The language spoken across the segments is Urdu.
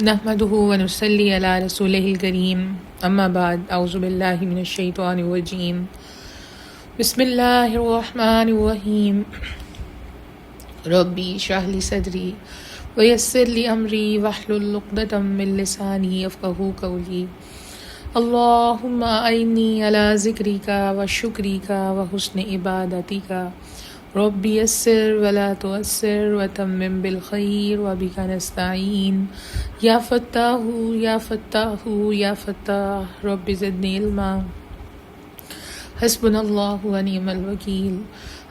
نحمده ونصلي على رسوله الكريم اما بعد اعوذ بالله من الشيطان الرجيم بسم الله الرحمن الرحيم ربي اشرح لي صدري ويسر لي امري واحلل عقدة من لساني يفقهوا قولي اللهم اعني على ذكرك وشكرك وحسن عبادتك ربي يسر ولا تعسر وتمم بالخير وبك نستعين يا فتاح يا فتاح يا فتاح رب زدني علما حسبنا الله ونعم الوكيل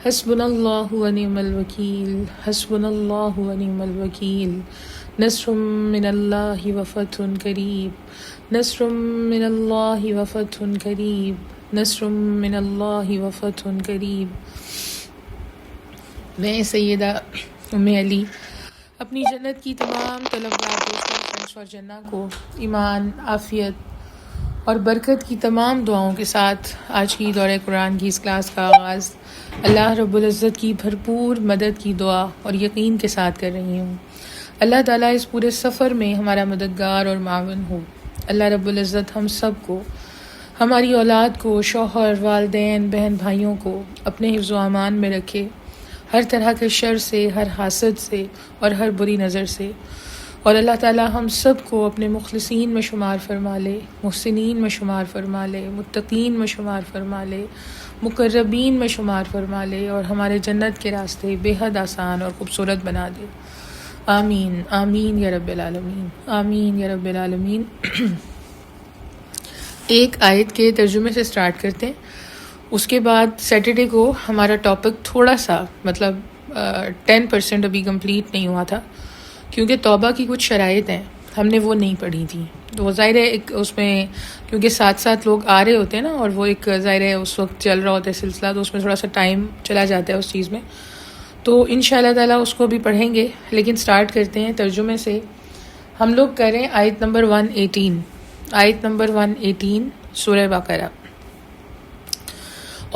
حسبنا الله ونعم الوكيل حسبنا الله ونعم الوكيل نصر من الله وفتح قريب نصر من الله وفتح قريب نصر من الله وفتح قريب۔ میں سیدہ ام علی اپنی جنت کی تمام طلبگار دوستوں فرینڈس اور جنہ کو ایمان، عافیت اور برکت کی تمام دعاؤں کے ساتھ آج کی دورہ قرآن کی اس کلاس کا آغاز اللہ رب العزت کی بھرپور مدد کی دعا اور یقین کے ساتھ کر رہی ہوں۔ اللہ تعالیٰ اس پورے سفر میں ہمارا مددگار اور معاون ہو۔ اللہ رب العزت ہم سب کو، ہماری اولاد کو، شوہر، والدین، بہن بھائیوں کو اپنے حفظ و امان میں رکھے، ہر طرح کے شر سے، ہر حاسد سے اور ہر بری نظر سے، اور اللہ تعالیٰ ہم سب کو اپنے مخلصین میں شمار فرما لے، محسنین میں شمار فرما لے، متقین میں شمار فرما لے، مقربین میں شمار فرما لے، اور ہمارے جنت کے راستے بے حد آسان اور خوبصورت بنا دے۔ آمین آمین یا رب العالمین، آمین یا رب العالمین۔ ایک آیت کے ترجمے سے سٹارٹ کرتے ہیں، اس کے بعد سیٹرڈے کو ہمارا ٹاپک تھوڑا سا 10% ابھی کمپلیٹ نہیں ہوا تھا، کیونکہ توبہ کی کچھ شرائط ہیں ہم نے وہ نہیں پڑھی تھی، تو وہ ظاہر ہے ایک اس میں کیونکہ ساتھ ساتھ لوگ آ رہے ہوتے ہیں نا، اور وہ ایک ظاہر ہے اس وقت چل رہا ہوتا ہے سلسلہ، تو اس میں تھوڑا سا ٹائم چلا جاتا ہے اس چیز میں، تو انشاءاللہ تعالیٰ اس کو بھی پڑھیں گے۔ لیکن سٹارٹ کرتے ہیں ترجمے سے۔ ہم لوگ کریں آیت نمبر 118، آیت نمبر 118 سورہ بقرہ۔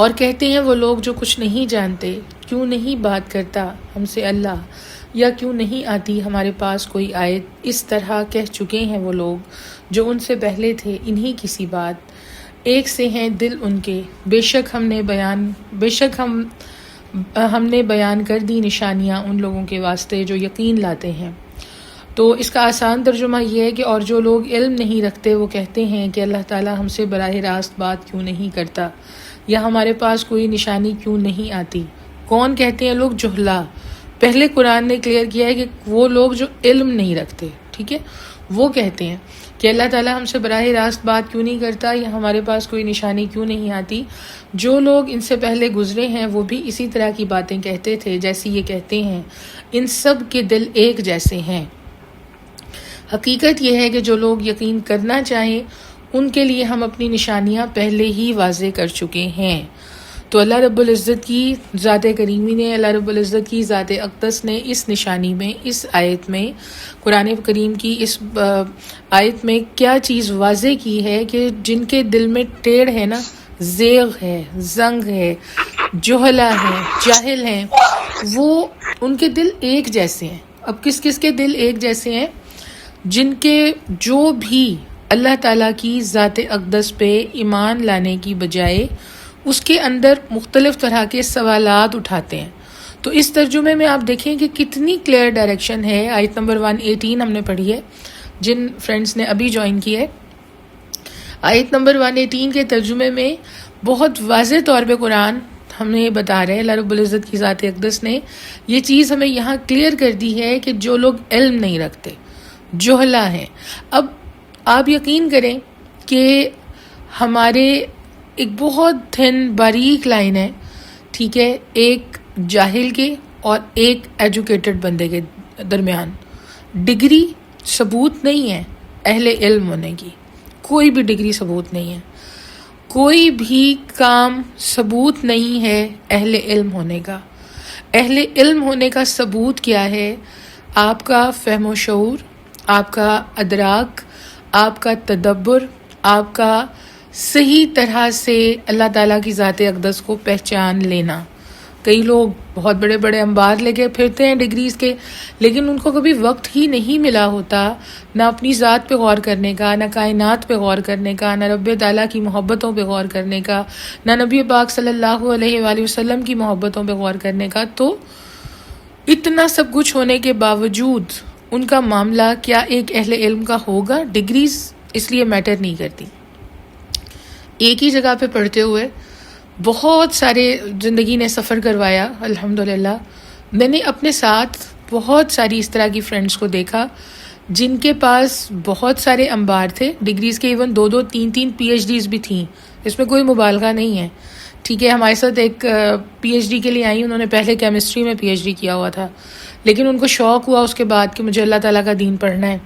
اور کہتے ہیں وہ لوگ جو کچھ نہیں جانتے، کیوں نہیں بات کرتا ہم سے اللہ، یا کیوں نہیں آتی ہمارے پاس کوئی آیت؟ اس طرح کہہ چکے ہیں وہ لوگ جو ان سے پہلے تھے، انہی کسی بات ایک سے ہیں دل ان کے، بے شک ہم نے بیان کر دی نشانیاں ان لوگوں کے واسطے جو یقین لاتے ہیں۔ تو اس کا آسان ترجمہ یہ ہے کہ اور جو لوگ علم نہیں رکھتے وہ کہتے ہیں کہ اللہ تعالیٰ ہم سے براہ راست بات کیوں نہیں کرتا، یا ہمارے پاس کوئی نشانی کیوں نہیں آتی۔ کون کہتے ہیں لوگ؟ جہلا۔ پہلے قرآن نے کلیئر کیا ہے کہ وہ لوگ جو علم نہیں رکھتے، ٹھیک ہے، وہ کہتے ہیں کہ اللہ تعالیٰ ہم سے براہ راست بات کیوں نہیں کرتا، یا ہمارے پاس کوئی نشانی کیوں نہیں آتی۔ جو لوگ ان سے پہلے گزرے ہیں وہ بھی اسی طرح کی باتیں کہتے تھے جیسی یہ کہتے ہیں، ان سب کے دل ایک جیسے ہیں۔ حقیقت یہ ہے کہ جو لوگ یقین کرنا چاہیں ان کے لیے ہم اپنی نشانیاں پہلے ہی واضح کر چکے ہیں۔ تو اللہ رب العزت کی ذات کریمی نے، اللہ رب العزت کی ذات اقدس نے اس نشانی میں، اس آیت میں، قرآن کریم کی اس آیت میں کیا چیز واضح کی ہے کہ جن کے دل میں ٹیڑھ ہے نا، زیغ ہے، زنگ ہے، جہلا ہے، جاہل ہیں، وہ ان کے دل ایک جیسے ہیں۔ اب کس کس کے دل ایک جیسے ہیں؟ جن کے جو بھی اللہ تعالیٰ کی ذات اقدس پہ ایمان لانے کی بجائے اس کے اندر مختلف طرح کے سوالات اٹھاتے ہیں۔ تو اس ترجمے میں آپ دیکھیں کہ کتنی کلیئر ڈائریکشن ہے۔ آیت نمبر 118 ہم نے پڑھی ہے، جن فرینڈز نے ابھی جوائن کی ہے۔ آیت نمبر 118 کے ترجمے میں بہت واضح طور پہ قرآن ہمیں بتا رہے ہیں، اللہ رب العزت کی ذات اقدس نے یہ چیز ہمیں یہاں کلیئر کر دی ہے کہ جو لوگ علم نہیں رکھتے، جہلا ہیں۔ اب آپ یقین کریں کہ ہمارے ایک بہت تھن باریک لائن ہے، ٹھیک ہے، ایک جاہل کے اور ایک ایجوکیٹڈ بندے کے درمیان۔ ڈگری ثبوت نہیں ہے اہل علم ہونے کی، کوئی بھی ڈگری ثبوت نہیں ہے، کوئی بھی کام ثبوت نہیں ہے اہل علم ہونے کا۔ اہل علم ہونے کا ثبوت کیا ہے؟ آپ کا فہم و شعور، آپ کا ادراک، آپ کا تدبر، آپ کا صحیح طرح سے اللہ تعالیٰ کی ذات اقدس کو پہچان لینا، کئی لوگ بہت بڑے بڑے انبار لے کے پھرتے ہیں ڈگریز کے، لیکن ان کو کبھی وقت ہی نہیں ملا ہوتا نہ اپنی ذات پہ غور کرنے کا، نہ کائنات پہ غور کرنے کا، نہ رب تعالیٰ کی محبتوں پہ غور کرنے کا، نہ نبی پاک صلی اللہ علیہ وآلہ وسلم کی محبتوں پہ غور کرنے کا. تو اتنا سب کچھ ہونے کے باوجود ان کا معاملہ کیا ایک اہل علم کا ہوگا؟ ڈگریز اس لیے میٹر نہیں کرتی. ایک ہی جگہ پہ پڑھتے ہوئے بہت سارے زندگی نے سفر کروایا الحمدللہ. میں نے اپنے ساتھ بہت ساری اس طرح کی فرینڈس کو دیکھا جن کے پاس بہت سارے انبار تھے ڈگریز کے، ایون 2 3 پی ایچ ڈیز بھی تھیں، اس میں کوئی مبالغہ نہیں ہے. ٹھیک ہے، ہمارے ساتھ ایک پی ایچ ڈی کے لیے آئی، انہوں نے پہلے کیمسٹری میں پی ایچ ڈی کیا ہوا تھا، لیکن ان کو شوق ہوا اس کے بعد کہ مجھے اللہ تعالیٰ کا دین پڑھنا ہے،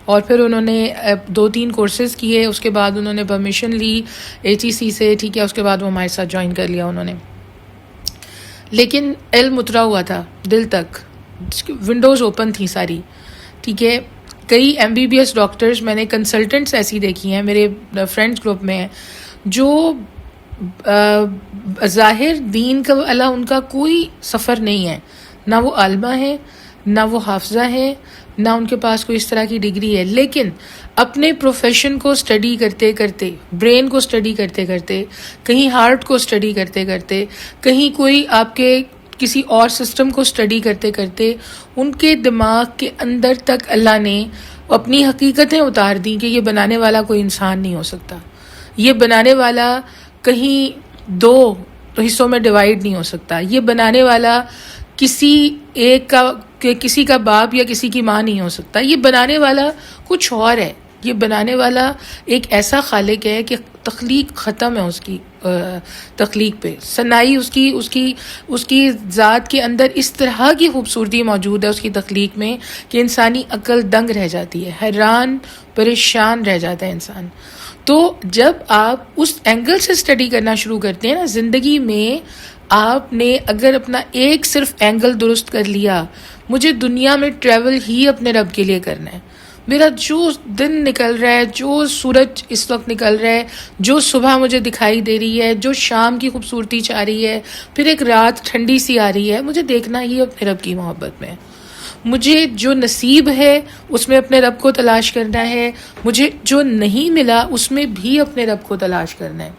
اور پھر انہوں نے 2 3 کورسز کیے. اس کے بعد انہوں نے پرمیشن لی HEC سے. ٹھیک ہے، اس کے بعد وہ ہمارے ساتھ جوائن کر لیا انہوں نے. لیکن علم اترا ہوا تھا دل تک، ونڈوز اوپن تھی ساری. ٹھیک ہے، کئی MBBS ڈاکٹرز میں نے کنسلٹنٹس ایسی دیکھی ہیں میرے فرینڈس گروپ میں ہیں جو ظاہر دین کا اللہ ان کا کوئی سفر نہیں ہے، نہ وہ عالمہ ہے، نہ وہ حافظہ ہے، نہ ان کے پاس کوئی اس طرح کی ڈگری ہے، لیکن اپنے پروفیشن کو اسٹڈی کرتے کرتے، برین کو اسٹڈی کرتے کرتے، کہیں ہارٹ کو اسٹڈی کرتے کرتے، کہیں کوئی آپ کے کسی اور سسٹم کو اسٹڈی کرتے کرتے، ان کے دماغ کے اندر تک اللہ نے اپنی حقیقتیں اتار دیں کہ یہ بنانے والا کوئی انسان نہیں ہو سکتا، یہ بنانے والا کہیں 2 حصوں میں ڈیوائیڈ نہیں ہو سکتا، یہ بنانے والا کسی ایک کا کسی کا باپ یا کسی کی ماں نہیں ہو سکتا، یہ بنانے والا کچھ اور ہے. یہ بنانے والا ایک ایسا خالق ہے کہ تخلیق ختم ہے اس کی تخلیق پہ، صنائی اس کی ذات کے اندر اس طرح کی خوبصورتی موجود ہے اس کی تخلیق میں کہ انسانی عقل دنگ رہ جاتی ہے، حیران پریشان رہ جاتا ہے انسان. تو جب آپ اس اینگل سے اسٹڈی کرنا شروع کرتے ہیں نا، زندگی میں آپ نے اگر اپنا ایک صرف اینگل درست کر لیا، مجھے دنیا میں ٹریول ہی اپنے رب کے لیے کرنا ہے، میرا جو دن نکل رہا ہے، جو سورج اس وقت نکل رہا ہے، جو صبح مجھے دکھائی دے رہی ہے، جو شام کی خوبصورتی چاہ رہی ہے، پھر ایک رات ٹھنڈی سی آ رہی ہے، مجھے دیکھنا ہی اپنے رب کی محبت میں. مجھے جو نصیب ہے اس میں اپنے رب کو تلاش کرنا ہے، مجھے جو نہیں ملا اس میں بھی اپنے رب کو تلاش کرنا ہے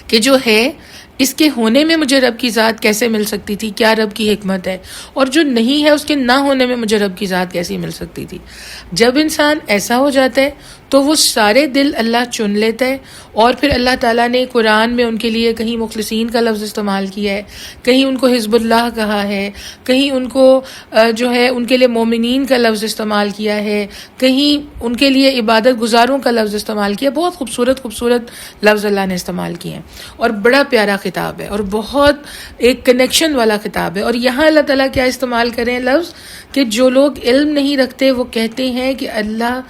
کہ جو ہے اس کے ہونے میں مجھے رب کی ذات کیسے مل سکتی تھی، کیا رب کی حکمت ہے، اور جو نہیں ہے اس کے نہ ہونے میں مجھے رب کی ذات کیسی مل سکتی تھی. جب انسان ایسا ہو جاتا ہے تو وہ سارے دل اللہ چن لیتا ہے. اور پھر اللہ تعالیٰ نے قرآن میں ان کے لیے کہیں مخلصین کا لفظ استعمال کیا ہے، کہیں ان کو حزب اللہ کہا ہے، کہیں ان کو جو ہے ان کے لیے مومنین کا لفظ استعمال کیا ہے، کہیں ان کے لیے عبادت گزاروں کا لفظ استعمال کیا. بہت خوبصورت لفظ اللہ نے استعمال کیے ہیں، اور بڑا پیارا خطاب ہے اور بہت ایک کنیکشن والا خطاب ہے. اور یہاں اللہ تعالیٰ کیا استعمال کریں لفظ کہ جو لوگ علم نہیں رکھتے وہ کہتے ہیں کہ اللہ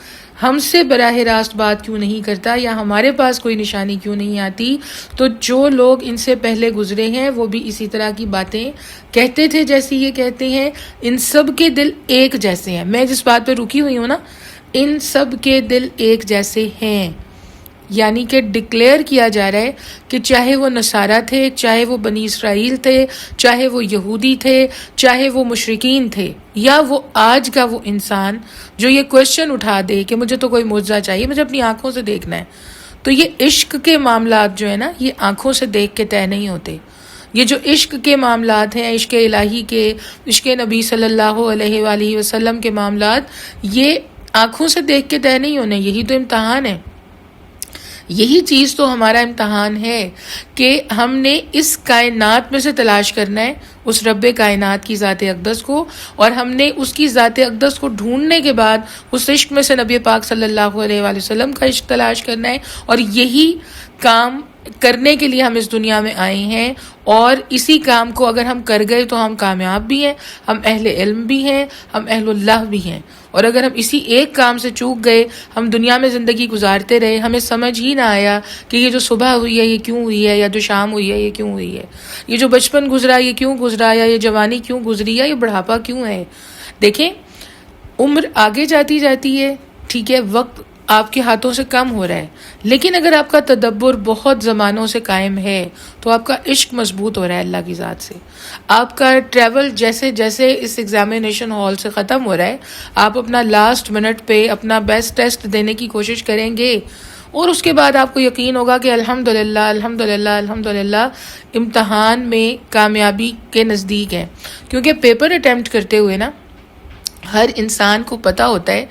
ہم سے براہ راست بات کیوں نہیں کرتا، یا ہمارے پاس کوئی نشانی کیوں نہیں آتی. تو جو لوگ ان سے پہلے گزرے ہیں وہ بھی اسی طرح کی باتیں کہتے تھے جیسی یہ کہتے ہیں. ان سب کے دل ایک جیسے ہیں. میں جس بات پہ رکی ہوئی ہوں نا، ان سب کے دل ایک جیسے ہیں، یعنی کہ ڈکلیئر کیا جا رہا ہے کہ چاہے وہ نصارہ تھے، چاہے وہ بنی اسرائیل تھے، چاہے وہ یہودی تھے، چاہے وہ مشرکین تھے، یا وہ آج کا وہ انسان جو یہ کویشچن اٹھا دے کہ مجھے تو کوئی معجزہ چاہیے، مجھے اپنی آنکھوں سے دیکھنا ہے. تو یہ عشق کے معاملات جو ہے نا، یہ آنکھوں سے دیکھ کے طے نہیں ہوتے. یہ جو عشق کے معاملات ہیں، عشق الہی کے، عشق نبی صلی اللہ علیہ وآلہ وسلم کے معاملات، یہ آنکھوں سے دیکھ کے طے نہیں ہونے. یہی تو امتحان ہے، یہی چیز تو ہمارا امتحان ہے کہ ہم نے اس کائنات میں سے تلاش کرنا ہے اس رب کائنات کی ذات اقدس کو، اور ہم نے اس کی ذات اقدس کو ڈھونڈنے کے بعد اس عشق میں سے نبی پاک صلی اللہ علیہ وآلہ وسلم کا عشق تلاش کرنا ہے. اور یہی کام کرنے کے لیے ہم اس دنیا میں آئے ہیں، اور اسی کام کو اگر ہم کر گئے تو ہم کامیاب بھی ہیں، ہم اہل علم بھی ہیں، ہم اہل اللہ بھی ہیں. اور اگر ہم اسی ایک کام سے چوک گئے، ہم دنیا میں زندگی گزارتے رہے، ہمیں سمجھ ہی نہ آیا کہ یہ جو صبح ہوئی ہے یہ کیوں ہوئی ہے، یا جو شام ہوئی ہے یہ کیوں ہوئی ہے، یہ جو بچپن گزرا یہ کیوں گزرا، یا یہ جوانی کیوں گزری، یا یہ بڑھاپا کیوں ہے. دیکھیں، عمر آگے جاتی ہے، ٹھیک ہے، وقت آپ کے ہاتھوں سے کم ہو رہا ہے. لیکن اگر آپ کا تدبر بہت زمانوں سے قائم ہے تو آپ کا عشق مضبوط ہو رہا ہے اللہ کی ذات سے. آپ کا ٹریول جیسے جیسے اس ایگزامینیشن ہال سے ختم ہو رہا ہے، آپ اپنا لاسٹ منٹ پہ اپنا بیسٹ ٹیسٹ دینے کی کوشش کریں گے، اور اس کے بعد آپ کو یقین ہوگا کہ الحمدللہ الحمدللہ الحمدللہ امتحان میں کامیابی کے نزدیک ہے. کیونکہ پیپر اٹیمپٹ کرتے ہوئے نا ہر انسان کو پتہ ہوتا ہے،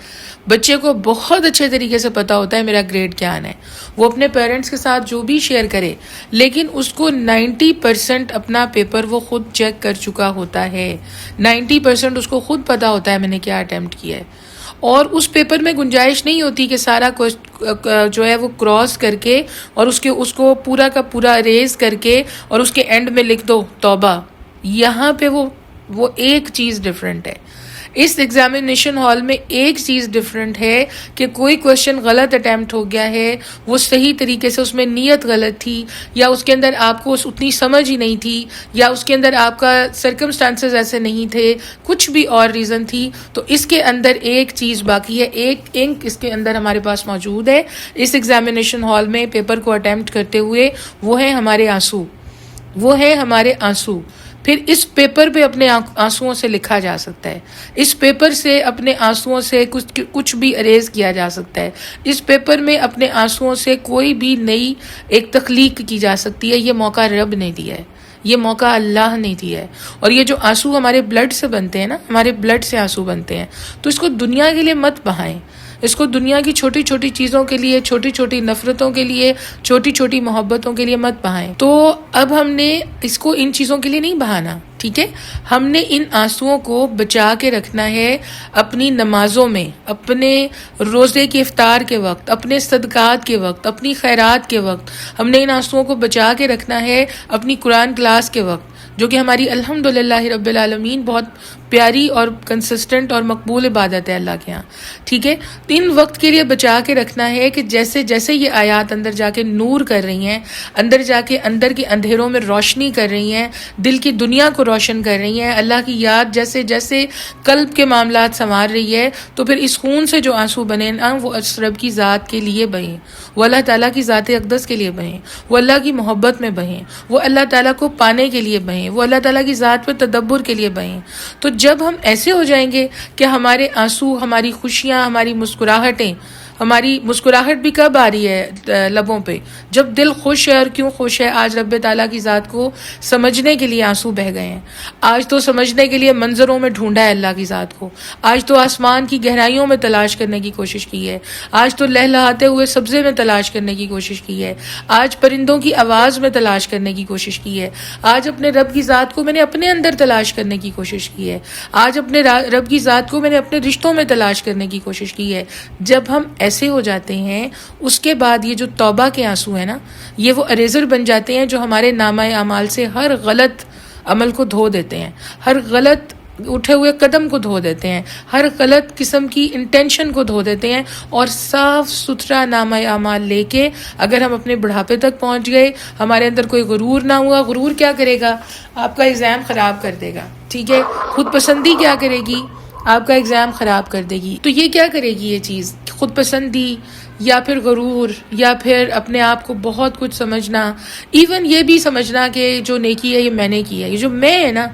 بچے کو بہت اچھے طریقے سے پتہ ہوتا ہے میرا گریڈ کیا آنا ہے. وہ اپنے پیرنٹس کے ساتھ جو بھی شیئر کرے، لیکن اس کو 90% اپنا پیپر وہ خود چیک کر چکا ہوتا ہے. 90% اس کو خود پتہ ہوتا ہے میں نے کیا اٹیمپٹ کیا ہے. اور اس پیپر میں گنجائش نہیں ہوتی کہ سارا جو ہے وہ کراس کر کے اور اس کو پورا کا پورا اریز کر کے اور اس کے اینڈ میں لکھ دو توبہ. یہاں پہ وہ ایک چیز ڈفرینٹ ہے. اس ایگزامینیشن ہال میں ایک چیز ڈفرینٹ ہے کہ کوئی کویشچن غلط اٹیمپٹ ہو گیا ہے، وہ صحیح طریقے سے اس میں نیت غلط تھی، یا اس کے اندر آپ کو اتنی سمجھ ہی نہیں تھی، یا اس کے اندر آپ کا سرکمسٹانسز ایسے نہیں تھے، کچھ بھی اور ریزن تھی، تو اس کے اندر ایک چیز باقی ہے، ایک انک اس کے اندر ہمارے پاس موجود ہے اس ایگزامینیشن ہال میں پیپر کو اٹیمپٹ کرتے ہوئے. وہ ہے ہمارے آنسو، وہ ہے ہمارے آنسو. پھر اس پیپر پہ اپنے آنسوؤں سے لکھا جا سکتا ہے، اس پیپر سے اپنے آنسوؤں سے کچھ بھی اریز کیا جا سکتا ہے، اس پیپر میں اپنے آنسوؤں سے کوئی بھی نئی ایک تخلیق کی جا سکتی ہے. یہ موقع رب نے دیا ہے، یہ موقع اللہ نے دیا ہے. اور یہ جو آنسو ہمارے بلڈ سے بنتے ہیں نا، ہمارے بلڈ سے آنسو بنتے ہیں، تو اس کو دنیا کے لیے مت بہائیں. اس کو دنیا کی چھوٹی چھوٹی چیزوں کے لیے، چھوٹی چھوٹی نفرتوں کے لیے، چھوٹی چھوٹی محبتوں کے لیے مت بہائیں. تو اب ہم نے اس کو ان چیزوں کے لیے نہیں بہانا، ٹھیک ہے. ہم نے ان آنسوؤں کو بچا کے رکھنا ہے اپنی نمازوں میں، اپنے روزے کے افطار کے وقت، اپنے صدقات کے وقت، اپنی خیرات کے وقت. ہم نے ان آنسوؤں کو بچا کے رکھنا ہے اپنی قرآن کلاس کے وقت، جو کہ ہماری الحمدللہ رب العالمین بہت پیاری اور کنسسٹنٹ اور مقبول عبادت ہے اللہ کے ہاں، ٹھیک ہے. ان وقت کے لیے بچا کے رکھنا ہے کہ جیسے جیسے یہ آیات اندر جا کے نور کر رہی ہیں، اندر جا کے اندر کے اندھیروں میں روشنی کر رہی ہیں، دل کی دنیا کو روشن کر رہی ہیں، اللہ کی یاد جیسے جیسے قلب کے معاملات سنوار رہی ہے، تو پھر اس خون سے جو آنسو بنے نا وہ اس رب کی ذات کے لیے بہیں، وہ اللہ تعالیٰ کی ذات اقدس کے لیے بہیں، وہ اللہ کی محبت میں بہیں، وہ اللہ تعالیٰ کو پانے کے لیے بہیں، وہ اللہ تعالیٰ کی ذات پہ تدبر کے لیے بہیں. تو جب ہم ایسے ہو جائیں گے کہ ہمارے آنسو، ہماری خوشیاں، ہماری مسکراہٹیں، ہماری مسکراہٹ بھی کب آ رہی ہے لبوں پہ؟ جب دل خوش ہے. اور کیوں خوش ہے؟ آج رب تعالیٰ کی ذات کو سمجھنے کے لیے آنسو بہہ گئے ہیں. آج تو سمجھنے کے لیے منظروں میں ڈھونڈا ہے اللہ کی ذات کو. آج تو آسمان کی گہرائیوں میں تلاش کرنے کی کوشش کی ہے. آج تو لہلہاتے ہوئے سبزے میں تلاش کرنے کی کوشش کی ہے. آج پرندوں کی آواز میں تلاش کرنے کی کوشش کی ہے. آج اپنے رب کی ذات کو میں نے اپنے اندر تلاش کرنے کی کوشش کی ہے. آج اپنے رب کی ذات کو میں نے اپنے رشتوں میں تلاش کرنے کی کوشش کی ہے. جب ہم ایسے ہو جاتے ہیں، اس کے بعد یہ جو توبہ کے آنسو ہیں نا، یہ وہ اریزر بن جاتے ہیں جو ہمارے نامہ اعمال سے ہر غلط عمل کو دھو دیتے ہیں، ہر غلط اٹھے ہوئے قدم کو دھو دیتے ہیں، ہر غلط قسم کی انٹینشن کو دھو دیتے ہیں. اور صاف ستھرا نامہ اعمال لے کے اگر ہم اپنے بڑھاپے تک پہنچ گئے، ہمارے اندر کوئی غرور نہ ہوا. غرور کیا کرے گا؟ آپ کا ایگزام خراب کر دے گا، ٹھیک ہے. خود پسندی کیا کرے گی؟ آپ کا ایگزام خراب کر دے گی. تو یہ کیا کرے گی یہ چیز؟ خود پسندی یا پھر غرور یا پھر اپنے آپ کو بہت کچھ سمجھنا، ایون یہ بھی سمجھنا کہ جو نیکی ہے یہ میں نے کی ہے، یہ جو میں ہے نا،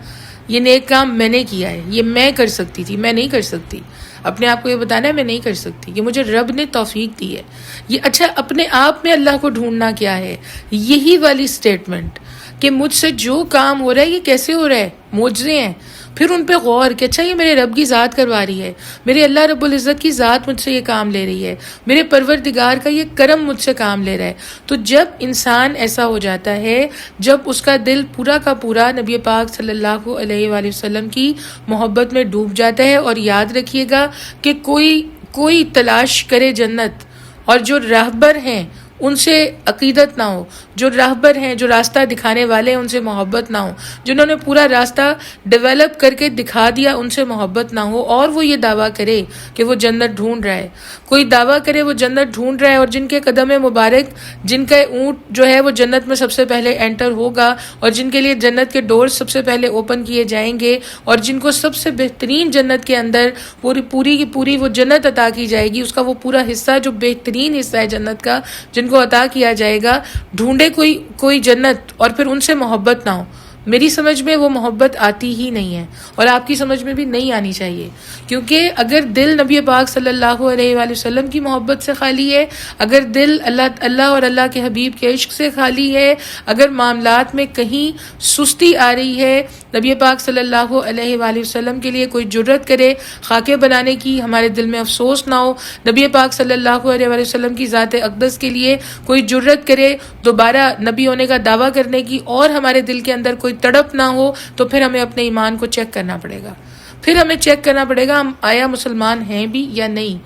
یہ نیک کام میں نے کیا ہے، یہ میں کر سکتی تھی، میں نہیں کر سکتی. اپنے آپ کو یہ بتانا ہے میں نہیں کر سکتی، یہ مجھے رب نے توفیق دی ہے. یہ اچھا اپنے آپ میں اللہ کو ڈھونڈنا کیا ہے، یہی والی سٹیٹمنٹ کہ مجھ سے جو کام ہو رہا ہے یہ کیسے ہو رہا ہے، معجزے ہیں. پھر ان پہ غور کہ اچھا یہ میرے رب کی ذات کروا رہی ہے، میرے اللہ رب العزت کی ذات مجھ سے یہ کام لے رہی ہے، میرے پروردگار کا یہ کرم مجھ سے کام لے رہا ہے. تو جب انسان ایسا ہو جاتا ہے، جب اس کا دل پورا کا پورا نبی پاک صلی اللہ علیہ وآلہ وسلم کی محبت میں ڈوب جاتا ہے. اور یاد رکھیے گا کہ کوئی تلاش کرے جنت، اور جو راہبر ہیں ان سے عقیدت نہ ہو، جو راہبر ہیں، جو راستہ دکھانے والے ہیں ان سے محبت نہ ہو، جنہوں نے پورا راستہ ڈیولپ کر کے دکھا دیا ان سے محبت نہ ہو، اور وہ یہ دعویٰ کرے کہ وہ جنت ڈھونڈ رہا ہے، کوئی دعویٰ کرے وہ جنت ڈھونڈ رہا ہے، اور جن کے قدم مبارک، جن کا اونٹ جو ہے وہ جنت میں سب سے پہلے انٹر ہوگا، اور جن کے لیے جنت کے ڈورز سب سے پہلے اوپن کیے جائیں گے، اور جن کو سب سے بہترین جنت کے اندر پوری کی پوری وہ جنت عطا کی جائے گی، اس کا وہ پورا حصہ جو بہترین حصہ ہے جنت کا جن کو عطا کیا جائے گا، ڈھونڈے کوئی جنت اور پھر ان سے محبت نہ ہو، میری سمجھ میں وہ محبت آتی ہی نہیں ہے، اور آپ کی سمجھ میں بھی نہیں آنی چاہیے، کیونکہ اگر دل نبی پاک صلی اللہ علیہ وآلہ وسلم کی محبت سے خالی ہے، اگر دل اللہ اور اللہ کے حبیب کے عشق سے خالی ہے، اگر معاملات میں کہیں سستی آ رہی ہے، نبی پاک صلی اللہ علیہ وآلہ وسلم کے لیے کوئی جرت کرے خاکے بنانے کی، ہمارے دل میں افسوس نہ ہو، نبی پاک صلی اللہ علیہ وآلہ وسلم کی ذات اقدس کے لیے کوئی جرت کرے دوبارہ نبی ہونے کا دعویٰ کرنے کی، اور ہمارے دل کے اندر کوئی تڑپ نہ ہو، تو پھر ہمیں اپنے ایمان کو چیک کرنا پڑے گا، پھر ہمیں چیک کرنا پڑے گا ہم آیا مسلمان ہیں بھی یا نہیں،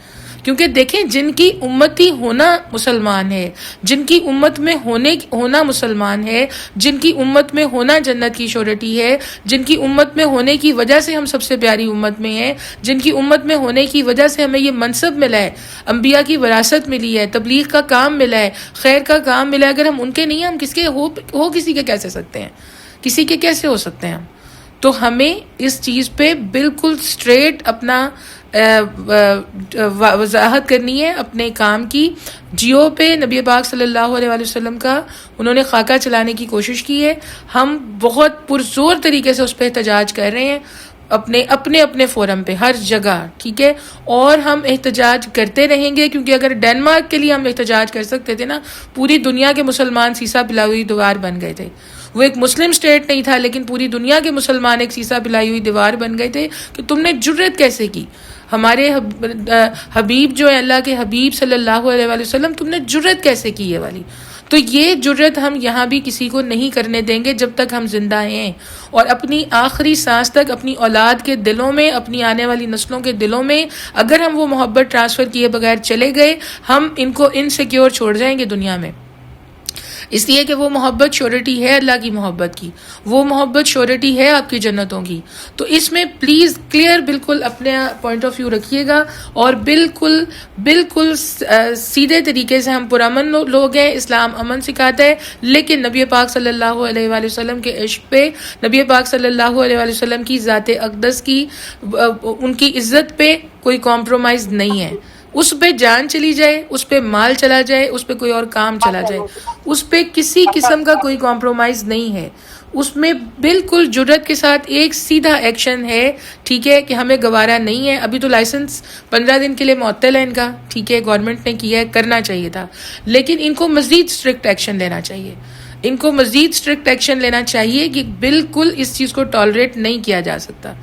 کیونکہ دیکھیں جن کی امتی ہونا مسلمان ہے، جن کی امت میں ہونا مسلمان ہے، جن کی امت میں ہونا جنت کی شورٹی ہے، جن کی امت میں ہونے کی وجہ سے ہم سب سے پیاری امت میں ہیں، جن کی امت میں ہونے کی وجہ سے ہمیں یہ منصب ملا ہے، انبیاء کی وراثت ملی ہے، تبلیغ کا کام ملا ہے، خیر کا کام ملا ہے، اگر ہم ان کے نہیں ہیں ہم کس کے ہو کسی کے کیسے سکتے ہیں، کسی کے کیسے ہو سکتے ہیں ہم؟ تو ہمیں اس چیز پہ بالکل سٹریٹ اپنا وضاحت کرنی ہے اپنے کام کی، جیو پہ نبی پاک صلی اللہ علیہ وآلہ وسلم کا انہوں نے خاکہ چلانے کی کوشش کی ہے، ہم بہت پرزور طریقے سے اس پہ احتجاج کر رہے ہیں اپنے فورم پہ ہر جگہ، ٹھیک ہے، اور ہم احتجاج کرتے رہیں گے، کیونکہ اگر ڈینمارک کے لیے ہم احتجاج کر سکتے تھے نا، پوری دنیا کے مسلمان سیسا پلائی ہوئی دیوار بن گئے تھے، وہ ایک مسلم سٹیٹ نہیں تھا لیکن پوری دنیا کے مسلمان ایک سیسا پلائی ہوئی دیوار بن گئے تھے کہ تم نے جرت کیسے کی، ہمارے حبیب جو ہے اللہ کے حبیب صلی اللہ علیہ وآلہ وسلم، تم نے جرت کیسے کی یہ والی؟ تو یہ جرت ہم یہاں بھی کسی کو نہیں کرنے دیں گے جب تک ہم زندہ ہیں، اور اپنی آخری سانس تک اپنی اولاد کے دلوں میں، اپنی آنے والی نسلوں کے دلوں میں اگر ہم وہ محبت ٹرانسفر کیے بغیر چلے گئے، ہم ان کو انسیکیور چھوڑ جائیں گے دنیا میں، اس لیے کہ وہ محبت شیورٹی ہے اللہ کی محبت کی، وہ محبت شیورٹی ہے آپ کی جنتوں کی۔ تو اس میں پلیز کلیئر بالکل اپنے پوائنٹ آف ویو رکھیے گا، اور بالکل سیدھے طریقے سے ہم پرامن لوگ ہیں، اسلام امن سکھاتا ہے، لیکن نبی پاک صلی اللہ علیہ وآلہ وسلم کے عشق پہ، نبی پاک صلی اللہ علیہ وآلہ وسلم کی ذات اقدس کی، ان کی عزت پہ کوئی کمپرومائز نہیں ہے، اس پہ جان چلی جائے، اس پہ مال چلا جائے، اس پہ کوئی اور کام چلا جائے، اس پہ کسی قسم کا کوئی کمپرومائز نہیں ہے، اس میں بالکل جرت کے ساتھ ایک سیدھا ایکشن ہے، ٹھیک ہے، کہ ہمیں گوارا نہیں ہے، ابھی تو لائسنس 15 دن کے لیے معطل ہے ان کا، ٹھیک ہے، گورنمنٹ نے کیا ہے، کرنا چاہیے تھا، لیکن ان کو مزید اسٹرکٹ ایکشن لینا چاہیے، ان کو مزید اسٹرکٹ ایکشن لینا چاہیے کہ بالکل اس چیز کو ٹالریٹ نہیں کیا جا سکتا۔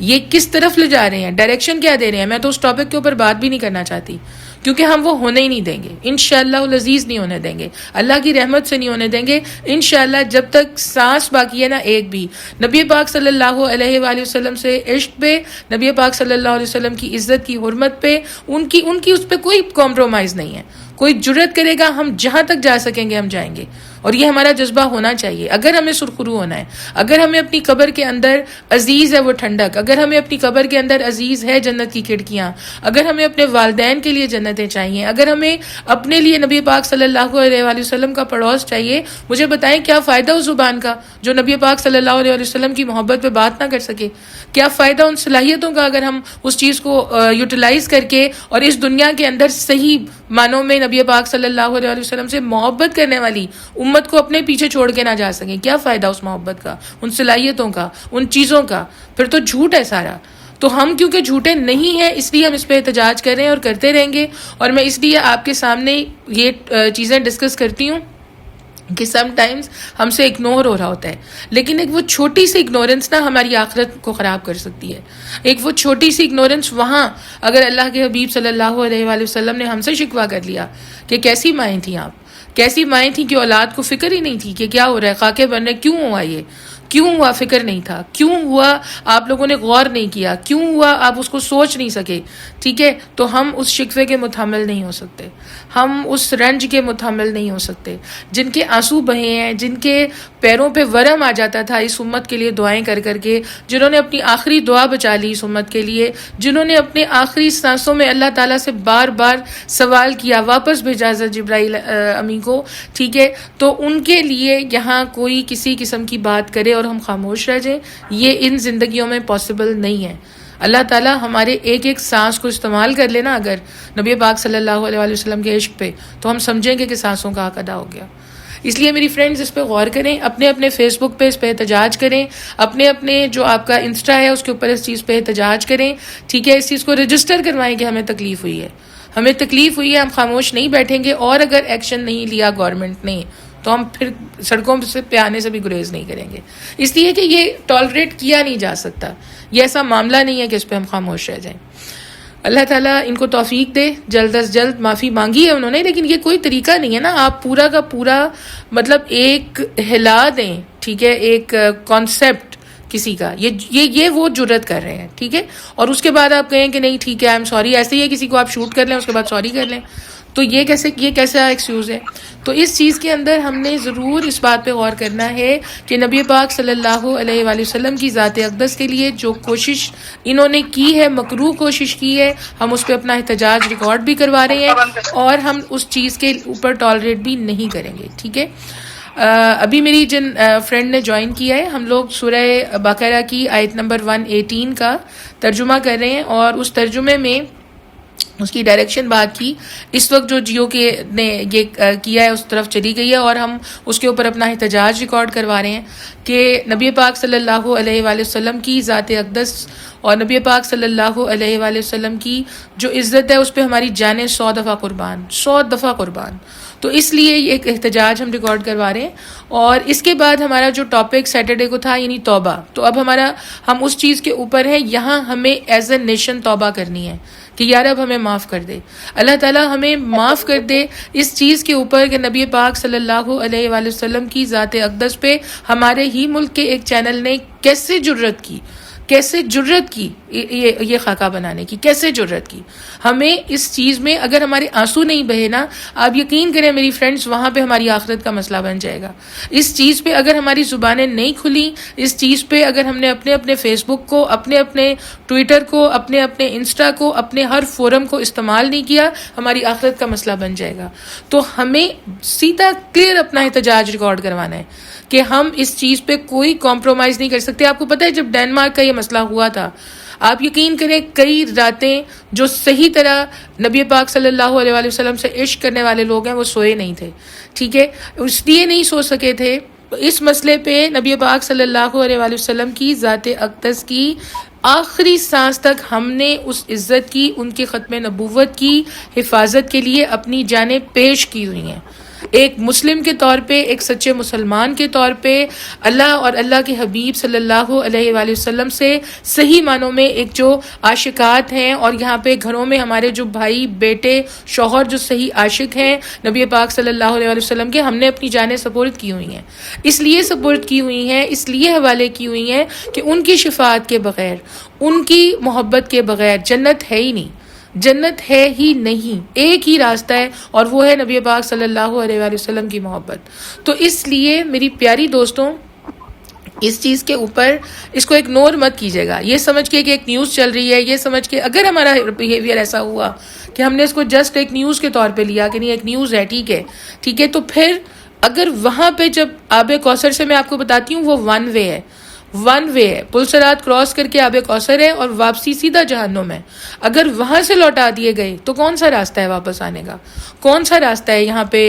یہ کس طرف لے جا رہے ہیں، ڈائریکشن کیا دے رہے ہیں، میں تو اس ٹاپک کے اوپر بات بھی نہیں کرنا چاہتی، کیونکہ ہم وہ ہونے ہی نہیں دیں گے، انشاءاللہ العزیز نہیں ہونے دیں گے، اللہ کی رحمت سے نہیں ہونے دیں گے، انشاءاللہ جب تک سانس باقی ہے نا ایک بھی، نبی پاک صلی اللہ علیہ وآلہ وسلم سے عشق پہ، نبی پاک صلی اللہ علیہ وسلم کی عزت کی حرمت پہ، ان کی اس پہ کوئی کمپرومائز نہیں ہے، کوئی جرت کرے گا ہم جہاں تک جا سکیں گے ہم جائیں گے، اور یہ ہمارا جذبہ ہونا چاہیے۔ اگر ہمیں سرخرو ہونا ہے، اگر ہمیں اپنی قبر کے اندر عزیز ہے وہ ٹھنڈک، اگر ہمیں اپنی قبر کے اندر عزیز ہے جنت کی کھڑکیاں، اگر ہمیں اپنے والدین کے لیے جنتیں چاہیے، اگر ہمیں اپنے لیے نبی پاک صلی اللہ علیہ وآلہ وسلم کا پڑوس چاہیے، مجھے بتائیں کیا فائدہ اس زبان کا جو نبی پاک صلی اللہ علیہ وآلہ وسلم کی محبت پہ بات نہ کر سکے؟ کیا فائدہ ان صلاحیتوں کا اگر ہم اس چیز کو یوٹیلائز کر کے اور اس دنیا کے اندر صحیح معنوں میں نبی پاک صلی اللہ علیہ وسلم سے محبت کرنے والی امت کو اپنے پیچھے چھوڑ کے نہ جا سکیں؟ کیا فائدہ اس محبت کا، ان صلاحیتوں کا، ان چیزوں کا؟ پھر تو جھوٹ ہے سارا۔ تو ہم کیونکہ جھوٹے نہیں ہیں اس لیے ہم اس پہ احتجاج کر رہے ہیں اور کرتے رہیں گے، اور میں اس لیے آپ کے سامنے یہ چیزیں ڈسکس کرتی ہوں کہ سم ٹائمز ہم سے اگنور ہو رہا ہوتا ہے، لیکن ایک وہ چھوٹی سی اگنورنس نا ہماری آخرت کو خراب کر سکتی ہے، ایک وہ چھوٹی سی اگنورنس وہاں اگر اللہ کے حبیب صلی اللہ علیہ وآلہ وسلم نے ہم سے شکوہ کر لیا کہ کیسی مائیں تھیں آپ، کیسی مائیں تھیں کہ اولاد کو فکر ہی نہیں تھی کہ کیا ہو رہا ہے، خاکے بن رہے، کیوں ہوا یہ، کیوں ہوا؟ فکر نہیں تھا. کیوں ہوا؟ آپ لوگوں نے غور نہیں کیا. کیوں ہوا؟ آپ اس کو سوچ نہیں سکے. ٹھیک ہے، تو ہم اس شکوے کے متحمل نہیں ہو سکتے، ہم اس رنج کے متحمل نہیں ہو سکتے. جن کے آنسو بہے ہیں، جن کے پیروں پہ ورم آ جاتا تھا اس امت کے لیے دعائیں کر کر کے، جنہوں نے اپنی آخری دعا بچا لی اس امت کے لیے، جنہوں نے اپنے آخری سانسوں میں اللہ تعالیٰ سے بار بار سوال کیا، واپس بھیجا حضرت جبرائیل امی کو. ٹھیک ہے، تو ان کے لیے یہاں کوئی کسی قسم کی بات کرے اور ہم خاموش رہ جائیں، یہ ان زندگیوں میں پاسبل نہیں ہے. اللہ تعالیٰ ہمارے ایک ایک سانس کو استعمال کر لینا اگر نبی پاک صلی اللہ علیہ وآلہ وسلم کے عشق پہ، تو ہم سمجھیں گے کہ سانسوں کا حق ادا ہو گیا. اس لیے میری فرینڈز اس پہ غور کریں، اپنے اپنے فیس بک پہ اس پہ احتجاج کریں، اپنے اپنے جو آپ کا انسٹا ہے اس کے اوپر اس چیز پہ احتجاج کریں. ٹھیک ہے، اس چیز کو رجسٹر کروائیں کہ ہمیں تکلیف ہوئی ہے، ہمیں تکلیف ہوئی ہے، ہم خاموش نہیں بیٹھیں گے. اور اگر ایکشن نہیں لیا گورنمنٹ نے تو ہم پھر سڑکوں پہ آنے سے بھی گریز نہیں کریں گے، اس لیے کہ یہ ٹالریٹ کیا نہیں جا سکتا. یہ ایسا معاملہ نہیں ہے کہ اس پہ ہم خاموش رہ جائیں. اللہ تعالیٰ ان کو توفیق دے. جلد از جلد معافی مانگی ہے انہوں نے، لیکن یہ کوئی طریقہ نہیں ہے نا، آپ پورا کا پورا مطلب ایک ہلا دیں. ٹھیک ہے، ایک کانسیپٹ کسی کا، یہ وہ جرت کر رہے ہیں. ٹھیک ہے، اور اس کے بعد آپ کہیں کہ نہیں ٹھیک ہے آئی ایم سوری. ایسے ہی ہے کسی کو آپ شوٹ کر لیں اس کے بعد سوری کر لیں، تو یہ کیسا ایکسکیوز ہے؟ تو اس چیز کے اندر ہم نے ضرور اس بات پہ غور کرنا ہے کہ نبی پاک صلی اللہ علیہ وآلہ وسلم کی ذات اقدس کے لیے جو کوشش انہوں نے کی ہے، مکروہ کوشش کی ہے، ہم اس پہ اپنا احتجاج ریکارڈ بھی کروا رہے ہیں اور ہم اس چیز کے اوپر ٹالریٹ بھی نہیں کریں گے. ٹھیک ہے، ابھی میری جن فرینڈ نے جوائن کیا ہے، ہم لوگ سورہ بقرہ کی آیت نمبر 118 کا ترجمہ کر رہے ہیں، اور اس ترجمے میں اس کی ڈائریکشن بات کی. اس وقت جو جیو کے نے یہ کیا ہے اس طرف چلی گئی ہے، اور ہم اس کے اوپر اپنا احتجاج ریکارڈ کروا رہے ہیں کہ نبی پاک صلی اللہ علیہ وآلہ وسلم کی ذات اقدس اور نبی پاک صلی اللہ علیہ وآلہ وسلم کی جو عزت ہے اس پہ ہماری جانیں 100 دفعہ قربان، 100 دفعہ قربان. تو اس لیے یہ ایک احتجاج ہم ریکارڈ کروا رہے ہیں. اور اس کے بعد ہمارا جو ٹاپک سیٹرڈے کو تھا یعنی توبہ، تو اب ہم اس چیز کے اوپر ہیں. یہاں ہمیں ایز اے نیشن توبہ کرنی ہے کہ یا رب ہمیں معاف کر دے، اللہ تعالیٰ ہمیں معاف کر دے اس چیز کے اوپر کہ نبی پاک صلی اللہ علیہ وآلہ وسلم کی ذات اقدس پہ ہمارے ہی ملک کے ایک چینل نے کیسے جرت کی یہ خاکہ بنانے کی، کیسے جرت کی. ہمیں اس چیز میں اگر ہمارے آنسو نہیں بہے نا، آپ یقین کریں میری فرینڈز، وہاں پہ ہماری آخرت کا مسئلہ بن جائے گا. اس چیز پہ اگر ہماری زبانیں نہیں کھلی، اس چیز پہ اگر ہم نے اپنے فیس بک کو، اپنے ٹویٹر کو، اپنے انسٹا کو، اپنے ہر فورم کو استعمال نہیں کیا، ہماری آخرت کا مسئلہ بن جائے گا. تو ہمیں سیدھا کلیئر اپنا احتجاج ریکارڈ کروانا ہے کہ ہم اس چیز پہ کوئی کمپرومائز نہیں کر سکتے. آپ کو پتہ ہے جب ڈینمارک کا یہ مسئلہ ہوا تھا، آپ یقین کریں کئی راتیں جو صحیح طرح نبی پاک صلی اللہ علیہ وآلہ وسلم سے عشق کرنے والے لوگ ہیں وہ سوئے نہیں تھے. ٹھیک ہے، اس لیے نہیں سو سکے تھے اس مسئلے پہ نبی پاک صلی اللہ علیہ وآلہ وسلم کی ذات اقدس کی آخری سانس تک ہم نے اس عزت کی، ان کے ختم نبوت کی حفاظت کے لیے اپنی جانیں پیش کی ہوئی ہیں. ایک مسلم کے طور پہ، ایک سچے مسلمان کے طور پہ، اللہ اور اللہ کے حبیب صلی اللہ علیہ وآلہ وسلم سے صحیح معنوں میں ایک جو عاشقات ہیں، اور یہاں پہ گھروں میں ہمارے جو بھائی بیٹے شوہر جو صحیح عاشق ہیں نبی پاک صلی اللہ علیہ وآلہ وسلم کے، ہم نے اپنی جانیں سپرد کی ہوئی ہیں. اس لیے سپرد کی ہوئی ہیں، اس لیے حوالے کی ہوئی ہیں کہ ان کی شفاعت کے بغیر، ان کی محبت کے بغیر جنت ہے ہی نہیں، جنت ہے ہی نہیں. ایک ہی راستہ ہے اور وہ ہے نبی پاک صلی اللہ علیہ وآلہ وسلم کی محبت. تو اس لیے میری پیاری دوستوں، اس چیز کے اوپر اس کو اگنور مت کیجیے گا. یہ سمجھ کے کہ ایک نیوز چل رہی ہے، یہ سمجھ کے اگر ہمارا بیہیویئر ایسا ہوا کہ ہم نے اس کو جسٹ ایک نیوز کے طور پہ لیا کہ نہیں ایک نیوز ہے، ٹھیک ہے، تو پھر اگر وہاں پہ جب آب کوثر سے میں آپ کو بتاتی ہوں وہ ون وے ہے، پل صراط کراس کر کے آب کوثر ہے اور واپسی سیدھا جہنم ہے. اگر وہاں سے لوٹا دیے گئے تو کون سا راستہ ہے واپس آنے کا؟ کون سا راستہ ہے یہاں پہ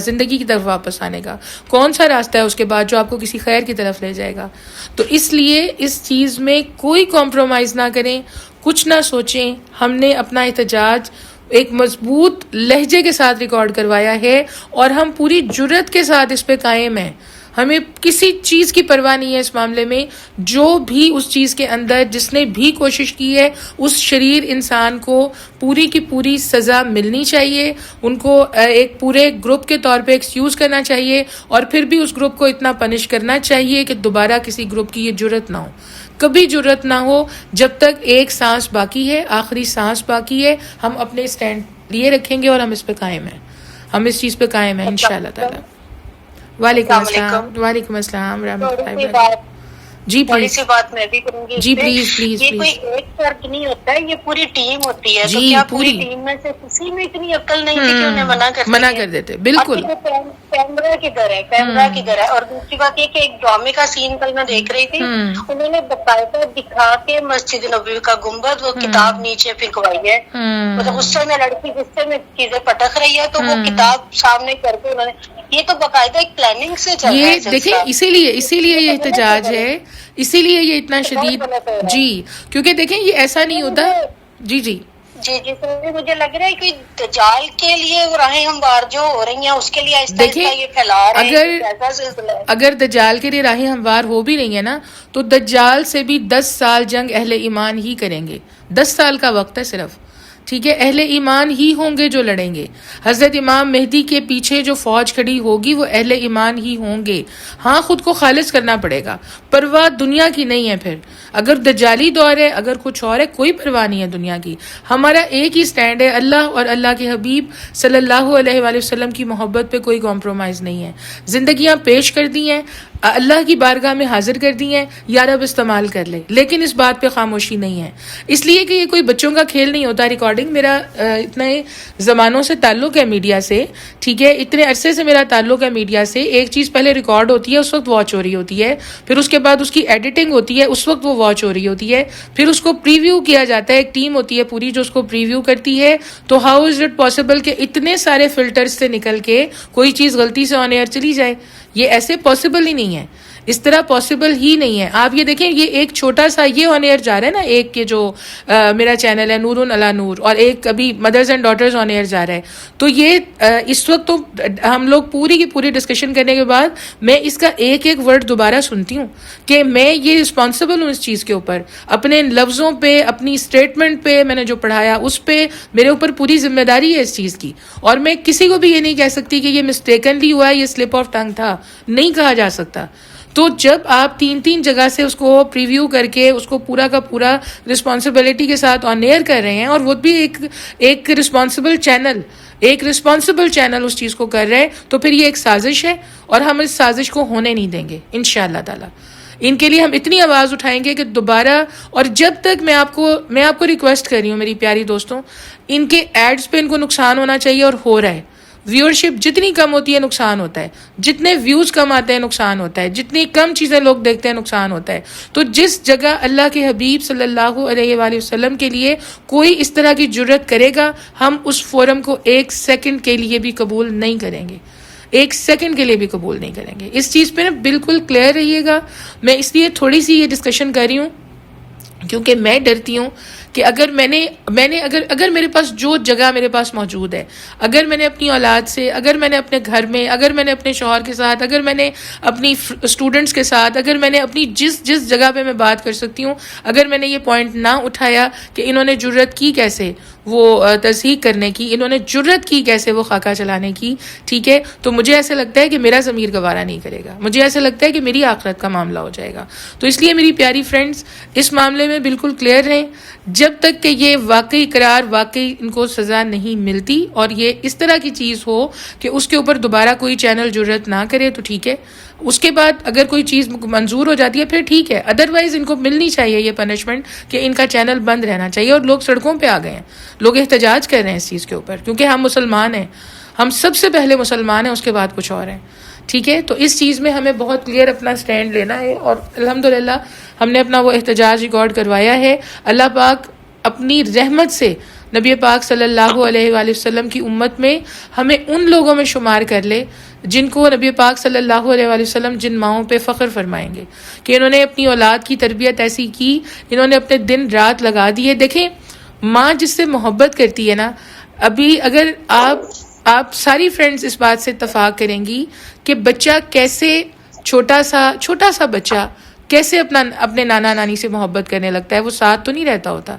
زندگی کی طرف واپس آنے کا؟ کون سا راستہ ہے اس کے بعد جو آپ کو کسی خیر کی طرف لے جائے گا؟ تو اس لیے اس چیز میں کوئی کمپرومائز نہ کریں، کچھ نہ سوچیں. ہم نے اپنا احتجاج ایک مضبوط لہجے کے ساتھ ریکارڈ کروایا ہے اور ہم پوری جرت کے ساتھ اس پہ قائم ہیں. ہمیں کسی چیز کی پرواہ نہیں ہے اس معاملے میں. جو بھی اس چیز کے اندر جس نے بھی کوشش کی ہے اس شریر انسان کو پوری کی پوری سزا ملنی چاہیے. ان کو ایک پورے گروپ کے طور پہ ایکسکیوز کرنا چاہیے اور پھر بھی اس گروپ کو اتنا پنش کرنا چاہیے کہ دوبارہ کسی گروپ کی یہ جرت نہ ہو. کبھی جرت نہ ہو جب تک ایک سانس باقی ہے, آخری سانس باقی ہے. ہم اپنے اسٹینڈ لیے رکھیں گے اور ہم اس پہ قائم ہیں, ہم اس چیز پہ قائم ہیں انشاءاللہ تعالی. وعلیکم السلام. وعلیکم السلام ورحمۃ اللہ وبرکاتہ. جی تھوڑی پلیز. سی بات میں بھی کروں گی. جی پلیز پلیز یہ کوئی پلیز. ایک فرد نہیں ہوتا ہے, یہ پوری ٹیم ہوتی ہے. تو جی کیا پوری پوری ٹیم میں سے کسی میں اتنی عقل نہیں تھی کہ انہیں منع منع کر دیتے. بالکل. کیمرہ کدھر ہے, کیمرہ کدھر ہے. اور دوسری بات یہ کہ ایک ڈرامے کا سین کل میں دیکھ رہی تھی, انہوں نے باقاعدہ دکھا کے مسجد نبوی کا گنبد وہ کتاب نیچے پھینکوائی ہے. مطلب اس سے میں لڑکی غصے میں چیزیں پٹک رہی ہے تو وہ کتاب سامنے کر کے انہوں نے, یہ تو باقاعدہ ایک پلاننگ سے چل رہا ہے. یہ دیکھیں اسی لیے یہ احتجاج ہے, اسی لیے یہ اتنا شدید. جی کیونکہ دیکھیں یہ ایسا نہیں ہوتا. جی جی جی جی سر, مجھے لگ رہا ہے کہ دجال کے لیے وہ راہیں ہموار جو ہو رہی ہیں اس کے لیے آہستہ آہستہ یہ پھیلا رہے ہیں. اگر دجال کے لیے راہیں ہموار ہو بھی رہی ہیں نا, تو دجال سے بھی 10 سال جنگ اہل ایمان ہی کریں گے. 10 سال کا وقت ہے صرف, ٹھیک ہے. اہل ایمان ہی ہوں گے جو لڑیں گے. حضرت امام مہدی کے پیچھے جو فوج کھڑی ہوگی وہ اہل ایمان ہی ہوں گے. ہاں خود کو خالص کرنا پڑے گا, پرواہ دنیا کی نہیں ہے. پھر اگر دجالی دور ہے, اگر کچھ اور ہے, کوئی پرواہ نہیں ہے دنیا کی. ہمارا ایک ہی سٹینڈ ہے, اللہ اور اللہ کے حبیب صلی اللہ علیہ وآلہ وسلم کی محبت پہ کوئی کمپرومائز نہیں ہے. زندگیاں پیش کر دی ہیں, اللہ کی بارگاہ میں حاضر کر دی ہیں, یا رب استعمال کر لے. لیکن اس بات پہ خاموشی نہیں ہے, اس لیے کہ یہ کوئی بچوں کا کھیل نہیں ہوتا. ریکارڈنگ میرا اتنے زمانوں سے تعلق ہے میڈیا سے, ٹھیک ہے, اتنے عرصے سے میرا تعلق ہے میڈیا سے. ایک چیز پہلے ریکارڈ ہوتی ہے, اس وقت واچ ہو رہی ہوتی ہے, پھر اس کے بعد اس کی ایڈیٹنگ ہوتی ہے, اس وقت وہ واچ ہو رہی ہوتی ہے, پھر اس کو پریویو کیا جاتا ہے. ایک ٹیم ہوتی ہے پوری جو اس کو پریویو کرتی ہے. تو ہاؤ از اٹ پاسبل کہ اتنے سارے فلٹرز سے نکل کے کوئی چیز غلطی سے آن ایئر چلی جائے؟ یہ ایسے پاسبل ہی نہیں ہے, اس طرح پاسبل ہی نہیں ہے. آپ یہ دیکھیں, یہ ایک چھوٹا سا یہ آن ایئر جا رہا ہے نا, ایک کے جو میرا چینل ہے نور علی نور, اور ایک ابھی mothers and daughters on air جا رہا ہے. تو یہ اس وقت تو ہم لوگ پوری کی پوری ڈسکشن کرنے کے بعد میں اس کا ایک ایک ورڈ دوبارہ سنتی ہوں کہ میں یہ رسپانسبل ہوں اس چیز کے اوپر. اپنے لفظوں پہ, اپنی اسٹیٹمنٹ پہ, میں نے جو پڑھایا اس پہ میرے اوپر پوری ذمہ داری ہے اس چیز کی. اور میں کسی کو بھی یہ نہیں کہہ سکتی کہ یہ مسٹیکنلی ہوا ہے, یہ سلپ آف ٹنگ تھا, نہیں کہا جا سکتا. تو جب آپ 3 جگہ سے اس کو پریویو کر کے اس کو پورا کا پورا رسپانسبلٹی کے ساتھ آن ایئر کر رہے ہیں, اور وہ بھی ایک رسپانسبل چینل اس چیز کو کر رہے ہیں, تو پھر یہ ایک سازش ہے, اور ہم اس سازش کو ہونے نہیں دیں گے انشاءاللہ تعالی. ان کے لیے ہم اتنی آواز اٹھائیں گے کہ دوبارہ, اور جب تک میں آپ کو ریکویسٹ کر رہی ہوں میری پیاری دوستوں, ان کے ایڈز پہ ان کو نقصان ہونا چاہیے, اور ہو رہا ہے. ویورشپ جتنی کم ہوتی ہے نقصان ہوتا ہے, جتنے ویوز کم آتے ہیں نقصان ہوتا ہے, جتنی کم چیزیں لوگ دیکھتے ہیں نقصان ہوتا ہے. تو جس جگہ اللہ کے حبیب صلی اللہ علیہ وآلہ وسلم کے لیے کوئی اس طرح کی جرت کرے گا, ہم اس فورم کو 1 سیکنڈ کے لیے بھی قبول نہیں کریں گے, 1 سیکنڈ کے لیے بھی قبول نہیں کریں گے. اس چیز پہ نا بالکل کلیئر رہیے گا. میں اس لیے تھوڑی سی یہ ڈسکشن کر رہی ہوں کیونکہ میں ڈرتی ہوں کہ اگر اگر میرے پاس جو جگہ میرے پاس موجود ہے, اگر میں نے اپنی اولاد سے, اگر میں نے اپنے گھر میں, اگر میں نے اپنے شوہر کے ساتھ, اگر میں نے اپنی اسٹوڈنٹس کے ساتھ, اگر میں نے اپنی جس جگہ پہ میں بات کر سکتی ہوں, اگر میں نے یہ پوائنٹ نہ اٹھایا کہ انہوں نے جرت کی کیسے وہ تصحیح کرنے کی, انہوں نے جرت کی کیسے وہ خاکہ چلانے کی, ٹھیک ہے, تو مجھے ایسا لگتا ہے کہ میرا ضمیر گوارا نہیں کرے گا, مجھے ایسا لگتا ہے کہ میری آخرت کا معاملہ ہو جائے گا. تو اس لیے میری پیاری فرینڈز اس معاملے میں بالکل کلیئر رہیں. جب تک کہ یہ واقعی ان کو سزا نہیں ملتی, اور یہ اس طرح کی چیز ہو کہ اس کے اوپر دوبارہ کوئی چینل جرت نہ کرے, تو ٹھیک ہے. اس کے بعد اگر کوئی چیز منظور ہو جاتی ہے پھر ٹھیک ہے, ادروائز ان کو ملنی چاہیے یہ پنشمنٹ کہ ان کا چینل بند رہنا چاہیے. اور لوگ سڑکوں پہ آ گئے ہیں, لوگ احتجاج کر رہے ہیں اس چیز کے اوپر, کیونکہ ہم مسلمان ہیں, ہم سب سے پہلے مسلمان ہیں, اس کے بعد کچھ اور ہیں, ٹھیک ہے. تو اس چیز میں ہمیں بہت کلیئر اپنا سٹینڈ لینا ہے, اور الحمدللہ ہم نے اپنا وہ احتجاج ریکارڈ کروایا ہے. اللہ پاک اپنی رحمت سے نبی پاک صلی اللہ علیہ وآلہ وسلم کی امت میں ہمیں ان لوگوں میں شمار کر لے جن کو نبی پاک صلی اللہ علیہ وآلہ وسلم جن ماؤں پہ فخر فرمائیں گے کہ انہوں نے اپنی اولاد کی تربیت ایسی کی, انہوں نے اپنے دن رات لگا دیے. دیکھیں, ماں جس سے محبت کرتی ہے نا, ابھی اگر آپ ساری فرینڈز اس بات سے اتفاق کریں گی کہ بچہ کیسے چھوٹا سا بچہ کیسے اپنے نانا نانی سے محبت کرنے لگتا ہے؟ وہ ساتھ تو نہیں رہتا ہوتا.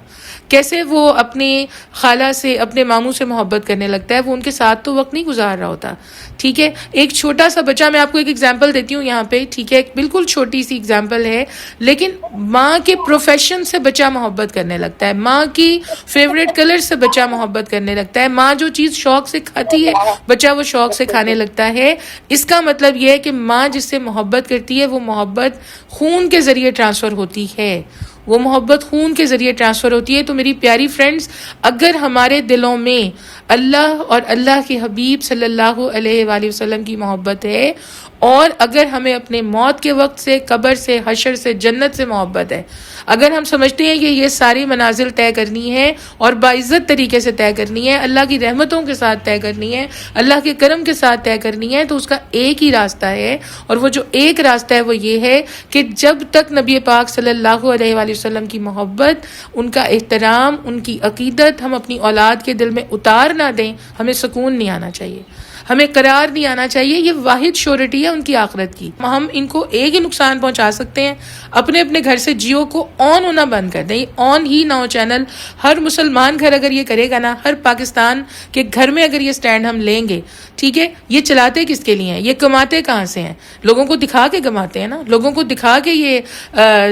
کیسے وہ اپنی خالہ سے، اپنے ماموں سے محبت کرنے لگتا ہے؟ وہ ان کے ساتھ تو وقت نہیں گزار رہا ہوتا. ٹھیک ہے، ایک چھوٹا سا بچہ، میں آپ کو ایک ایگزامپل دیتی ہوں یہاں پہ، ٹھیک ہے، ایک بالکل چھوٹی سی ایگزامپل ہے، لیکن ماں کے پروفیشن سے بچہ محبت کرنے لگتا ہے، ماں کی فیوریٹ کلر سے بچہ محبت کرنے لگتا ہے، ماں جو چیز شوق سے کھاتی ہے بچہ وہ شوق سے کھانے لگتا ہے. اس کا مطلب یہ ہے کہ ماں جس سے محبت کرتی ہے وہ محبت خون کے ذریعے ٹرانسفر ہوتی ہے، وہ محبت خون کے ذریعے ٹرانسفر ہوتی ہے. تو میری پیاری فرینڈز، اگر ہمارے دلوں میں اللہ اور اللہ کے حبیب صلی اللہ علیہ وآلہ وسلم کی محبت ہے، اور اگر ہمیں اپنے موت کے وقت سے، قبر سے، حشر سے، جنت سے محبت ہے، اگر ہم سمجھتے ہیں کہ یہ ساری منازل طے کرنی ہے اور باعزت طریقے سے طے کرنی ہے، اللہ کی رحمتوں کے ساتھ طے کرنی ہے، اللہ کے کرم کے ساتھ طے کرنی ہے، تو اس کا ایک ہی راستہ ہے، اور وہ جو ایک راستہ ہے وہ یہ ہے کہ جب تک نبی پاک صلی اللہ علیہ وآلہ وسلم کی محبت، ان کا احترام، ان کی عقیدت ہم اپنی اولاد کے دل میں اتار نہ دیں، ہمیں سکون نہیں آنا چاہیے، ہمیں قرار نہیں آنا چاہیے. یہ واحد شیورٹی ہے ان کی آخرت کی. ہم ان کو ایک ہی نقصان پہنچا سکتے ہیں، اپنے گھر سے جیو کو آن ہونا بند کر دیں. یہ آن ہی نہ ہو چینل. ہر مسلمان گھر اگر یہ کرے گا نا، ہر پاکستان کے گھر میں اگر یہ سٹینڈ ہم لیں گے، ٹھیک ہے، یہ چلاتے کس کے لیے ہیں؟ یہ کماتے کہاں سے ہیں؟ لوگوں کو دکھا کے کماتے ہیں نا، لوگوں کو دکھا کے یہ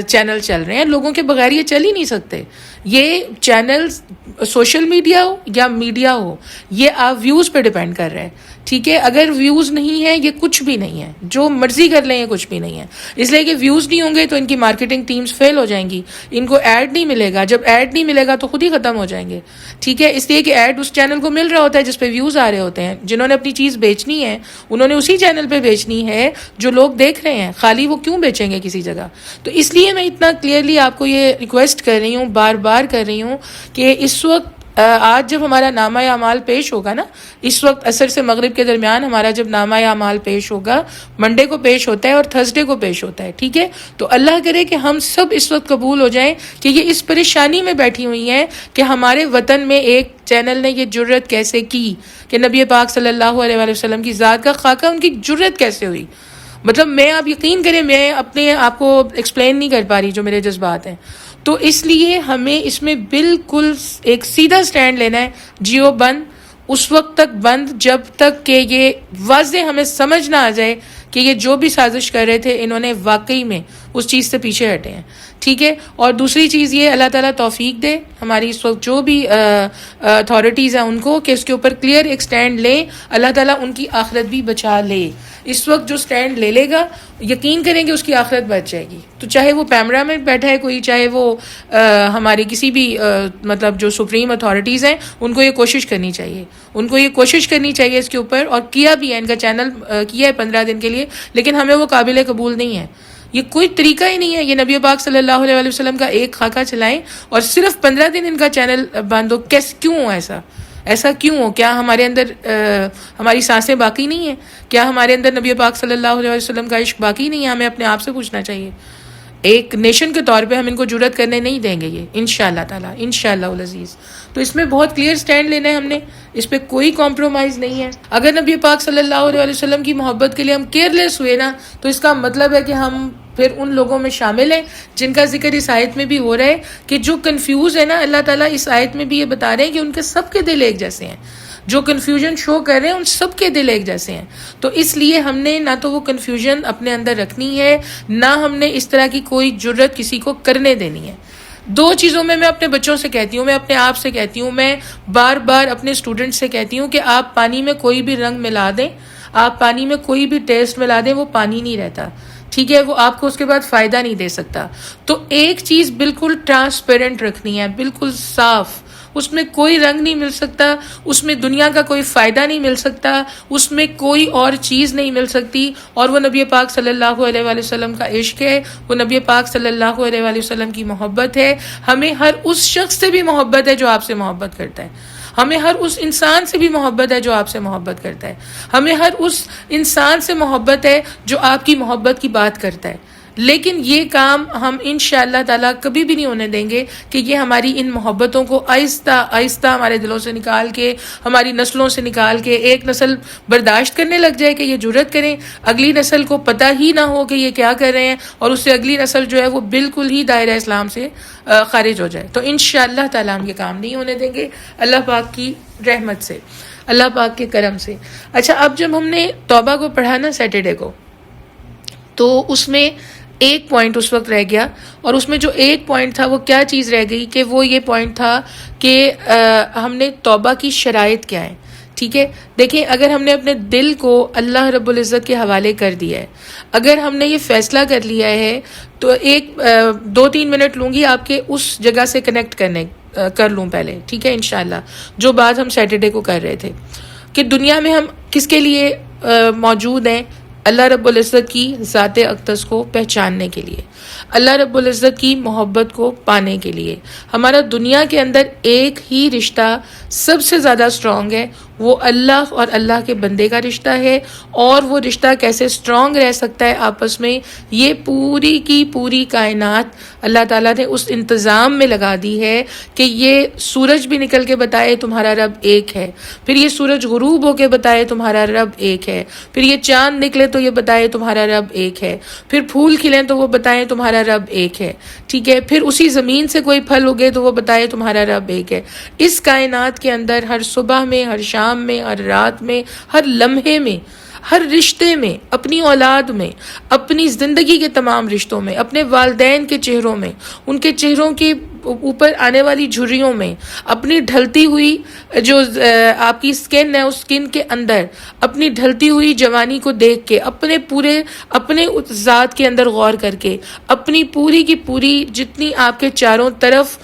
چینل چل رہے ہیں. لوگوں کے بغیر یہ چل ہی نہیں سکتے. یہ چینل سوشل میڈیا ہو یا میڈیا ہو، یہ آپ ویوز پہ ڈیپینڈ کر رہے ہیں. ٹھیک ہے، اگر ویوز نہیں ہے یہ کچھ بھی نہیں ہے، جو مرضی کر لیں یہ کچھ بھی نہیں ہے. اس لیے کہ ویوز نہیں ہوں گے تو ان کی مارکیٹنگ ٹیمز فیل ہو جائیں گی، ان کو ایڈ نہیں ملے گا. جب ایڈ نہیں ملے گا تو خود ہی ختم ہو جائیں گے. ٹھیک ہے، اس لیے کہ ایڈ اس چینل کو مل رہا ہوتا ہے جس پہ ویوز آ رہے ہوتے ہیں. جنہوں نے اپنی چیز بیچنی ہے انہوں نے اسی چینل پہ بیچنی ہے جو لوگ دیکھ رہے ہیں. خالی وہ کیوں بیچیں گے کسی جگہ؟ تو اس لیے میں اتنا کلیئرلی آپ کو یہ ریکویسٹ کر رہی ہوں، بار بار کر رہی ہوں، کہ اس وقت آج جب ہمارا نامہ اعمال پیش ہوگا نا، اس وقت عصر سے مغرب کے درمیان ہمارا جب نامہ اعمال پیش ہوگا، منڈے کو پیش ہوتا ہے اور تھرسڈے کو پیش ہوتا ہے. ٹھیک ہے، تو اللہ کرے کہ ہم سب اس وقت قبول ہو جائیں کہ یہ اس پریشانی میں بیٹھی ہوئی ہیں کہ ہمارے وطن میں ایک چینل نے یہ جرت کیسے کی کہ نبی پاک صلی اللہ علیہ وآلہ وسلم کی ذات کا خاکہ ان کی جرت کیسے ہوئی. مطلب میں، آپ یقین کریں، میں اپنے آپ کو ایکسپلین نہیں کر پا رہی جو میرے جذبات ہیں. تو اس لیے ہمیں اس میں بالکل ایک سیدھا سٹینڈ لینا ہے. جیو بند اس وقت تک بند جب تک کہ یہ واضح ہمیں سمجھ نہ آ جائے کہ یہ جو بھی سازش کر رہے تھے انہوں نے واقعی میں اس چیز سے پیچھے ہٹے ہیں. ٹھیک ہے، اور دوسری چیز یہ، اللہ تعالیٰ توفیق دے ہماری اس وقت جو بھی اتھارٹیز ہیں ان کو کہ اس کے اوپر کلیئر ایک سٹینڈ لیں. اللہ تعالیٰ ان کی آخرت بھی بچا لے. اس وقت جو سٹینڈ لے گا یقین کریں کہ اس کی آخرت بچ جائے گی. تو چاہے وہ پیمرا میں بیٹھا ہے کوئی، چاہے وہ ہماری کسی بھی مطلب جو سپریم اتھارٹیز ہیں، ان کو یہ کوشش کرنی چاہیے، ان کو یہ کوشش کرنی چاہیے اس کے اوپر. اور کیا بھی ہے، ان کا چینل کیا ہے 15 دن کے لیے، لیکن ہمیں وہ قابل قبول نہیں ہے. یہ کوئی طریقہ ہی نہیں ہے. یہ نبی پاک صلی اللہ علیہ وسلم کا ایک خاکہ چلائیں اور صرف 15 دن ان کا چینل بند ہو. کیوں ہو ایسا کیوں ہو؟ کیا ہمارے اندر ہماری سانسیں باقی نہیں ہیں؟ کیا ہمارے اندر نبی پاک صلی اللہ علیہ وسلم کا عشق باقی نہیں ہے؟ ہمیں اپنے آپ سے پوچھنا چاہیے. ایک نیشن کے طور پہ ہم ان کو جرأت کرنے نہیں دیں گے، یہ انشاءاللہ تعالیٰ، انشاءاللہ العزیز. تو اس میں بہت کلیئر سٹینڈ لینا ہے ہم نے، اس پہ کوئی کمپرومائز نہیں ہے. اگر نبی پاک صلی اللہ علیہ وسلم کی محبت کے لیے ہم کیئرلیس ہوئے نا، تو اس کا مطلب ہے کہ ہم پھر ان لوگوں میں شامل ہیں جن کا ذکر اس آیت میں بھی ہو رہا ہے کہ جو کنفیوز ہے نا، اللہ تعالیٰ اس آیت میں بھی یہ بتا رہے ہیں کہ ان کے سب کے دل ایک جیسے ہیں. جو کنفیوژن شو کر رہے ہیں ان سب کے دل ایک جیسے ہیں. تو اس لیے ہم نے نہ تو وہ کنفیوژن اپنے اندر رکھنی ہے، نہ ہم نے اس طرح کی کوئی جرت کسی کو کرنے دینی ہے. 2 چیزوں میں اپنے بچوں سے کہتی ہوں، میں اپنے آپ سے کہتی ہوں، میں بار بار اپنے اسٹوڈنٹ سے کہتی ہوں کہ آپ پانی میں کوئی بھی رنگ ملا دیں، آپ پانی میں کوئی بھی ٹیسٹ ملا دیں، وہ پانی نہیں رہتا. ٹھیک ہے، وہ آپ کو اس کے بعد فائدہ نہیں دے سکتا. تو ایک چیز بالکل ٹرانسپیرنٹ رکھنی ہے، بالکل صاف. اس میں کوئی رنگ نہیں مل سکتا، اس میں دنیا کا کوئی فائدہ نہیں مل سکتا، اس میں کوئی اور چیز نہیں مل سکتی. اور وہ نبی پاک صلی اللہ علیہ وآلہ وسلم کا عشق ہے، وہ نبی پاک صلی اللہ علیہ وآلہ وسلم کی محبت ہے. ہمیں ہر اس شخص سے بھی محبت ہے جو آپ سے محبت کرتا ہے. ہمیں ہر اس انسان سے بھی محبت ہے جو آپ سے محبت کرتا ہے. ہمیں ہر اس انسان سے محبت ہے جو آپ کی محبت کی بات کرتا ہے. لیکن یہ کام ہم انشاءاللہ تعالیٰ کبھی بھی نہیں ہونے دیں گے کہ یہ ہماری ان محبتوں کو آہستہ آہستہ ہمارے دلوں سے نکال کے، ہماری نسلوں سے نکال کے، ایک نسل برداشت کرنے لگ جائے کہ یہ جرت کریں، اگلی نسل کو پتہ ہی نہ ہو کہ یہ کیا کر رہے ہیں، اور اس سے اگلی نسل جو ہے وہ بالکل ہی دائرہ اسلام سے خارج ہو جائے. تو انشاءاللہ تعالیٰ ہم یہ کام نہیں ہونے دیں گے اللہ پاک کی رحمت سے، اللہ پاک کے کرم سے. اچھا، اب جب ہم نے توبہ کو پڑھا نا سیٹرڈے کو، تو اس میں ایک پوائنٹ اس وقت رہ گیا، اور اس میں جو ایک پوائنٹ تھا وہ کیا چیز رہ گئی کہ وہ یہ پوائنٹ تھا کہ ہم نے توبہ کی شرائط کیا ہے. ٹھیک ہے، دیکھیں اگر ہم نے اپنے دل کو اللہ رب العزت کے حوالے کر دیا ہے، اگر ہم نے یہ فیصلہ کر لیا ہے، تو ایک 2-3 منٹ لوں گی آپ کے اس جگہ سے کنیکٹ کر لوں پہلے. ٹھیک ہے، انشاءاللہ جو بات ہم سیٹرڈے کو کر رہے تھے کہ دنیا میں ہم کس کے لیے موجود ہیں، اللہ رب العزت کی ذات اقدس کو پہچاننے کے لیے، اللہ رب العزت کی محبت کو پانے کے لیے. ہمارا دنیا کے اندر ایک ہی رشتہ سب سے زیادہ اسٹرانگ ہے، وہ اللہ اور اللہ کے بندے کا رشتہ ہے. اور وہ رشتہ کیسے اسٹرانگ رہ سکتا ہے آپس میں، یہ پوری کی پوری کائنات اللہ تعالیٰ نے اس انتظام میں لگا دی ہے کہ یہ سورج بھی نکل کے بتائے تمہارا رب ایک ہے، پھر یہ سورج غروب ہو کے بتائے تمہارا رب ایک ہے، پھر یہ چاند نکلے تو یہ بتائے تمہارا رب ایک ہے، پھر پھول کھلیں تو وہ بتائیں تمہارا رب ایک ہے. ٹھیک ہے، پھر اسی زمین سے کوئی پھل اگے تو وہ بتائے تمہارا رب ایک ہے. اس کائنات کے اندر ہر صبح میں، ہر شام میں، ہر رات میں، ہر لمحے میں، ہر رشتے میں، اپنی اولاد میں، اپنی زندگی کے تمام رشتوں میں، اپنے والدین کے چہروں میں، ان کے چہروں کے اوپر آنے والی جھریوں میں، اپنی ڈھلتی ہوئی جو آپ کی سکن ہے اس سکن کے اندر اپنی ڈھلتی ہوئی جوانی کو دیکھ کے، اپنے ذات کے اندر غور کر کے، اپنی پوری کی پوری جتنی آپ کے چاروں طرف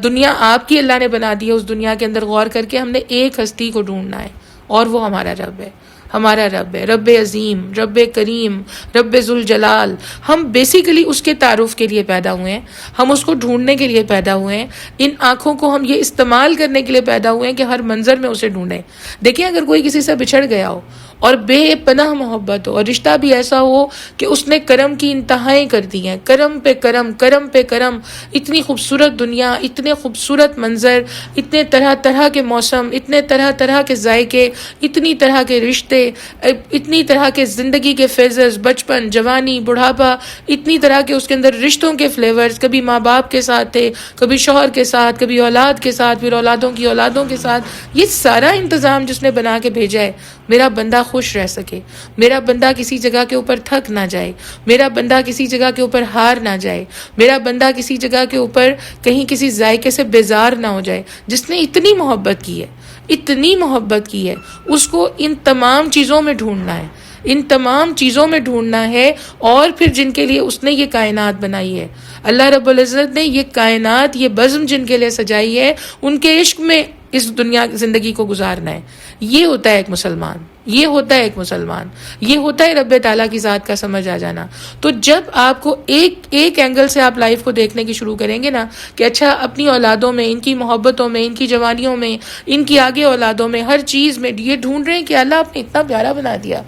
دنیا آپ کی اللہ نے بنا دی ہے اس دنیا کے اندر غور کر کے ہم نے ایک ہستی کو ڈھونڈنا ہے، اور وہ ہمارا رب ہے. ہمارا رب ہے رب عظیم، رب کریم، رب ذوالجلال. ہم بیسیکلی اس کے تعارف کے لیے پیدا ہوئے ہیں، ہم اس کو ڈھونڈنے کے لیے پیدا ہوئے ہیں. ان آنکھوں کو ہم یہ استعمال کرنے کے لیے پیدا ہوئے ہیں کہ ہر منظر میں اسے ڈھونڈیں. دیکھیں اگر کوئی کسی سے بچھڑ گیا ہو اور بے پناہ محبت ہو، اور رشتہ بھی ایسا ہو کہ اس نے کرم کی انتہائیں کر دی ہیں، کرم پہ کرم، کرم پہ کرم، اتنی خوبصورت دنیا، اتنے خوبصورت منظر، اتنے طرح طرح کے موسم، اتنے طرح طرح کے ذائقے، اتنی طرح کے رشتے، اتنی طرح کے زندگی کے فیزز، بچپن، جوانی، بڑھاپا، اتنی طرح کے اس کے اندر رشتوں کے فلیورز، کبھی ماں باپ کے ساتھ تھے، کبھی شوہر کے ساتھ، کبھی اولاد کے ساتھ، پھر اولادوں کی اولادوں کے ساتھ. یہ سارا انتظام جس نے بنا کے بھیجا ہے، میرا بندہ خوش رہ سکے، میرا بندہ کسی جگہ کے اوپر تھک نہ جائے، میرا بندہ کسی جگہ کے اوپر ہار نہ جائے، میرا بندہ کسی جگہ کے اوپر کہیں کسی ذائقے سے بیزار نہ ہو جائے. جس نے اتنی محبت کی ہے، اتنی محبت کی ہے، اس کو ان تمام چیزوں میں ڈھونڈنا ہے، ان تمام چیزوں میں ڈھونڈنا ہے. اور پھر جن کے لیے اس نے یہ کائنات بنائی ہے، اللہ رب العزت نے یہ کائنات، یہ بزم جن کے لیے سجائی ہے، ان کے عشق میں اس دنیا زندگی کو گزارنا ہے. یہ ہوتا ہے ایک مسلمان، یہ ہوتا ہے ایک مسلمان، یہ ہوتا ہے رب تعالیٰ کی ذات کا سمجھ آ جانا. تو جب آپ کو ایک اینگل سے آپ لائف کو دیکھنے کی شروع کریں گے نا کہ اچھا اپنی اولادوں میں، ان کی محبتوں میں، ان کی جوانیوں میں، ان کی آگے اولادوں میں، ہر چیز میں یہ ڈھونڈ رہے ہیں کہ اللہ آپ نے اتنا پیارا بنا دیا،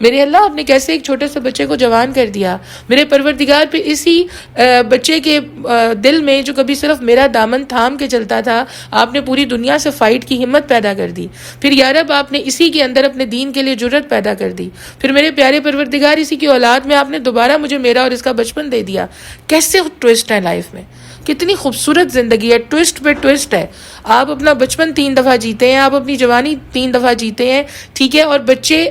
میرے اللہ آپ نے کیسے ایک چھوٹے سے بچے کو جوان کر دیا، میرے پروردگار پہ اسی بچے کے دل میں جو کبھی صرف میرا دامن تھام کے چلتا تھا، آپ نے پوری دنیا سے فائٹ کی ہمت پیدا کر دی. پھر یا رب آپ نے اسی کے اندر اپنے دین کے لیے جرت پیدا کر دی. پھر میرے پیارے پروردگار اسی کی اولاد میں آپ نے دوبارہ مجھے میرا اور اس کا بچپن دے دیا. کیسے ٹوسٹ ہے لائف میں، کتنی خوبصورت زندگی ہے، ٹوسٹ پہ ٹوسٹ ہے. آپ اپنا بچپن 3 دفعہ جیتے ہیں، آپ اپنی جوانی 3 دفعہ جیتے ہیں. ٹھیک ہے، اور بچے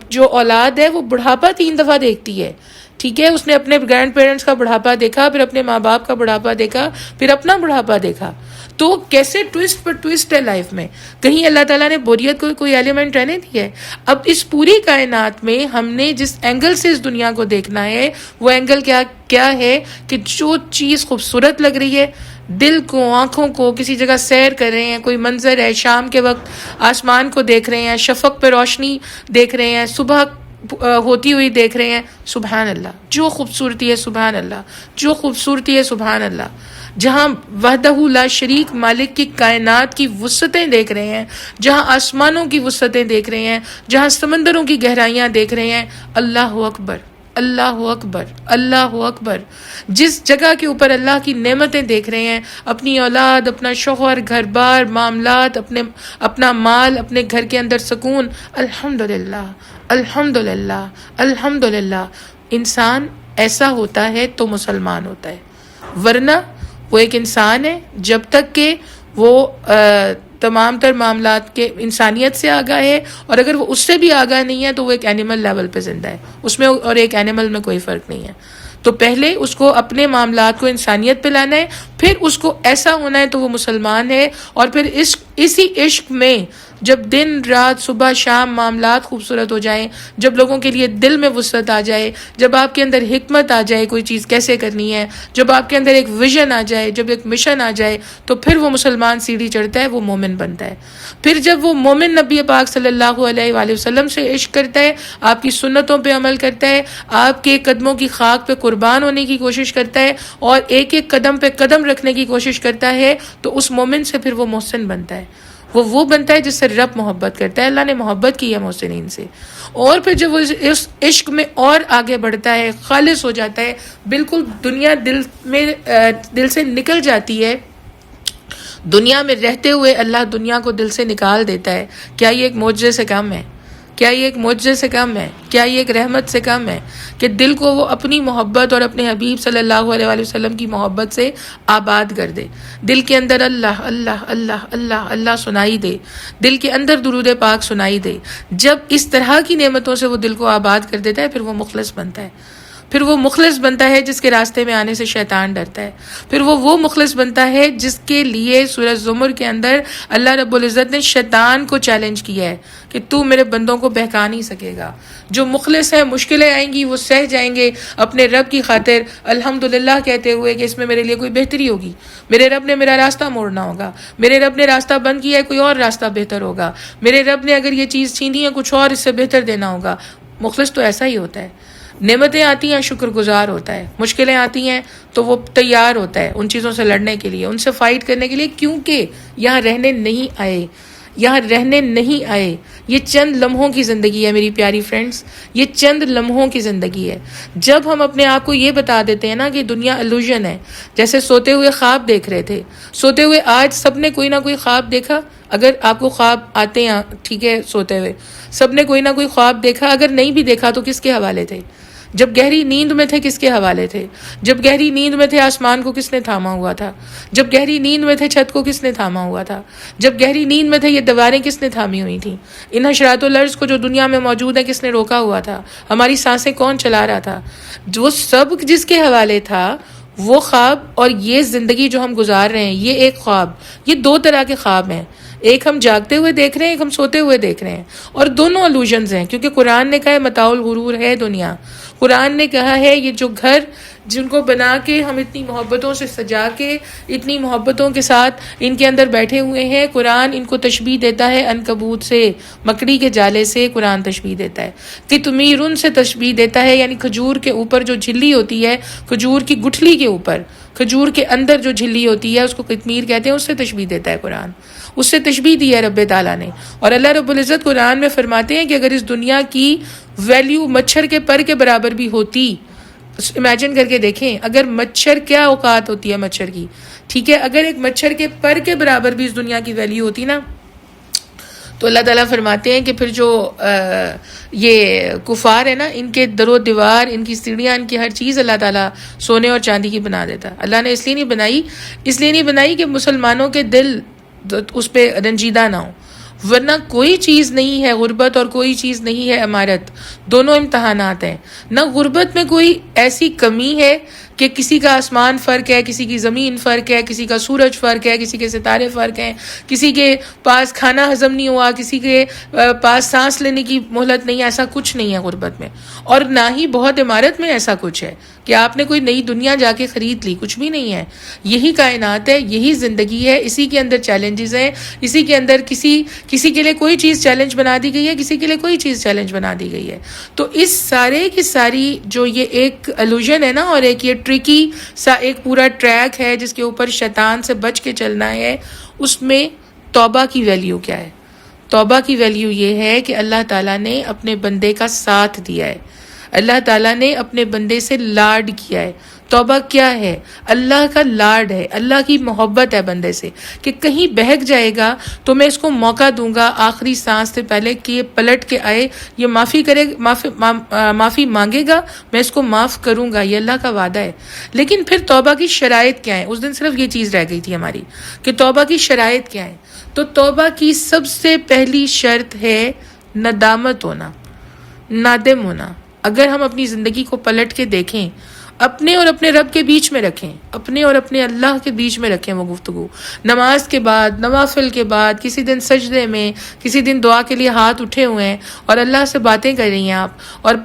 جو اولاد ہے وہ بڑھاپا 3 دفعہ دیکھتی ہے. ٹھیک ہے، اس نے اپنے گرینڈ پیرنٹس کا بڑھاپا دیکھا، پھر اپنے ماں باپ کا بڑھاپا دیکھا، پھر اپنا بڑھاپا دیکھا. تو کیسے ٹوسٹ پر ٹوسٹ ہے لائف میں. کہیں اللہ تعالیٰ نے بوریت کو کوئی ایلیمنٹ رہنے دی ہے. اب اس پوری کائنات میں ہم نے جس اینگل سے اس دنیا کو دیکھنا ہے، وہ اینگل کیا ہے کہ جو چیز خوبصورت لگ رہی ہے، دل کو، آنکھوں کو، کسی جگہ سیر کر رہے ہیں، کوئی منظر ہے، شام کے وقت آسمان کو دیکھ رہے ہیں، شفق پہ روشنی دیکھ رہے ہیں، صبح ہوتی ہوئی دیکھ رہے ہیں، سبحان اللہ، جو خوبصورتی ہے سبحان اللہ، جو خوبصورتی ہے سبحان اللہ. جہاں وحدہ لا شریک مالک کی کائنات کی وسعتیں دیکھ رہے ہیں، جہاں آسمانوں کی وسعتیں دیکھ رہے ہیں، جہاں سمندروں کی گہرائیاں دیکھ رہے ہیں، اللہ اکبر، اللہ اکبر، اللہ اکبر. جس جگہ کے اوپر اللہ کی نعمتیں دیکھ رہے ہیں، اپنی اولاد، اپنا شوہر، گھر بار، معاملات، اپنا مال، اپنے گھر کے اندر سکون، الحمدللہ الحمدللہ الحمدللہ. انسان ایسا ہوتا ہے تو مسلمان ہوتا ہے، ورنہ وہ ایک انسان ہے جب تک کہ وہ تمام تر معاملات کے انسانیت سے آگاہ ہے، اور اگر وہ اس سے بھی آگاہ نہیں ہے تو وہ ایک اینیمل لیول پہ زندہ ہے. اس میں اور ایک اینیمل میں کوئی فرق نہیں ہے. تو پہلے اس کو اپنے معاملات کو انسانیت پہ لانا ہے، پھر اس کو ایسا ہونا ہے تو وہ مسلمان ہے. اور پھر اسی عشق میں جب دن رات صبح شام معاملات خوبصورت ہو جائیں، جب لوگوں کے لیے دل میں وسعت آ جائے، جب آپ کے اندر حکمت آ جائے کوئی چیز کیسے کرنی ہے، جب آپ کے اندر ایک ویژن آ جائے، جب ایک مشن آ جائے، تو پھر وہ مسلمان سیڑھی چڑھتا ہے، وہ مومن بنتا ہے. پھر جب وہ مومن نبی پاک صلی اللہ علیہ وآلہ وسلم سے عشق کرتا ہے، آپ کی سنتوں پہ عمل کرتا ہے، آپ کے قدموں کی خاک پہ قربان ہونے کی کوشش کرتا ہے، اور ایک ایک قدم پہ قدم رکھنے کی کوشش کرتا ہے، تو اس مومن سے پھر وہ محسن بنتا ہے. وہ بنتا ہے جس سے رب محبت کرتا ہے. اللہ نے محبت کی ہے محسنین سے. اور پھر جب وہ اس عشق میں اور آگے بڑھتا ہے، خالص ہو جاتا ہے، بالکل دنیا دل سے نکل جاتی ہے. دنیا میں رہتے ہوئے اللہ دنیا کو دل سے نکال دیتا ہے. کیا یہ ایک معجزے سے کم ہے؟ کیا یہ ایک معجزے سے کم ہے؟ کیا یہ ایک رحمت سے کم ہے کہ دل کو وہ اپنی محبت اور اپنے حبیب صلی اللہ علیہ وآلہ وسلم کی محبت سے آباد کر دے؟ دل کے اندر اللہ اللہ اللہ اللہ اللہ سنائی دے، دل کے اندر درود پاک سنائی دے. جب اس طرح کی نعمتوں سے وہ دل کو آباد کر دیتا ہے، پھر وہ مخلص بنتا ہے. پھر وہ مخلص بنتا ہے جس کے راستے میں آنے سے شیطان ڈرتا ہے. پھر وہ مخلص بنتا ہے جس کے لیے سورہ زمر کے اندر اللہ رب العزت نے شیطان کو چیلنج کیا ہے کہ تو میرے بندوں کو بہکا نہیں سکے گا. جو مخلص ہیں، مشکلیں آئیں گی وہ سہ جائیں گے اپنے رب کی خاطر، الحمدللہ کہتے ہوئے کہ اس میں میرے لیے کوئی بہتری ہوگی، میرے رب نے میرا راستہ موڑنا ہوگا، میرے رب نے راستہ بند کیا ہے، کوئی اور راستہ بہتر ہوگا، میرے رب نے اگر یہ چیز چھینی ہے کچھ اور اس سے بہتر دینا ہوگا. مخلص تو ایسا ہی ہوتا ہے. نعمتیں آتی ہیں شکر گزار ہوتا ہے، مشکلیں آتی ہیں تو وہ تیار ہوتا ہے ان چیزوں سے لڑنے کے لیے، ان سے فائٹ کرنے کے لیے، کیونکہ یہاں رہنے نہیں آئے، یہاں رہنے نہیں آئے. یہ چند لمحوں کی زندگی ہے میری پیاری فرینڈس، یہ چند لمحوں کی زندگی ہے. جب ہم اپنے آپ کو یہ بتا دیتے ہیں نا کہ دنیا الوژن ہے، جیسے سوتے ہوئے خواب دیکھ رہے تھے، سوتے ہوئے آج سب نے کوئی نہ کوئی خواب دیکھا. اگر آپ کو خواب آتے ہیں ٹھیک ہے، سوتے ہوئے سب نے کوئی نہ کوئی خواب دیکھا. اگر نہیں بھی دیکھا تو کس کے حوالے تھے؟ جب گہری نیند میں تھے کس کے حوالے تھے؟ جب گہری نیند میں تھے آسمان کو کس نے تھاما ہوا تھا؟ جب گہری نیند میں تھے چھت کو کس نے تھاما ہوا تھا؟ جب گہری نیند میں تھے یہ دیواریں کس نے تھامی ہوئی تھیں؟ ان حشرات و لرز کو جو دنیا میں موجود ہے کس نے روکا ہوا تھا؟ ہماری سانسیں کون چلا رہا تھا؟ جو سب جس کے حوالے تھا وہ خواب اور یہ زندگی جو ہم گزار رہے ہیں یہ ایک خواب. یہ دو طرح کے خواب ہیں، ایک ہم جاگتے ہوئے دیکھ رہے ہیں، ایک ہم سوتے ہوئے دیکھ رہے ہیں، اور دونوں الوژنز ہیں. کیونکہ قرآن نے کہا ہے متاع الغرور ہے دنیا. قرآن نے کہا ہے یہ جو گھر جن کو بنا کے ہم اتنی محبتوں سے سجا کے اتنی محبتوں کے ساتھ ان کے اندر بیٹھے ہوئے ہیں، قرآن ان کو تشبیہ دیتا ہے عنکبوت سے، مکڑی کے جالے سے قرآن تشبیہ دیتا ہے. قطمیر سے تشبیہ دیتا ہے، یعنی کھجور کے اوپر جو جھلی ہوتی ہے، کھجور کی گٹھلی کے اوپر، کھجور کے اندر جو جھلی ہوتی ہے اس کو قطمیر کہتے ہیں، اس سے تشبیہ دیتا ہے قرآن. اس سے تشبیہ دی ہے رب تعالیٰ نے. اور اللہ رب العزت قرآن میں فرماتے ہیں کہ اگر اس دنیا کی ویلیو مچھر کے پر کے برابر بھی ہوتی، امیجن کر کے دیکھیں اگر مچھر کیا اوقات ہوتی ہے مچھر کی، ٹھیک ہے، اگر ایک مچھر کے پر کے برابر بھی اس دنیا کی ویلیو ہوتی نا، تو اللہ تعالیٰ فرماتے ہیں کہ پھر جو یہ کفار ہے نا، ان کے در و دیوار، ان کی سیڑھیاں، ان کی ہر چیز اللہ تعالیٰ سونے اور چاندی کی بنا دیتا. اللہ نے اس لیے نہیں بنائی کہ مسلمانوں کے دل اس پہ رنجیدہ نہ ہو. ورنہ کوئی چیز نہیں ہے غربت اور کوئی چیز نہیں ہے امارت، دونوں امتحانات ہیں. نہ غربت میں کوئی ایسی کمی ہے کہ کسی کا آسمان فرق ہے، کسی کی زمین فرق ہے، کسی کا سورج فرق ہے، کسی کے ستارے فرق ہیں، کسی کے پاس کھانا ہضم نہیں ہوا، کسی کے پاس سانس لینے کی مہلت نہیں. ایسا کچھ نہیں ہے غربت میں، اور نہ ہی بہت عمارت میں ایسا کچھ ہے کہ آپ نے کوئی نئی دنیا جا کے خرید لی، کچھ بھی نہیں ہے. یہی کائنات ہے، یہی زندگی ہے، اسی کے اندر چیلنجز ہیں، اسی کے اندر کسی کے لیے کوئی چیز چیلنج بنا دی گئی ہے، کسی کے لیے کوئی چیز چیلنج بنا دی گئی ہے. تو اس سارے کی ساری جو یہ ایک الوژن ہے نا، اور ایک یہ ٹرکی سا ایک پورا ٹریک ہے جس کے اوپر شیطان سے بچ کے چلنا ہے، اس میں توبہ کی ویلیو کیا ہے؟ توبہ کی ویلیو یہ ہے کہ اللہ تعالیٰ نے اپنے بندے کا ساتھ دیا ہے، اللہ تعالیٰ نے اپنے بندے سے لاڈ کیا ہے. توبہ کیا ہے؟ اللہ کا لاڈ ہے، اللہ کی محبت ہے بندے سے کہ کہیں بہک جائے گا تو میں اس کو موقع دوں گا آخری سانس سے پہلے کہ یہ پلٹ کے آئے، یہ معافی مانگے گا، میں اس کو معاف کروں گا. یہ اللہ کا وعدہ ہے. لیکن پھر توبہ کی شرائط کیا ہیں؟ اس دن صرف یہ چیز رہ گئی تھی ہماری کہ توبہ کی شرائط کیا ہیں. تو توبہ کی سب سے پہلی شرط ہے ندامت ہونا، نادم ہونا. اگر ہم اپنی زندگی کو پلٹ کے دیکھیں، اپنے اور اپنے رب کے بیچ میں رکھیں، اپنے اور اپنے اللہ کے بیچ میں رکھیں وہ گفتگو، نماز کے بعد، نوافل کے بعد، کسی دن سجدے میں، کسی دن دعا کے لیے ہاتھ اٹھے ہوئے ہیں اور اللہ سے باتیں کر رہی ہیں آپ، اور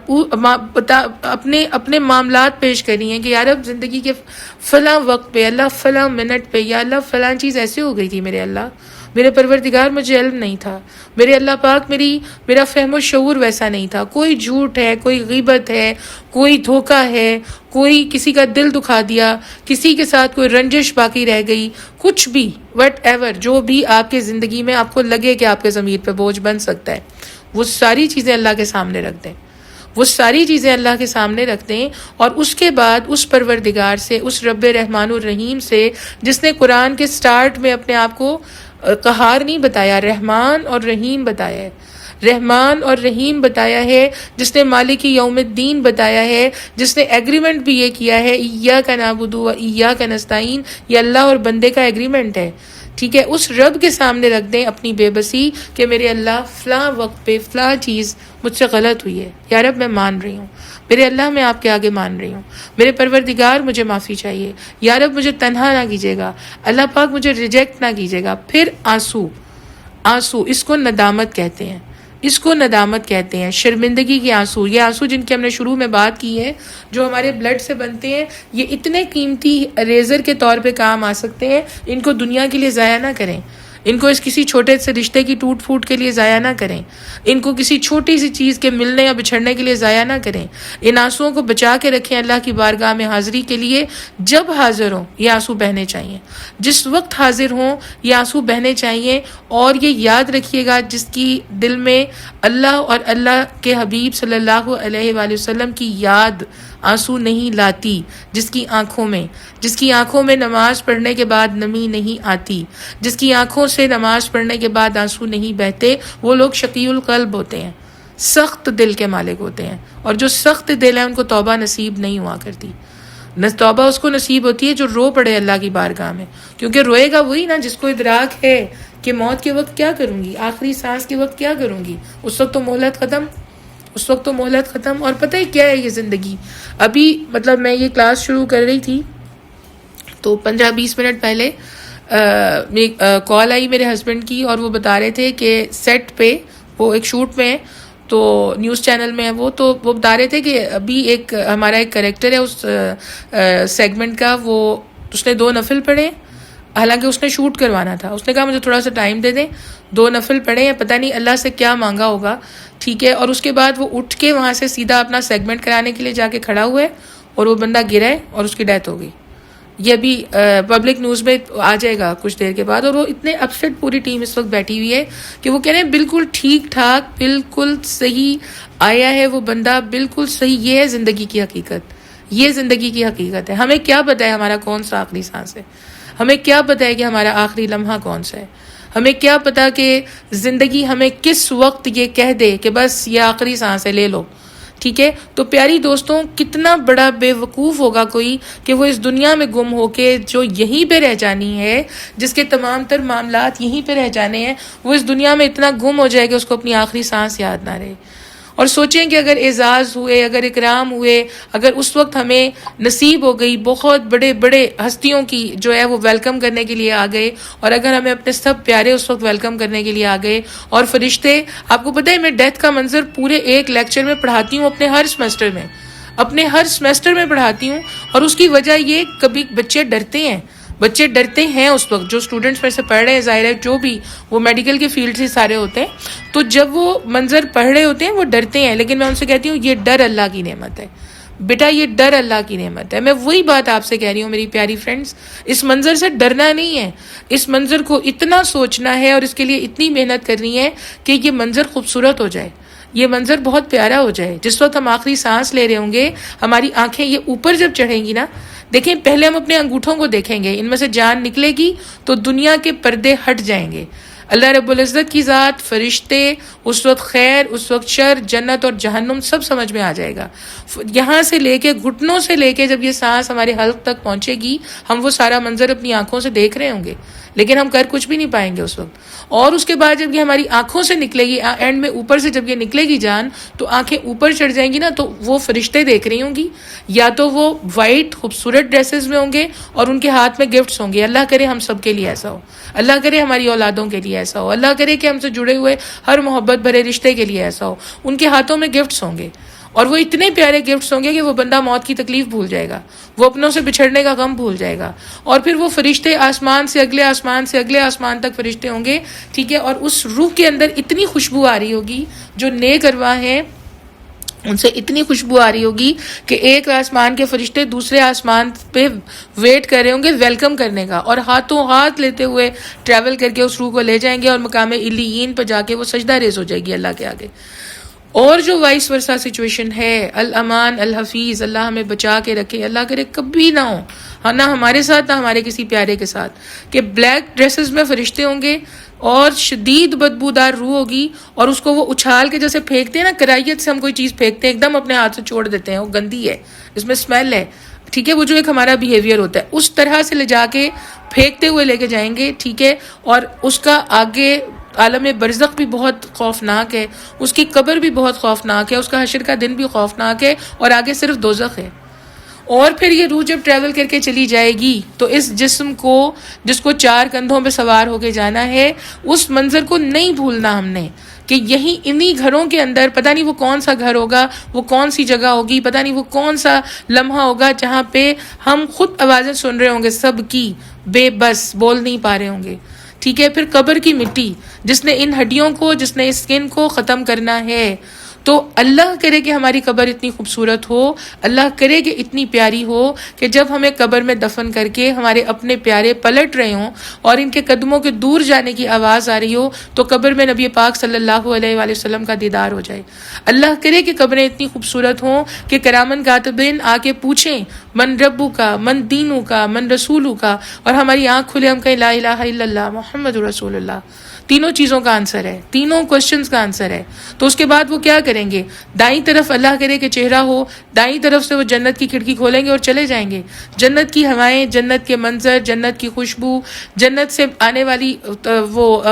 اپنے معاملات پیش کر رہی ہیں کہ یا رب زندگی کے فلاں وقت پہ، اللہ فلاں منٹ پہ، یا اللہ فلاں چیز ایسے ہو گئی تھی میرے اللہ، میرے پروردگار مجھے علم نہیں تھا، میرے اللہ پاک میرا فہم و شعور ویسا نہیں تھا، کوئی جھوٹ ہے، کوئی غیبت ہے، کوئی دھوکہ ہے، کوئی کسی کا دل دکھا دیا، کسی کے ساتھ کوئی رنجش باقی رہ گئی، کچھ بھی وٹ ایور جو بھی آپ کے زندگی میں آپ کو لگے کہ آپ کے ضمیر پہ بوجھ بن سکتا ہے، وہ ساری چیزیں اللہ کے سامنے رکھ دیں. وہ ساری چیزیں اللہ کے سامنے رکھ دیں اور اس کے بعد اس پروردگار سے، اس رب رحمان الرحیم سے جس نے قرآن کے سٹارٹ میں اپنے آپ کو قہار نہیں بتایا، رحمان اور رحیم بتایا ہے، رحمان اور رحیم بتایا ہے، جس نے مالک یوم الدین بتایا ہے، جس نے ایگریمنٹ بھی یہ کیا ہے ایاک نعبد و ایاک نستعین، یہ اللہ اور بندے کا ایگریمنٹ ہے. ٹھیک ہے، اس رب کے سامنے رکھ دیں اپنی بے بسی کہ میرے اللہ فلاں وقت پہ فلاں چیز مجھ سے غلط ہوئی ہے، یا رب میں مان رہی ہوں، میرے اللہ میں آپ کے آگے مان رہی ہوں، میرے پروردگار مجھے معافی چاہیے، یا رب مجھے تنہا نہ کیجیے گا، اللہ پاک مجھے ریجیکٹ نہ کیجیے گا. پھر آنسو اس کو ندامت کہتے ہیں، اس کو ندامت کہتے ہیں، شرمندگی کے آنسو. یہ آنسو جن کی ہم نے شروع میں بات کی ہے، جو ہمارے بلڈ سے بنتے ہیں، یہ اتنے قیمتی ریزر کے طور پہ کام آ سکتے ہیں، ان کو دنیا کے لیے ضائع نہ کریں، ان کو اس کسی چھوٹے سے رشتے کی ٹوٹ پھوٹ کے لیے ضائع نہ کریں، ان کو کسی چھوٹی سی چیز کے ملنے یا بچھڑنے کے لیے ضائع نہ کریں. ان آنسوؤں کو بچا کے رکھیں اللہ کی بارگاہ میں حاضری کے لیے. جب حاضر ہوں یہ آنسو بہنے چاہیے، جس وقت حاضر ہوں یہ آنسو بہنے چاہیے. اور یہ یاد رکھیے گا جس کی دل میں اللہ اور اللہ کے حبیب صلی اللہ علیہ وآلہ وسلم کی یاد آنسو نہیں لاتی، جس کی آنکھوں میں نماز پڑھنے کے بعد نمی نہیں آتی، جس کی آنکھوں سے نماز پڑھنے کے بعد آنسو نہیں بہتے، وہ لوگ شقی القلب ہوتے ہیں، سخت دل کے مالک ہوتے ہیں. اور جو سخت دل ہے ان کو توبہ نصیب نہیں ہوا کرتی. توبہ اس کو نصیب ہوتی ہے جو رو پڑے اللہ کی بارگاہ میں، کیونکہ روئے گا وہی نا جس کو ادراک ہے کہ موت کے وقت کیا کروں گی، آخری سانس کے وقت کیا کروں گی. اس وقت تو مہلت ختم. اور پتہ ہی کیا ہے یہ زندگی. ابھی مطلب میں یہ کلاس شروع کر رہی تھی تو 15-20 منٹ پہلے کال آئی میرے ہسبینڈ کی، اور وہ بتا رہے تھے کہ سیٹ پہ وہ ایک شوٹ میں، تو نیوز چینل میں ہے وہ بتا رہے تھے کہ ابھی ہمارا ایک کریکٹر ہے اس سیگمنٹ کا، اس نے 2 نفل پڑھے، حالانکہ اس نے شوٹ کروانا تھا. اس نے کہا مجھے تھوڑا سا ٹائم دے دیں، 2 نفل پڑھے ہیں، پتہ نہیں اللہ سے کیا مانگا ہوگا. ٹھیک ہے، اور اس کے بعد وہ اٹھ کے وہاں سے سیدھا اپنا سیگمنٹ کرانے کے لیے جا کے کھڑا ہوا ہے، اور وہ بندہ گرا ہے اور اس کی ڈیتھ ہو گئی. یہ ابھی پبلک نیوز میں آ جائے گا کچھ دیر کے بعد. اور وہ اتنے اپسیٹ پوری ٹیم اس وقت بیٹھی ہوئی ہے کہ وہ کہہ رہے ہیں بالکل ٹھیک ٹھاک، بالکل صحیح آیا ہے وہ بندہ، بالکل صحیح. یہ ہے زندگی کی حقیقت، یہ زندگی کی حقیقت ہے. ہمیں کیا پتہ ہے ہمارا کون سا آخری سانس ہے، ہمیں کیا پتہ ہے کہ ہمارا آخری لمحہ کون سا ہے، ہمیں کیا پتہ کہ زندگی ہمیں کس وقت یہ کہہ دے کہ بس یہ آخری سانس ہے، لے لو. ٹھیک ہے، تو پیاری دوستوں، کتنا بڑا بے وقوف ہوگا کوئی کہ وہ اس دنیا میں گم ہو کے جو یہیں پہ رہ جانی ہے، جس کے تمام تر معاملات یہیں پہ رہ جانے ہیں، وہ اس دنیا میں اتنا گم ہو جائے کہ اس کو اپنی آخری سانس یاد نہ رہے. اور سوچیں کہ اگر اعزاز ہوئے، اگر اکرام ہوئے، اگر اس وقت ہمیں نصیب ہو گئی بہت بڑے بڑے ہستیوں کی جو ہے وہ ویلکم کرنے کے لیے آ گئے، اور اگر ہمیں اپنے سب پیارے اس وقت ویلکم کرنے کے لیے آ گئے، اور فرشتے، آپ کو پتہ ہے میں ڈیتھ کا منظر پورے ایک لیکچر میں پڑھاتی ہوں اپنے ہر سمیسٹر میں پڑھاتی ہوں. اور اس کی وجہ یہ، کبھی بچے ڈرتے ہیں اس وقت، جو اسٹوڈنٹس میرے سے پڑھ رہے ہیں، ظاہر ہے جو بھی وہ میڈیکل کے فیلڈ سے سارے ہوتے ہیں، تو جب وہ منظر پڑھ رہے ہوتے ہیں وہ ڈرتے ہیں. لیکن میں ان سے کہتی ہوں یہ ڈر اللہ کی نعمت ہے بیٹا، یہ ڈر اللہ کی نعمت ہے. میں وہی بات آپ سے کہہ رہی ہوں میری پیاری فرینڈز، اس منظر سے ڈرنا نہیں ہے، اس منظر کو اتنا سوچنا ہے اور اس کے لیے اتنی محنت کرنی ہے کہ یہ منظر خوبصورت ہو جائے، یہ منظر بہت پیارا ہو جائے. جس وقت ہم آخری سانس لے رہے ہوں گے ہماری آنکھیں یہ اوپر جب چڑھیں گی نا, دیکھیں پہلے ہم اپنے انگوٹھوں کو دیکھیں گے, ان میں سے جان نکلے گی تو دنیا کے پردے ہٹ جائیں گے. اللہ رب العزت کی ذات, فرشتے, اس وقت خیر, اس وقت شر, جنت اور جہنم سب سمجھ میں آ جائے گا. یہاں سے لے کے گھٹنوں سے لے کے جب یہ سانس ہمارے حلق تک پہنچے گی, ہم وہ سارا منظر اپنی آنکھوں سے دیکھ رہے ہوں گے, لیکن ہم کر کچھ بھی نہیں پائیں گے اس وقت. اور اس کے بعد جب یہ ہماری آنکھوں سے نکلے گی, اینڈ میں اوپر سے جب یہ نکلے گی جان, تو آنکھیں اوپر چڑھ جائیں گی نا, تو وہ فرشتے دیکھ رہی ہوں گی, یا تو وہ وائٹ خوبصورت ڈریسز میں ہوں گے اور ان کے ہاتھ میں گفٹس ہوں گے. اللہ کرے ہم سب کے لیے ایسا ہو, اللہ کرے ہماری اولادوں کے لیے ایسا ہو, اللہ کرے کہ ہم سے جڑے ہوئے ہر محبت بھرے رشتے کے لیے ایسا ہو. ان کے ہاتھوں میں گفٹس ہوں گے, اور وہ اتنے پیارے گفٹس ہوں گے کہ وہ بندہ موت کی تکلیف بھول جائے گا, وہ اپنوں سے بچھڑنے کا غم بھول جائے گا. اور پھر وہ فرشتے آسمان سے اگلے آسمان سے اگلے آسمان تک فرشتے ہوں گے, ٹھیک ہے, اور اس روح کے اندر اتنی خوشبو آ رہی ہوگی, جو نیک ارواح ہیں ان سے اتنی خوشبو آ رہی ہوگی کہ ایک آسمان کے فرشتے دوسرے آسمان پہ ویٹ کر رہے ہوں گے ویلکم کرنے کا, اور ہاتھوں ہاتھ لیتے ہوئے ٹریول کر کے اس روح کو لے جائیں گے, اور مقام علیین پہ جا کے وہ سجدہ ریز ہو جائے گی اللہ کے آگے. اور جو وائس ورسا سچویشن ہے, الامان الحفیظ, اللہ ہمیں بچا کے رکھے, اللہ کرے کبھی نہ ہو, ہاں نہ ہمارے ساتھ نہ ہمارے کسی پیارے کے ساتھ, کہ بلیک ڈریسز میں فرشتے ہوں گے اور شدید بدبودار روح ہوگی, اور اس کو وہ اچھال کے جیسے پھینکتے ہیں نا, کرائیت سے ہم کوئی چیز پھینکتے ہیں ایک دم اپنے ہاتھ سے چھوڑ دیتے ہیں, وہ گندی ہے, اس میں اسمیل ہے, ٹھیک ہے, وہ جو ایک ہمارا بیہیویئر ہوتا ہے اس طرح سے لے جا کے پھینکتے ہوئے لے کے جائیں گے, ٹھیک ہے. اور اس کا آگے عالم برزخ بھی بہت خوفناک ہے, اس کی قبر بھی بہت خوفناک ہے, اس کا حشر کا دن بھی خوفناک ہے, اور آگے صرف دوزخ ہے. اور پھر یہ روح جب ٹریول کر کے چلی جائے گی تو اس جسم کو, جس کو 4 کندھوں پہ سوار ہو کے جانا ہے, اس منظر کو نہیں بھولنا ہم نے, کہ یہی انہی گھروں کے اندر پتہ نہیں وہ کون سا گھر ہوگا, وہ کون سی جگہ ہوگی, پتہ نہیں وہ کون سا لمحہ ہوگا جہاں پہ ہم خود آوازیں سن رہے ہوں گے سب کی, بے بس بول نہیں پا رہے ہوں گے, ٹھیک ہے. پھر قبر کی مٹی جس نے ان ہڈیوں کو, جس نے اس اسکن کو ختم کرنا ہے, تو اللہ کرے کہ ہماری قبر اتنی خوبصورت ہو, اللہ کرے کہ اتنی پیاری ہو, کہ جب ہمیں قبر میں دفن کر کے ہمارے اپنے پیارے پلٹ رہے ہوں اور ان کے قدموں کے دور جانے کی آواز آ رہی ہو, تو قبر میں نبی پاک صلی اللہ علیہ وآلہ وسلم کا دیدار ہو جائے. اللہ کرے کہ قبریں اتنی خوبصورت ہوں کہ کرامن کاتبین آ کے پوچھیں من ربو کا, من دینو کا, من رسولو کا, اور ہماری آنکھ کھلے ہم کہیں لا الہ الا اللہ محمد رسول اللہ. تینوں چیزوں کا آنسر ہے, تینوں کوشچنز کا آنسر ہے. تو اس کے بعد وہ کیا کریں گے, دائیں طرف اللہ کرے کہ چہرہ ہو, دائیں طرف سے وہ جنت کی کھڑکی کھولیں گے اور چلے جائیں گے. جنت کی ہوائیں, جنت کے منظر, جنت کی خوشبو, جنت سے آنے والی وہ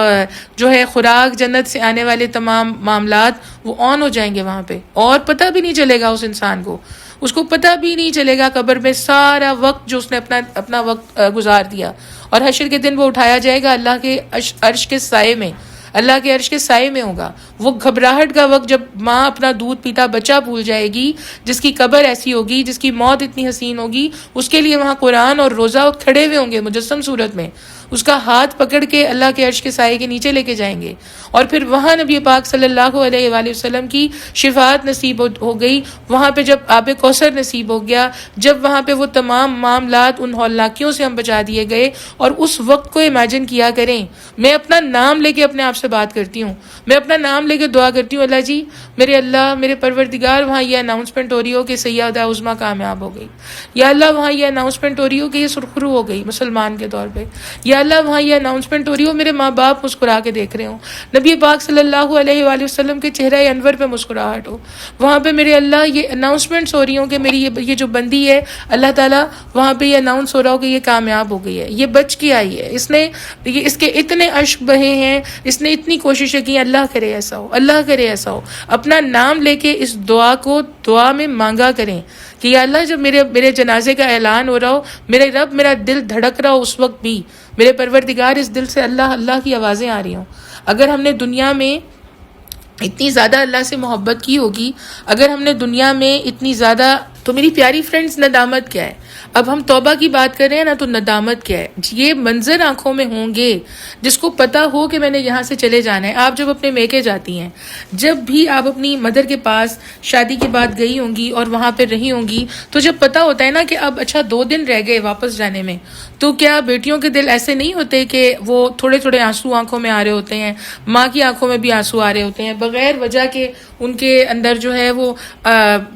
جو ہے خوراک, جنت سے آنے والے تمام معاملات وہ آن ہو جائیں گے وہاں پہ, اور پتہ بھی نہیں چلے گا اس انسان کو, اس کو پتہ بھی نہیں چلے گا قبر میں سارا وقت جو اس نے اپنا وقت گزار دیا. اور حشر کے دن وہ اٹھایا جائے گا اللہ کے عرش کے سائے میں, اللہ کے عرش کے سائے میں ہوگا. وہ گھبراہٹ کا وقت جب ماں اپنا دودھ پیتا بچہ بھول جائے گی, جس کی قبر ایسی ہوگی, جس کی موت اتنی حسین ہوگی, اس کے لیے وہاں قرآن اور روزہ کھڑے ہوئے ہوں گے مجسم صورت میں, اس کا ہاتھ پکڑ کے اللہ کے عرش کے سائے کے نیچے لے کے جائیں گے. اور پھر وہاں نبی پاک صلی اللہ علیہ وآلہ وسلم کی شفاعت نصیب ہو گئی, وہاں پہ جب آب کوثر نصیب ہو گیا, جب وہاں پہ وہ تمام معاملات ان ہولناکیوں سے ہم بچا دیے گئے. اور اس وقت کو امیجن کیا کریں, میں اپنا نام لے کے اپنے آپ سے بات کرتی ہوں, میں اپنا نام لے کے دعا کرتی ہوں, اللہ جی میرے اللہ میرے پروردگار, وہاں یہ اناؤنسمنٹ ہو رہی ہو کہ سیدہ عظمیٰ کامیاب ہو گئی, یا اللہ وہاں یہ اناؤنسمنٹ ہو رہی ہو کہ یہ سرخرو ہو گئی مسلمان کے طور پہ, یا اللہ وہاں یہ اناؤنسمنٹ ہو رہی ہو میرے ماں باپ مسکرا کے دیکھ رہے ہوں, نبی پاک صلی اللہ علیہ وآلہ وسلم کے چہرہ انور پہ مسکراہٹ ہو, وہاں پہ میرے اللہ یہ اناؤنسمنٹس ہو رہی ہوں کہ میری یہ جو بندی ہے اللہ تعالیٰ وہاں پہ یہ اناؤنس ہو رہا ہو کہ یہ کامیاب ہو گئی ہے, یہ بچ کے آئی ہے, اس کے اتنے اشک بہے ہیں, اس نے اتنی کوششیں کی, اللہ کرے ایسا ہو, اللہ کرے ایسا ہو. اپنا نام لے کے اس دعا کو دعا میں مانگا کریں کہ یا اللہ جب میرے جنازے کا اعلان ہو رہا ہو, میرے رب میرا دل دھڑک رہا ہو, اس وقت بھی میرے پروردگار اس دل سے اللہ اللہ کی آوازیں آ رہی ہوں. اگر ہم نے دنیا میں اتنی زیادہ اللہ سے محبت کی ہوگی, اگر ہم نے دنیا میں اتنی زیادہ, تو میری پیاری فرینڈز ندامت کیا ہے, اب ہم توبہ کی بات کر رہے ہیں نا، تو ندامت کیا ہے؟ یہ منظر آنکھوں میں ہوں گے جس کو پتا ہو کہ میں نے یہاں سے چلے جانا ہے. آپ جب اپنے میکے جاتی ہیں، جب بھی آپ اپنی مدر کے پاس شادی کے بعد گئی ہوں گی اور وہاں پہ رہی ہوں گی، تو جب پتا ہوتا ہے نا کہ اب اچھا 2 دن رہ گئے واپس جانے میں، تو کیا بیٹیوں کے دل ایسے نہیں ہوتے کہ وہ تھوڑے تھوڑے آنسو آنکھوں میں آ رہے ہوتے ہیں؟ ماں کی آنکھوں میں بھی آنسو آ رہے ہوتے ہیں بغیر وجہ کے. ان کے اندر جو ہے وہ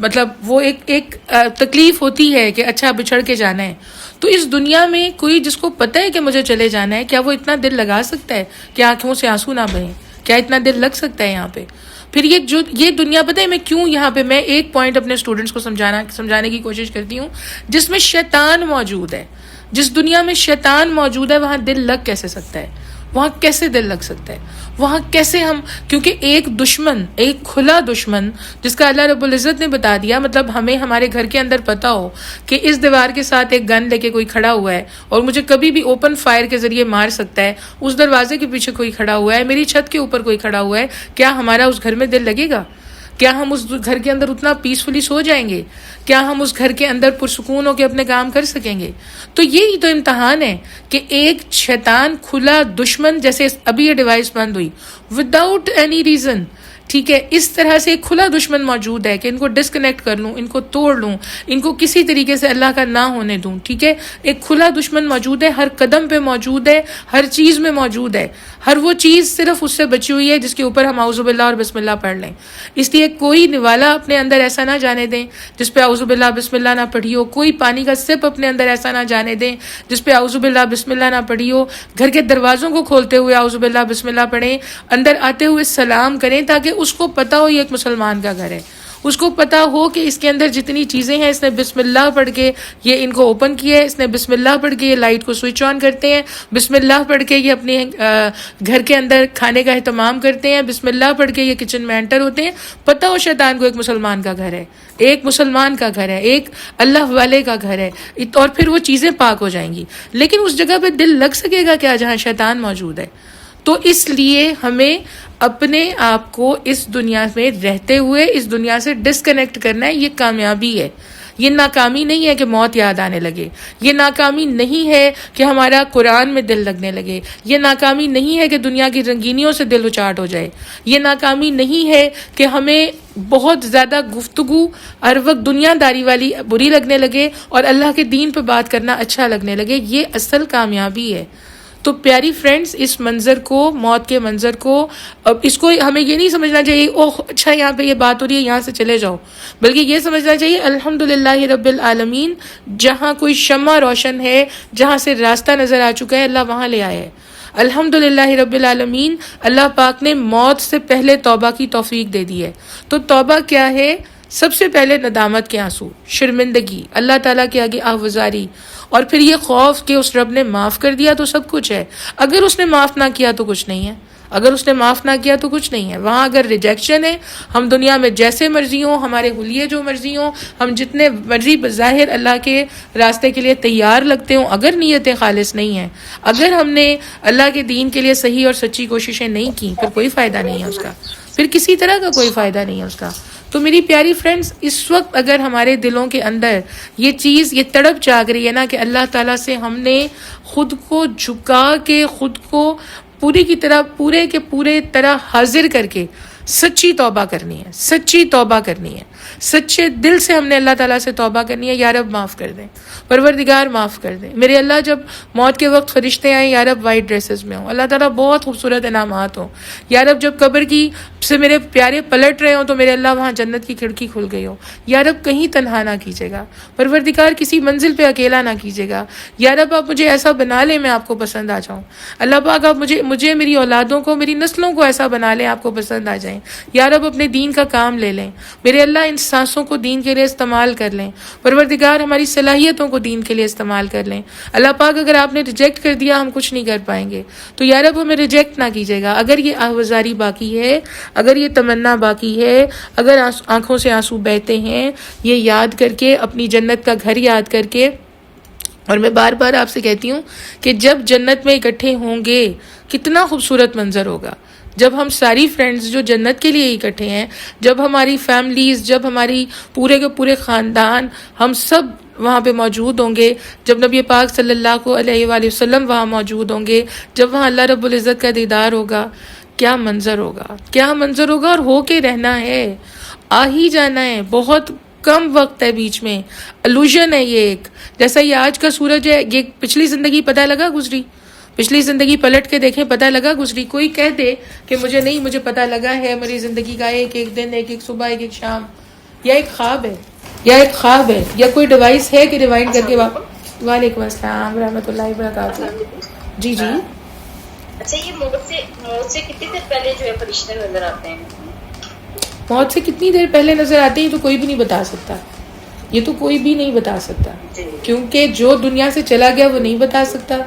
مطلب وہ ایک تکلیف ہوتی ہے کہ اچھا بچھڑ کے جانا ہے. تو اس دنیا میں کوئی جس کو پتہ ہے کہ مجھے چلے جانا ہے، کیا وہ اتنا دل لگا سکتا ہے کہ آنکھوں سے آنسو نہ بہیں؟ کیا اتنا دل لگ سکتا ہے یہاں پہ؟ پھر یہ دنیا، پتہ ہے میں کیوں یہاں پہ میں ایک پوائنٹ اپنے اسٹوڈنٹس کو سمجھانے کی کوشش کرتی ہوں، جس میں شیطان موجود ہے. جس دنیا میں شیطان موجود ہے وہاں دل لگ کیسے سکتا ہے؟ وہاں کیسے دل لگ سکتا ہے؟ وہاں کیسے ہم، کیونکہ ایک دشمن، ایک کھلا دشمن جس کا اللہ رب العزت نے بتا دیا، مطلب ہمیں ہمارے گھر کے اندر پتا ہو کہ اس دیوار کے ساتھ ایک گن لے کے کوئی کھڑا ہوا ہے اور مجھے کبھی بھی اوپن فائر کے ذریعے مار سکتا ہے، اس دروازے کے پیچھے کوئی کھڑا ہوا ہے، میری چھت کے اوپر کوئی کھڑا ہوا ہے، کیا ہمارا اس گھر میں دل لگے گا؟ کیا ہم اس گھر کے اندر اتنا پیسفلی سو جائیں گے؟ کیا ہم اس گھر کے اندر پرسکون ہو کے اپنے کام کر سکیں گے؟ تو یہی تو امتحان ہے کہ ایک شیطان کھلا دشمن، جیسے ابھی یہ ڈیوائس بند ہوئی وداؤٹ اینی ریزن، ٹھیک ہے، اس طرح سے ایک کھلا دشمن موجود ہے کہ ان کو ڈسکنیکٹ کر لوں، ان کو توڑ لوں، ان کو کسی طریقے سے اللہ کا نہ ہونے دوں. ٹھیک ہے، ایک کھلا دشمن موجود ہے، ہر قدم پہ موجود ہے، ہر چیز میں موجود ہے. ہر وہ چیز صرف اس سے بچی ہوئی ہے جس کے اوپر ہم اعوذ باللہ اور بسم اللہ پڑھ لیں. اس لیے کوئی نوالا اپنے اندر ایسا نہ جانے دیں جس پہ اعوذ باللہ بسم اللہ نہ پڑھی ہو. کوئی پانی کا سپ اپنے اندر ایسا نہ جانے دیں جس پہ اعوذ باللہ بسم اللہ نہ پڑھی ہو. گھر کے دروازوں کو کھولتے ہوئے اعوذ باللہ بسم اللہ پڑھیں، اندر آتے ہوئے سلام کریں، تاکہ اس کو پتا ہو یہ ایک مسلمان کا گھر ہے. اس کو پتا ہو کہ اس کے اندر جتنی چیزیں ہیں، اس نے بسم اللہ پڑھ کے یہ ان کو اوپن کیا ہے، اس نے بسم اللہ پڑھ کے یہ لائٹ کو سوئچ آن کرتے ہیں، بسم اللہ پڑھ کے یہ اپنے گھر کے اندر کھانے کا اہتمام کرتے ہیں، بسم اللہ پڑھ کے یہ کچن میں انٹر ہوتے ہیں. پتہ ہو شیطان کو ایک مسلمان کا گھر ہے، ایک مسلمان کا گھر ہے، ایک اللہ والے کا گھر ہے، اور پھر وہ چیزیں پاک ہو جائیں گی. لیکن اس جگہ پہ دل لگ سکے گا کیا جہاں شیطان موجود ہے؟ تو اس لیے ہمیں اپنے آپ کو اس دنیا میں رہتے ہوئے اس دنیا سے ڈسکنیکٹ کرنا ہے. یہ کامیابی ہے، یہ ناکامی نہیں ہے کہ موت یاد آنے لگے، یہ ناکامی نہیں ہے کہ ہمارا قرآن میں دل لگنے لگے، یہ ناکامی نہیں ہے کہ دنیا کی رنگینیوں سے دل اچاٹ ہو جائے، یہ ناکامی نہیں ہے کہ ہمیں بہت زیادہ گفتگو ہر وقت دنیا داری والی بری لگنے لگے اور اللہ کے دین پہ بات کرنا اچھا لگنے لگے. یہ اصل کامیابی ہے. تو پیاری فرینڈز، اس منظر کو، موت کے منظر کو، اب اس کو ہمیں یہ نہیں سمجھنا چاہیے اوہ اچھا یہاں پہ یہ بات ہو رہی ہے یہاں سے چلے جاؤ، بلکہ یہ سمجھنا چاہیے الحمدللہ رب العالمین، جہاں کوئی شمع روشن ہے، جہاں سے راستہ نظر آ چکا ہے، اللہ وہاں لے آیا ہے. الحمدللہ رب العالمین، اللہ پاک نے موت سے پہلے توبہ کی توفیق دے دی ہے. تو توبہ کیا ہے؟ سب سے پہلے ندامت کے آنسو، شرمندگی، اللہ تعالیٰ کے آگے آہوزاری، اور پھر یہ خوف کہ اس رب نے معاف کر دیا تو سب کچھ ہے. اگر اس نے معاف نہ کیا تو کچھ نہیں ہے، اگر اس نے معاف نہ کیا تو کچھ نہیں ہے. وہاں اگر ریجیکشن ہے، ہم دنیا میں جیسے مرضی ہوں، ہمارے حلیے جو مرضی ہوں، ہم جتنے مرضی بظاہر اللہ کے راستے کے لیے تیار لگتے ہوں، اگر نیتیں خالص نہیں ہیں، اگر ہم نے اللہ کے دین کے لیے صحیح اور سچی کوششیں نہیں کی، پھر کوئی فائدہ نہیں ہے اس کا، پھر کسی طرح کا کوئی فائدہ نہیں ہے اس کا. تو میری پیاری فرینڈز، اس وقت اگر ہمارے دلوں کے اندر یہ چیز، یہ تڑپ جاگ رہی ہے نا کہ اللہ تعالیٰ سے ہم نے خود کو جھکا کے، خود کو پورے کے پورے طرح حاضر کر کے سچی توبہ کرنی ہے، سچی توبہ کرنی ہے، سچے دل سے ہم نے اللہ تعالیٰ سے توبہ کرنی ہے. یا رب معاف کر دیں، پروردگار معاف کر دیں میرے اللہ. جب موت کے وقت فرشتے آئیں، یا رب وائٹ ڈریسز میں ہوں، اللہ تعالیٰ بہت خوبصورت انعامات ہوں. یا رب جب قبر کی سے میرے پیارے پلٹ رہے ہوں تو میرے اللہ وہاں جنت کی کھڑکی کھل گئی ہو. یا رب کہیں تنہا نہ کیجیے گا، پروردگار کسی منزل پہ اکیلا نہ کیجیے گا. یا رب آپ مجھے ایسا بنا لیں میں آپ کو پسند آ جاؤں. اللہ پاک آپ مجھے میری اولادوں کو، میری نسلوں کو ایسا بنا لیں آپ کو پسند آ جائیں. یا رب اپنے دین کا کام لے لیں میرے اللہ، ان سانسوں کو دین کے لیے استعمال کر لیں. پروردگار ہماری صلاحیتوں کو دین کے لیے استعمال کر لیں. اللہ پاک اگر آپ نے ریجیکٹ کر دیا ہم کچھ نہیں کر پائیں گے، تو یا رب ہمیں ریجیکٹ نہ کیجیے گا. اگر یہ آہوزاری باقی ہے، اگر یہ تمنا باقی ہے، اگر آنکھوں سے آنسو بہتے ہیں، یہ یاد کر کے، اپنی جنت کا گھر یاد کر کے. اور میں بار بار آپ سے کہتی ہوں کہ جب جنت میں اکٹھے ہوں گے کتنا خوبصورت منظر ہوگا. جب ہم ساری فرینڈز جو جنت کے لیے اکٹھے ہیں، جب ہماری فیملیز، جب ہماری پورے کے پورے خاندان، ہم سب وہاں پہ موجود ہوں گے، جب نبی پاک صلی اللہ علیہ وآلہ وسلم وہاں موجود ہوں گے، جب وہاں اللہ رب العزت کا دیدار ہوگا، کیا منظر ہوگا، کیا منظر ہوگا. اور ہو کے رہنا ہے، آ ہی جانا ہے، بہت کم وقت ہے بیچ میں. الوژن ہے یہ ایک، جیسا یہ آج کا سورج ہے، یہ پچھلی زندگی پتہ لگا گزری، پچھلی زندگی پلٹ کے دیکھیں پتہ لگا گزری. کوئی کہہ دے کہ مجھے نہیں، مجھے پتہ لگا ہے میری زندگی کا ایک ایک دن، ایک ایک صبح، ایک ایک شام، یا ایک خواب ہے، یا ایک خواب ہے، یا کوئی ڈیوائس ہے کہ ریوائنڈ کر کے وعلیکم السلام ورحمۃ اللہ وبرکاتہ. جی جی. اچھا، یہ موت سے کتنی دیر پہلے جو ہے فرشتے نظر آتے ہیں؟ موت سے کتنی دیر پہلے نظر آتے ہیں تو کوئی بھی نہیں بتا سکتا، یہ تو کوئی بھی نہیں بتا سکتا، کیونکہ جو دنیا سے چلا گیا وہ نہیں بتا سکتا.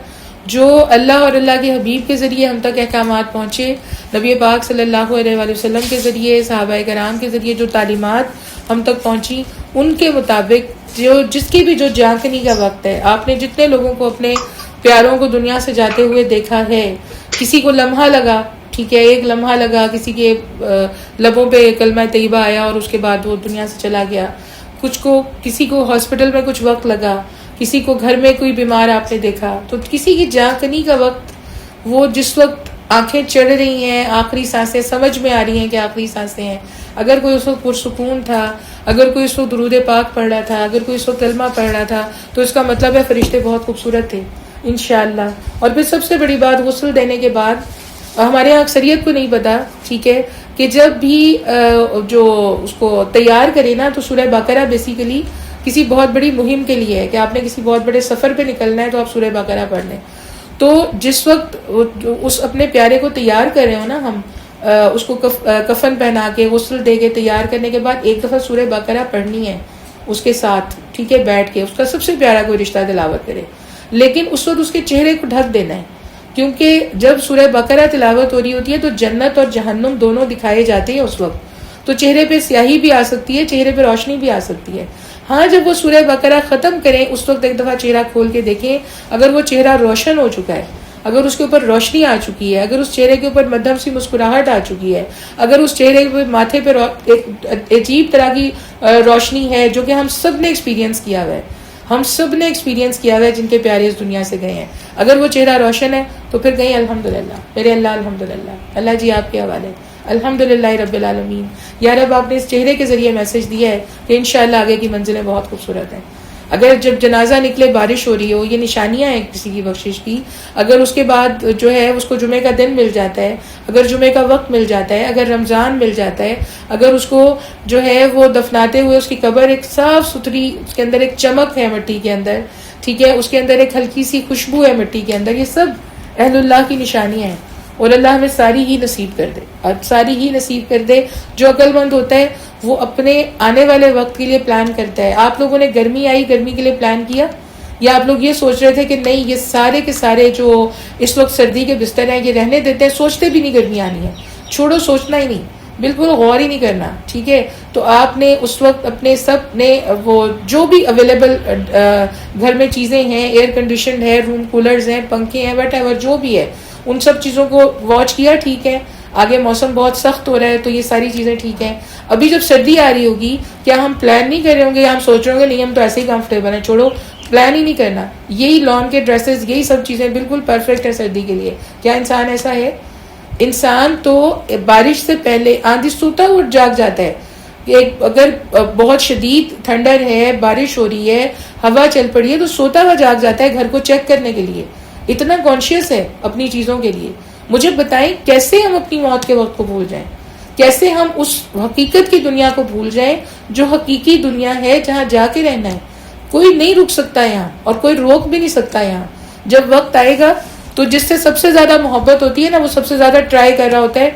جو اللہ اور اللہ کے حبیب کے ذریعے ہم تک احکامات پہنچے، نبی پاک صلی اللہ علیہ وآلہ وسلم کے ذریعے، صحابہ کرام کے ذریعے جو تعلیمات ہم تک پہنچی، ان کے مطابق جس کی بھی جو جانکنی کا وقت ہے. آپ نے جتنے لوگوں کو اپنے پیاروں کو دنیا سے جاتے ہوئے دیکھا ہے، کسی کو لمحہ لگا، ٹھیک ہے، ایک لمحہ لگا، کسی کے لبوں پہ کلمہ طیبہ آیا اور اس کے بعد وہ دنیا سے چلا گیا. کسی کو ہاسپٹل میں کچھ وقت لگا، کسی کو گھر میں کوئی بیمار آپ نے دیکھا. تو کسی کی جانکنی کا وقت، وہ جس وقت آنکھیں چڑھ رہی ہیں، آخری سانسیں سمجھ میں آ رہی ہیں کہ آخری سانسیں ہیں، اگر کوئی اس وقت پرسکون تھا، اگر کوئی اس وقت درود پاک پڑھ رہا تھا، اگر کوئی اس وقت کلمہ پڑھ رہا تھا، تو اس کا مطلب ہے فرشتے بہت خوبصورت تھے انشاءاللہ. اور پھر سب سے بڑی بات، غسل دینے کے بعد، ہمارے یہاں اکثریت کو نہیں پتا، ٹھیک ہے، کہ جب بھی جو اس کو تیار کرے نا، تو سورہ بقرہ بیسیکلی کسی بہت بڑی مہم کے لیے ہے کہ آپ نے کسی بہت بڑے سفر پہ نکلنا ہے تو آپ سورہ بقرہ پڑھ لیں. تو جس وقت اس اپنے پیارے کو تیار کر رہے ہو نا ہم، اس کو کفن پہنا کے غسل دے کے تیار کرنے کے بعد ایک دفعہ سورہ بقرہ پڑھنی ہے اس کے ساتھ، ٹھیک ہے، بیٹھ کے اس کا سب سے پیارا کوئی رشتہ تلاوت کرے. لیکن اس وقت اس کے چہرے کو ڈھک دینا ہے، کیونکہ جب سورہ بقرہ تلاوت ہو رہی ہوتی ہے تو جنت اور جہنم دونوں دکھائے جاتے ہیں اس وقت. تو چہرے پہ سیاہی بھی آ سکتی ہے، چہرے پہ روشنی بھی آ سکتی ہے. ہاں، جب وہ سورہ بقرہ ختم کریں اس وقت ایک دفعہ چہرہ کھول کے دیکھیں، اگر وہ چہرہ روشن ہو چکا ہے، اگر اس کے اوپر روشنی آ چکی ہے، اگر اس چہرے کے اوپر مدھم سی مسکراہٹ آ چکی ہے، اگر اس چہرے کے ماتھے پہ ایک عجیب طرح کی روشنی ہے، جو کہ ہم سب نے ایکسپیرینس کیا ہوا ہے، ہم سب نے ایکسپیرینس کیا ہوا ہے جن کے پیارے اس دنیا سے گئے ہیں. اگر وہ چہرہ روشن ہے تو پھر کہیں الحمدللہ، میرے اللہ الحمدللہ. اللہ جی آپ کے حوالے الحمدللہ رب العالمین. یا رب، آپ نے اس چہرے کے ذریعے میسج دیا ہے کہ انشاءاللہ آگے کی منزلیں بہت خوبصورت ہیں. اگر جب جنازہ نکلے بارش ہو رہی ہو، یہ نشانیاں ہیں کسی کی بخشش کی. اگر اس کے بعد جو ہے اس کو جمعے کا دن مل جاتا ہے، اگر جمعے کا وقت مل جاتا ہے، اگر رمضان مل جاتا ہے، اگر اس کو جو ہے وہ دفناتے ہوئے اس کی قبر ایک صاف ستھری، اس کے اندر ایک چمک ہے مٹی کے اندر، ٹھیک ہے، اس کے اندر ایک ہلکی سی خوشبو ہے مٹی کے اندر، یہ سب اہل اللہ کی نشانیاں ہیں. اور اللہ ہمیں ساری ہی نصیب کر دے، اور ساری ہی نصیب کر دے. جو عقل مند ہوتا ہے وہ اپنے آنے والے وقت کے لیے پلان کرتا ہے. آپ لوگوں نے گرمی آئی، گرمی کے لیے پلان کیا، یا آپ لوگ یہ سوچ رہے تھے کہ نہیں یہ سارے کے سارے جو اس وقت سردی کے بستر ہیں یہ رہنے دیتے ہیں، سوچتے بھی نہیں گرمی آنی ہے، چھوڑو، سوچنا ہی نہیں، بالکل غور ہی نہیں کرنا، ٹھیک ہے. تو آپ نے اس وقت اپنے سب نے وہ جو بھی اویلیبل گھر میں چیزیں ہیں، ایئر کنڈیشنڈ ہے، روم کولرز ہیں، پنکھے ہیں، وٹ ایور جو بھی ہے، ان سب چیزوں کو واچ کیا، ٹھیک ہے. آگے موسم بہت سخت ہو رہا ہے تو یہ ساری چیزیں ٹھیک ہیں. ابھی جب سردی آ رہی ہوگی، کیا ہم پلان نہیں کر رہے ہوں گے، یا ہم سوچ رہے ہوں گے نہیں ہم تو ایسے ہی کمفرٹیبل ہیں، چھوڑو، پلان ہی نہیں کرنا. یہی لان کے ڈریسز، یہی سب چیزیں بالکل پرفیکٹ ہے سردی کے لیے. کیا انسان ایسا ہے؟ انسان تو بارش سے پہلے آندھی سوتا اٹھ جاگ جاتا ہے کہ اگر بہت شدید ٹھنڈر ہے، بارش ہو رہی ہے، ہوا چل پڑی ہے، تو سوتا ہوا جاگ جاتا ہے گھر کو چیک کرنے کے لیے. اتنا کانشیس ہے اپنی چیزوں کے لیے. مجھے بتائیں کیسے ہم اپنی موت کے وقت کو بھول جائیں، کیسے ہم اس حقیقت کی دنیا کو بھول جائیں جو حقیقی دنیا ہے، جہاں جا کے رہنا ہے. کوئی نہیں رک سکتا یہاں، اور کوئی روک بھی نہیں سکتا یہاں. جب وقت آئے گا تو جس سے سب سے زیادہ محبت ہوتی ہے نا، وہ سب سے زیادہ ٹرائی کر رہا ہوتا ہے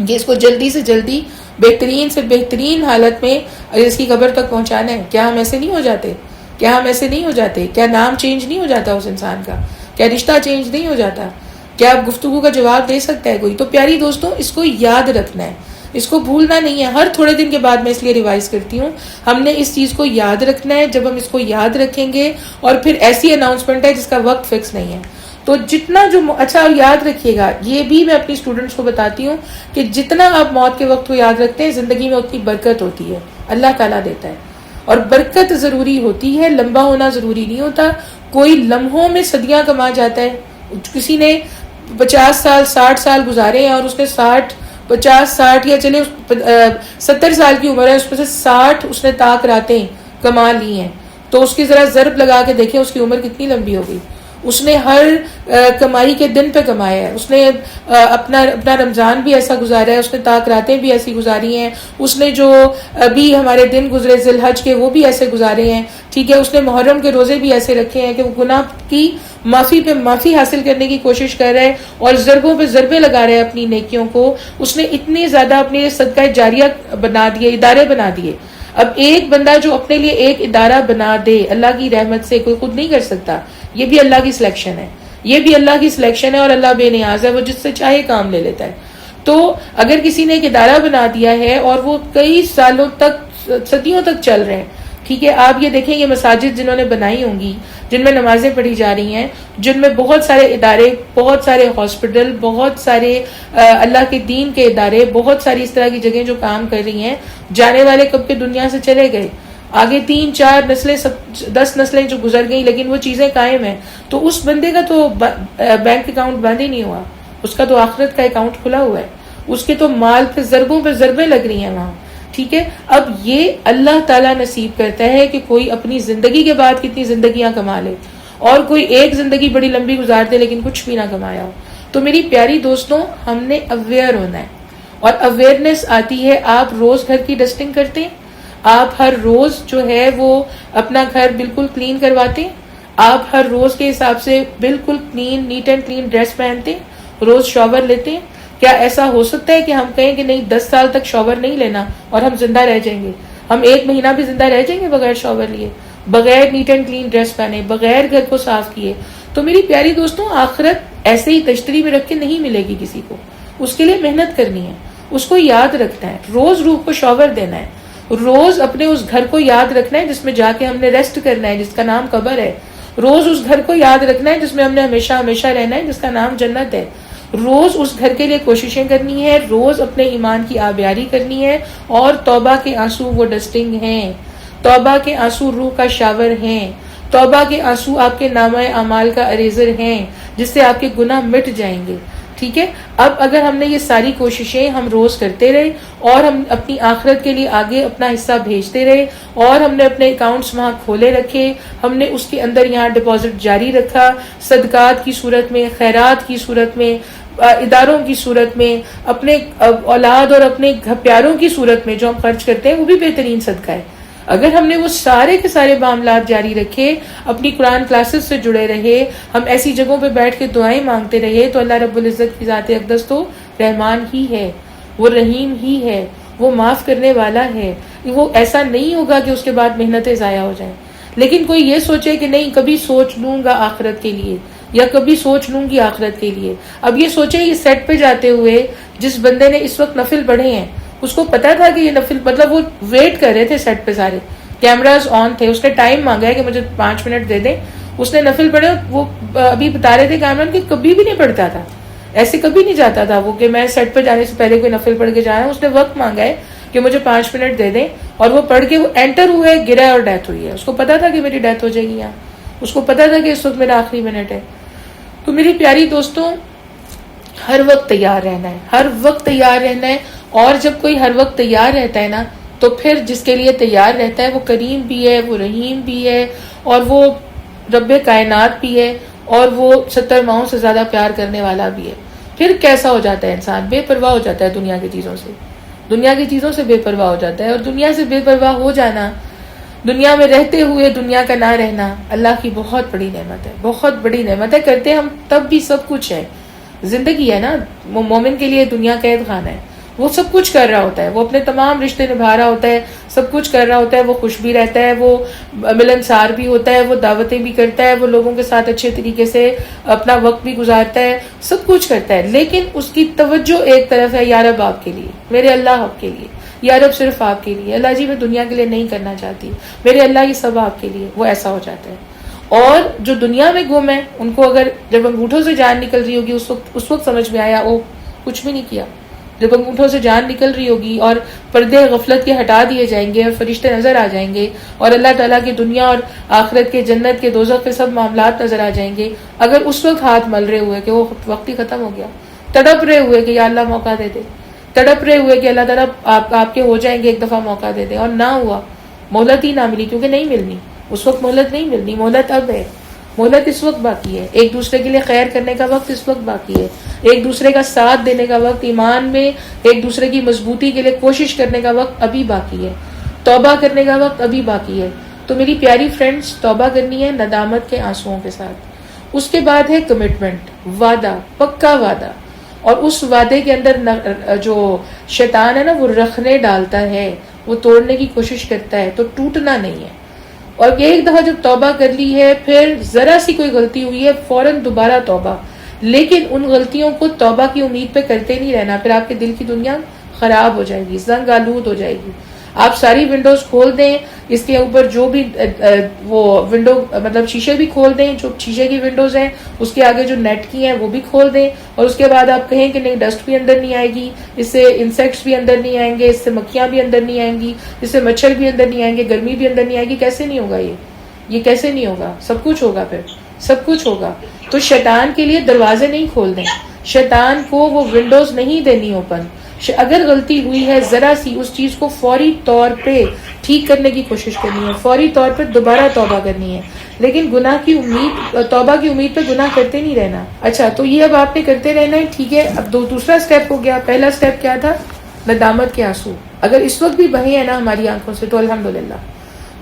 کہ اس کو جلدی سے جلدی بہترین سے بہترین حالت میں اس کی قبر تک پہنچانا ہے. کیا ہم ایسے نہیں ہو جاتے؟ کیا ہم ایسے نہیں ہو جاتے؟ کیا نام چینج نہیں ہو جاتا اس انسان کا؟ کیا رشتہ چینج نہیں ہو جاتا؟ کیا آپ گفتگو کا جواب دے سکتا ہے کوئی؟ تو پیاری دوستوں، اس کو یاد رکھنا ہے، اس کو بھولنا نہیں ہے. ہر تھوڑے دن کے بعد میں اس لیے ریوائز کرتی ہوں، ہم نے اس چیز کو یاد رکھنا ہے. جب ہم اس کو یاد رکھیں گے، اور پھر ایسی اناؤنسمنٹ ہے جس کا وقت فکس نہیں ہے، تو جتنا جو اچھا یاد رکھیے گا، یہ بھی میں اپنی اسٹوڈنٹس کو بتاتی ہوں کہ جتنا آپ موت کے وقت کو یاد رکھتے ہیں، زندگی میں اتنی برکت ہوتی ہے، اللہ تعالیٰ دیتا ہے. اور برکت ضروری ہوتی ہے، لمبا ہونا ضروری نہیں ہوتا. کوئی لمحوں میں صدیاں کما جاتا ہے. کسی نے 50 سال 60 سال گزارے ہیں اور اس نے 50 60 یا چلے 70 سال کی عمر ہے، اس میں سے 60 اس نے طاق راتیں کما لی ہیں، تو اس کی ذرا ضرب لگا کے دیکھیں اس کی عمر کتنی لمبی ہو گئی. اس نے ہر کمائی کے دن پہ کمایا ہے، اس نے اپنا رمضان بھی ایسا گزارا ہے، اس نے طاق راتیں بھی ایسی گزاری ہیں، اس نے جو ابھی ہمارے دن گزرے ذی الحج کے وہ بھی ایسے گزارے ہیں، ٹھیک ہے. اس نے محرم کے روزے بھی ایسے رکھے ہیں کہ وہ گناہ کی معافی پہ معافی حاصل کرنے کی کوشش کر رہے ہیں اور ضربوں پہ ضربے لگا رہے ہیں اپنی نیکیوں کو. اس نے اتنے زیادہ اپنے صدقہ جاریہ بنا دیے، ادارے بنا دیے. اب ایک بندہ جو اپنے لیے ایک ادارہ بنا دے اللہ کی رحمت سے، کوئی خود نہیں کر سکتا، یہ بھی اللہ کی سلیکشن ہے، یہ بھی اللہ کی سلیکشن ہے، اور اللہ بے نیاز ہے، وہ جس سے چاہے کام لے لیتا ہے. تو اگر کسی نے ایک ادارہ بنا دیا ہے اور وہ کئی سالوں تک صدیوں تک چل رہے ہیں، ٹھیک ہے. آپ یہ دیکھیں یہ مساجد جنہوں نے بنائی ہوں گی، جن میں نمازیں پڑھی جا رہی ہیں، جن میں بہت سارے ادارے، بہت سارے ہاسپٹل، بہت سارے اللہ کے دین کے ادارے، بہت ساری اس طرح کی جگہیں جو کام کر رہی ہیں، جانے والے کب کے دنیا سے چلے گئے، آگے 3 4 نسلیں 10 نسلیں جو گزر گئیں، لیکن وہ چیزیں قائم ہیں. تو اس بندے کا تو بینک اکاؤنٹ بند ہی نہیں ہوا، اس کا تو آخرت کا اکاؤنٹ کھلا ہوا ہے، اس کے تو مال پہ ضربوں پہ ضربیں لگ رہی ہیں وہاں، ٹھیک ہے. اب یہ اللہ تعالیٰ نصیب کرتا ہے کہ کوئی اپنی زندگی کے بعد کتنی زندگیاں کما لے، اور کوئی ایک زندگی بڑی لمبی گزار دے لیکن کچھ بھی نہ کمایا ہو. تو میری پیاری دوستوں، ہم نے اویئر ہونا ہے، اور اویئرنیس آتی ہے. آپ روز گھر کی ڈسٹنگ کرتے ہیں، آپ ہر روز جو ہے وہ اپنا گھر بالکل کلین کرواتے ہیں، آپ ہر روز کے حساب سے بالکل clean, neat and clean dress پہنتے ہیں، روز شاور لیتے ہیں. کیا ایسا ہو سکتا ہے کہ ہم کہیں کہ نہیں 10 سال تک شاور نہیں لینا اور ہم زندہ رہ جائیں گے؟ ہم 1 مہینہ بھی زندہ رہ جائیں گے بغیر شاور لیے، بغیر نیٹ اینڈ کلین ڈریس پہنے، بغیر گھر کو صاف کیے؟ تو میری پیاری دوستوں، آخرت ایسے ہی تشتری میں رکھ کے نہیں ملے گی کسی کو، اس کے لیے محنت کرنی ہے، اس کو یاد رکھنا ہے، روز روح کو شاور دینا ہے، روز اپنے اس گھر کو یاد رکھنا ہے جس میں جا کے ہم نے ریسٹ کرنا ہے، جس کا نام قبر ہے. روز اس گھر کو یاد رکھنا ہے جس میں ہم نے ہمیشہ ہمیشہ رہنا ہے، جس کا نام جنت ہے. روز اس گھر کے لیے کوششیں کرنی ہے، روز اپنے ایمان کی آبیاری کرنی ہے. اور توبہ کے آنسو وہ ڈسٹنگ ہیں، توبہ کے آنسو روح کا شاور ہیں، توبہ کے آنسو آپ کے نامہ اعمال کا اریزر ہیں جس سے آپ کے گناہ مٹ جائیں گے. ٹھیک ہے. اب اگر ہم نے یہ ساری کوششیں ہم روز کرتے رہے اور ہم اپنی آخرت کے لیے آگے اپنا حصہ بھیجتے رہے اور ہم نے اپنے اکاؤنٹس وہاں کھولے رکھے، ہم نے اس کے اندر یہاں ڈپازٹ جاری رکھا، صدقات کی صورت میں، خیرات کی صورت میں، اداروں کی صورت میں، اپنے اولاد اور اپنے پیاروں کی صورت میں جو ہم خرچ کرتے ہیں وہ بھی بہترین صدقہ ہے. اگر ہم نے وہ سارے کے سارے معاملات جاری رکھے، اپنی قرآن کلاسز سے جڑے رہے، ہم ایسی جگہوں پہ بیٹھ کے دعائیں مانگتے رہے، تو اللہ رب العزت کی ذات اقدس تو رحمان ہی ہے، وہ رحیم ہی ہے، وہ معاف کرنے والا ہے. وہ ایسا نہیں ہوگا کہ اس کے بعد محنتیں ضائع ہو جائیں. لیکن کوئی یہ سوچے کہ نہیں کبھی سوچ لوں گا آخرت کے لیے، یا کبھی سوچ لوں گی آخرت کے لیے. اب یہ سوچے یہ سیٹ پہ جاتے ہوئے جس بندے نے اس وقت نفل پڑھے ہیں، اس کو پتا تھا کہ یہ نفل، مطلب وہ ویٹ کر رہے تھے سیٹ پہ، سارے کیمراز آن تھے، اس نے ٹائم مانگا ہے کہ مجھے 5 منٹ دے دیں. اس نے نفل پڑھے، وہ ابھی بتا رہے تھے کیمران کہ کبھی بھی نہیں پڑھتا تھا، ایسے کبھی نہیں جاتا تھا وہ کہ میں سیٹ پہ جانے سے پہلے کوئی نفل پڑھ کے جانا. اس نے وقت مانگا ہے کہ مجھے 5 منٹ دے دیں، اور وہ پڑھ کے وہ انٹر ہوئے، گرا اور ڈیتھ ہوئی ہے. اس کو پتا تھا کہ میری ڈیتھ ہو جائے گی یہاں، اس کو پتا تھا کہ اس وقت میرا آخری منٹ ہے. تو میری پیاری دوستوں، ہر وقت تیار رہنا ہے، ہر وقت تیار رہنا ہے. اور جب کوئی ہر وقت تیار رہتا ہے نا، تو پھر جس کے لیے تیار رہتا ہے وہ کریم بھی ہے، وہ رحیم بھی ہے، اور وہ رب کائنات بھی ہے، اور وہ 70 ماہوں سے زیادہ پیار کرنے والا بھی ہے. پھر کیسا ہو جاتا ہے انسان؟ بے پرواہ ہو جاتا ہے دنیا کی چیزوں سے، دنیا کی چیزوں سے بے پرواہ ہو جاتا ہے. اور دنیا سے بے پرواہ ہو جانا، دنیا میں رہتے ہوئے دنیا کا نہ رہنا، اللہ کی بہت بڑی نعمت ہے، بہت بڑی نعمت ہے. کرتے ہم تب بھی سب کچھ ہے، زندگی ہے نا، مومن کے لیے دنیا قید خانہ ہے. وہ سب کچھ کر رہا ہوتا ہے، وہ اپنے تمام رشتے نبھا رہا ہوتا ہے، سب کچھ کر رہا ہوتا ہے، وہ خوش بھی رہتا ہے، وہ ملنسار بھی ہوتا ہے، وہ دعوتیں بھی کرتا ہے، وہ لوگوں کے ساتھ اچھے طریقے سے اپنا وقت بھی گزارتا ہے، سب کچھ کرتا ہے. لیکن اس کی توجہ ایک طرف ہے، یا رب آپ کے لیے، میرے اللہ آپ کے لیے، یا رب صرف آپ کے لیے، اللہ جی میں دنیا کے لیے نہیں کرنا چاہتی، میرے اللہ یہ سب آپ کے لیے. وہ ایسا ہو جاتا ہے. اور جو دنیا میں گم ہے، ان کو اگر جب انگوٹھوں سے جان نکل رہی ہوگی، اس وقت سمجھ میں آیا او کچھ بھی نہیں کیا، جب انگوٹھوں سے جان نکل رہی ہوگی اور پردے غفلت کے ہٹا دیے جائیں گے اور فرشتے نظر آ جائیں گے اور اللہ تعالیٰ کی دنیا اور آخرت کے، جنت کے، دوزخ کے سب معاملات نظر آ جائیں گے، اگر اس وقت ہاتھ مل رہے ہوئے کہ وہ وقت ہی ختم ہو گیا، تڑپ رہے ہوئے کہ یا اللہ موقع دے دے، تڑپ رہے ہوئے کہ اللہ تعالیٰ آپ کے ہو جائیں گے، ایک دفعہ موقع دے دے، اور نہ ہوا، مہلت ہی نہ ملی، کیونکہ نہیں ملنی، اس وقت مہلت نہیں ملنی، مہلت اب ہے، مہلت اس وقت باقی ہے، ایک دوسرے کے لیے خیر کرنے کا وقت اس وقت باقی ہے، ایک دوسرے کا ساتھ دینے کا وقت، ایمان میں ایک دوسرے کی مضبوطی کے لیے کوشش کرنے کا وقت ابھی باقی ہے، توبہ کرنے کا وقت ابھی باقی ہے۔ تو میری پیاری فرینڈز، توبہ کرنی ہے ندامت کے آنسوؤں کے ساتھ۔ اس کے بعد ہے کمٹمنٹ، وعدہ، پکا وعدہ، اور اس وعدے کے اندر جو شیطان ہے نا وہ رکھنے ڈالتا ہے، وہ توڑنے کی کوشش کرتا ہے، تو ٹوٹنا نہیں ہے۔ اور ایک دفعہ جب توبہ کر لی ہے، پھر ذرا سی کوئی غلطی ہوئی ہے فوراً دوبارہ توبہ، لیکن ان غلطیوں کو توبہ کی امید پہ کرتے نہیں رہنا، پھر آپ کے دل کی دنیا خراب ہو جائے گی، زنگ آلود ہو جائے گی۔ آپ ساری ونڈوز کھول دیں، اس کے اوپر جو بھی وہ ونڈو مطلب شیشے بھی کھول دیں، جو شیشے کی ونڈوز ہیں اس کے آگے جو نیٹ کی ہیں وہ بھی کھول دیں، اور اس کے بعد آپ کہیں کہ نہیں ڈسٹ بھی اندر نہیں آئے گی، اس سے انسیکٹس بھی اندر نہیں آئیں گے، اس سے مکھیاں بھی اندر نہیں آئیں گی، اس سے مچھر بھی اندر نہیں آئیں گے، گرمی بھی اندر نہیں آئے گی، کیسے نہیں ہوگا یہ کیسے نہیں ہوگا؟ سب کچھ ہوگا، پھر سب کچھ ہوگا۔ تو شیطان کے لیے دروازے نہیں کھول دیں، شیطان کو وہ ونڈوز نہیں دینی اوپن۔ اگر غلطی ہوئی ہے ذرا سی، اس چیز کو فوری طور پہ ٹھیک کرنے کی کوشش کرنی ہے، فوری طور پہ دوبارہ توبہ کرنی ہے، لیکن گناہ کی امید، توبہ کی امید پہ گناہ کرتے نہیں رہنا۔ اچھا، تو یہ اب آپ نے کرتے رہنا ہے، ٹھیک ہے۔ اب دوسرا سٹیپ ہو گیا، پہلا سٹیپ کیا تھا؟ ندامت کے آنسو۔ اگر اس وقت بھی بہے ہیں نا ہماری آنکھوں سے تو الحمدللہ،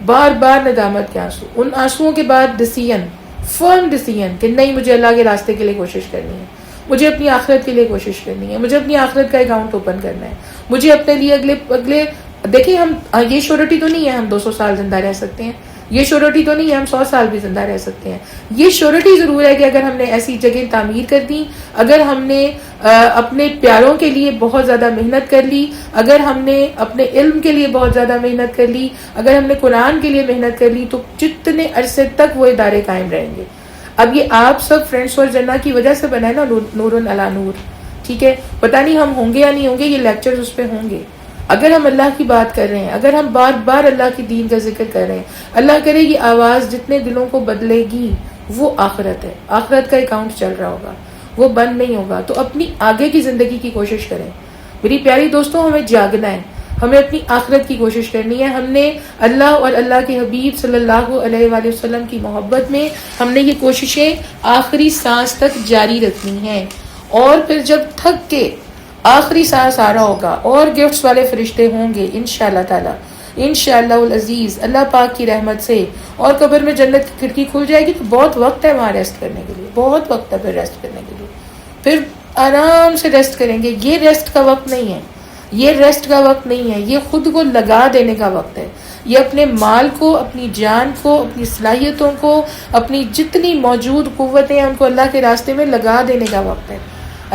بار بار ندامت کے آنسو۔ ان آنسوؤں کے بعد ڈیسیژن، فرم ڈیسیژن کہ نہیں، مجھے اللہ کے راستے کے لیے کوشش کرنی ہے، مجھے اپنی آخرت کے لیے کوشش کرنی ہے، مجھے اپنی آخرت کا اکاؤنٹ اوپن کرنا ہے، مجھے اپنے لیے اگلے دیکھیں، ہم یہ شیورٹی تو نہیں ہے ہم 200 سال زندہ رہ سکتے ہیں، یہ شیورٹی تو نہیں ہے ہم 100 سال بھی زندہ رہ سکتے ہیں، یہ شیورٹی ضرور ہے کہ اگر ہم نے ایسی جگہ تعمیر کر دی، اگر ہم نے اپنے پیاروں کے لیے بہت زیادہ محنت کر لی، اگر ہم نے اپنے علم کے لیے بہت زیادہ محنت کر لی، اگر ہم نے قرآن کے لیے محنت کر لی، تو جتنے عرصے تک وہ ادارے قائم رہیں گے۔ اب یہ آپ سب فرینڈس اور جنہ کی وجہ سے بنا ہے نا، نور علی نور، ٹھیک ہے؟ پتہ نہیں ہم ہوں گے یا نہیں ہوں گے، یہ لیکچرز اس پہ ہوں گے۔ اگر ہم اللہ کی بات کر رہے ہیں، اگر ہم بار بار اللہ کی دین کا ذکر کر رہے ہیں، اللہ کرے یہ آواز جتنے دلوں کو بدلے گی، وہ آخرت ہے، آخرت کا اکاؤنٹ چل رہا ہوگا، وہ بند نہیں ہوگا۔ تو اپنی آگے کی زندگی کی کوشش کریں میری پیاری دوستوں، ہمیں جاگنا ہے، ہمیں اپنی آخرت کی کوشش کرنی ہے۔ ہم نے اللہ اور اللہ کے حبیب صلی اللہ علیہ وآلہ وسلم کی محبت میں ہم نے یہ کوششیں آخری سانس تک جاری رکھنی ہیں، اور پھر جب تھک کے آخری سانس آ رہا ہوگا اور گفٹس والے فرشتے ہوں گے انشاءاللہ تعالی، انشاءاللہ العزیز، اللہ پاک کی رحمت سے، اور قبر میں جنت کی کھڑکی کھل جائے گی، تو بہت وقت ہے وہاں ریسٹ کرنے کے لیے، بہت وقت ہے پھر ریسٹ کرنے کے لیے، پھر آرام سے ریسٹ کریں گے۔ یہ ریسٹ کا وقت نہیں ہے، یہ ریسٹ کا وقت نہیں ہے، یہ خود کو لگا دینے کا وقت ہے، یہ اپنے مال کو، اپنی جان کو، اپنی صلاحیتوں کو، اپنی جتنی موجود قوتیں ہیں ان کو اللہ کے راستے میں لگا دینے کا وقت ہے۔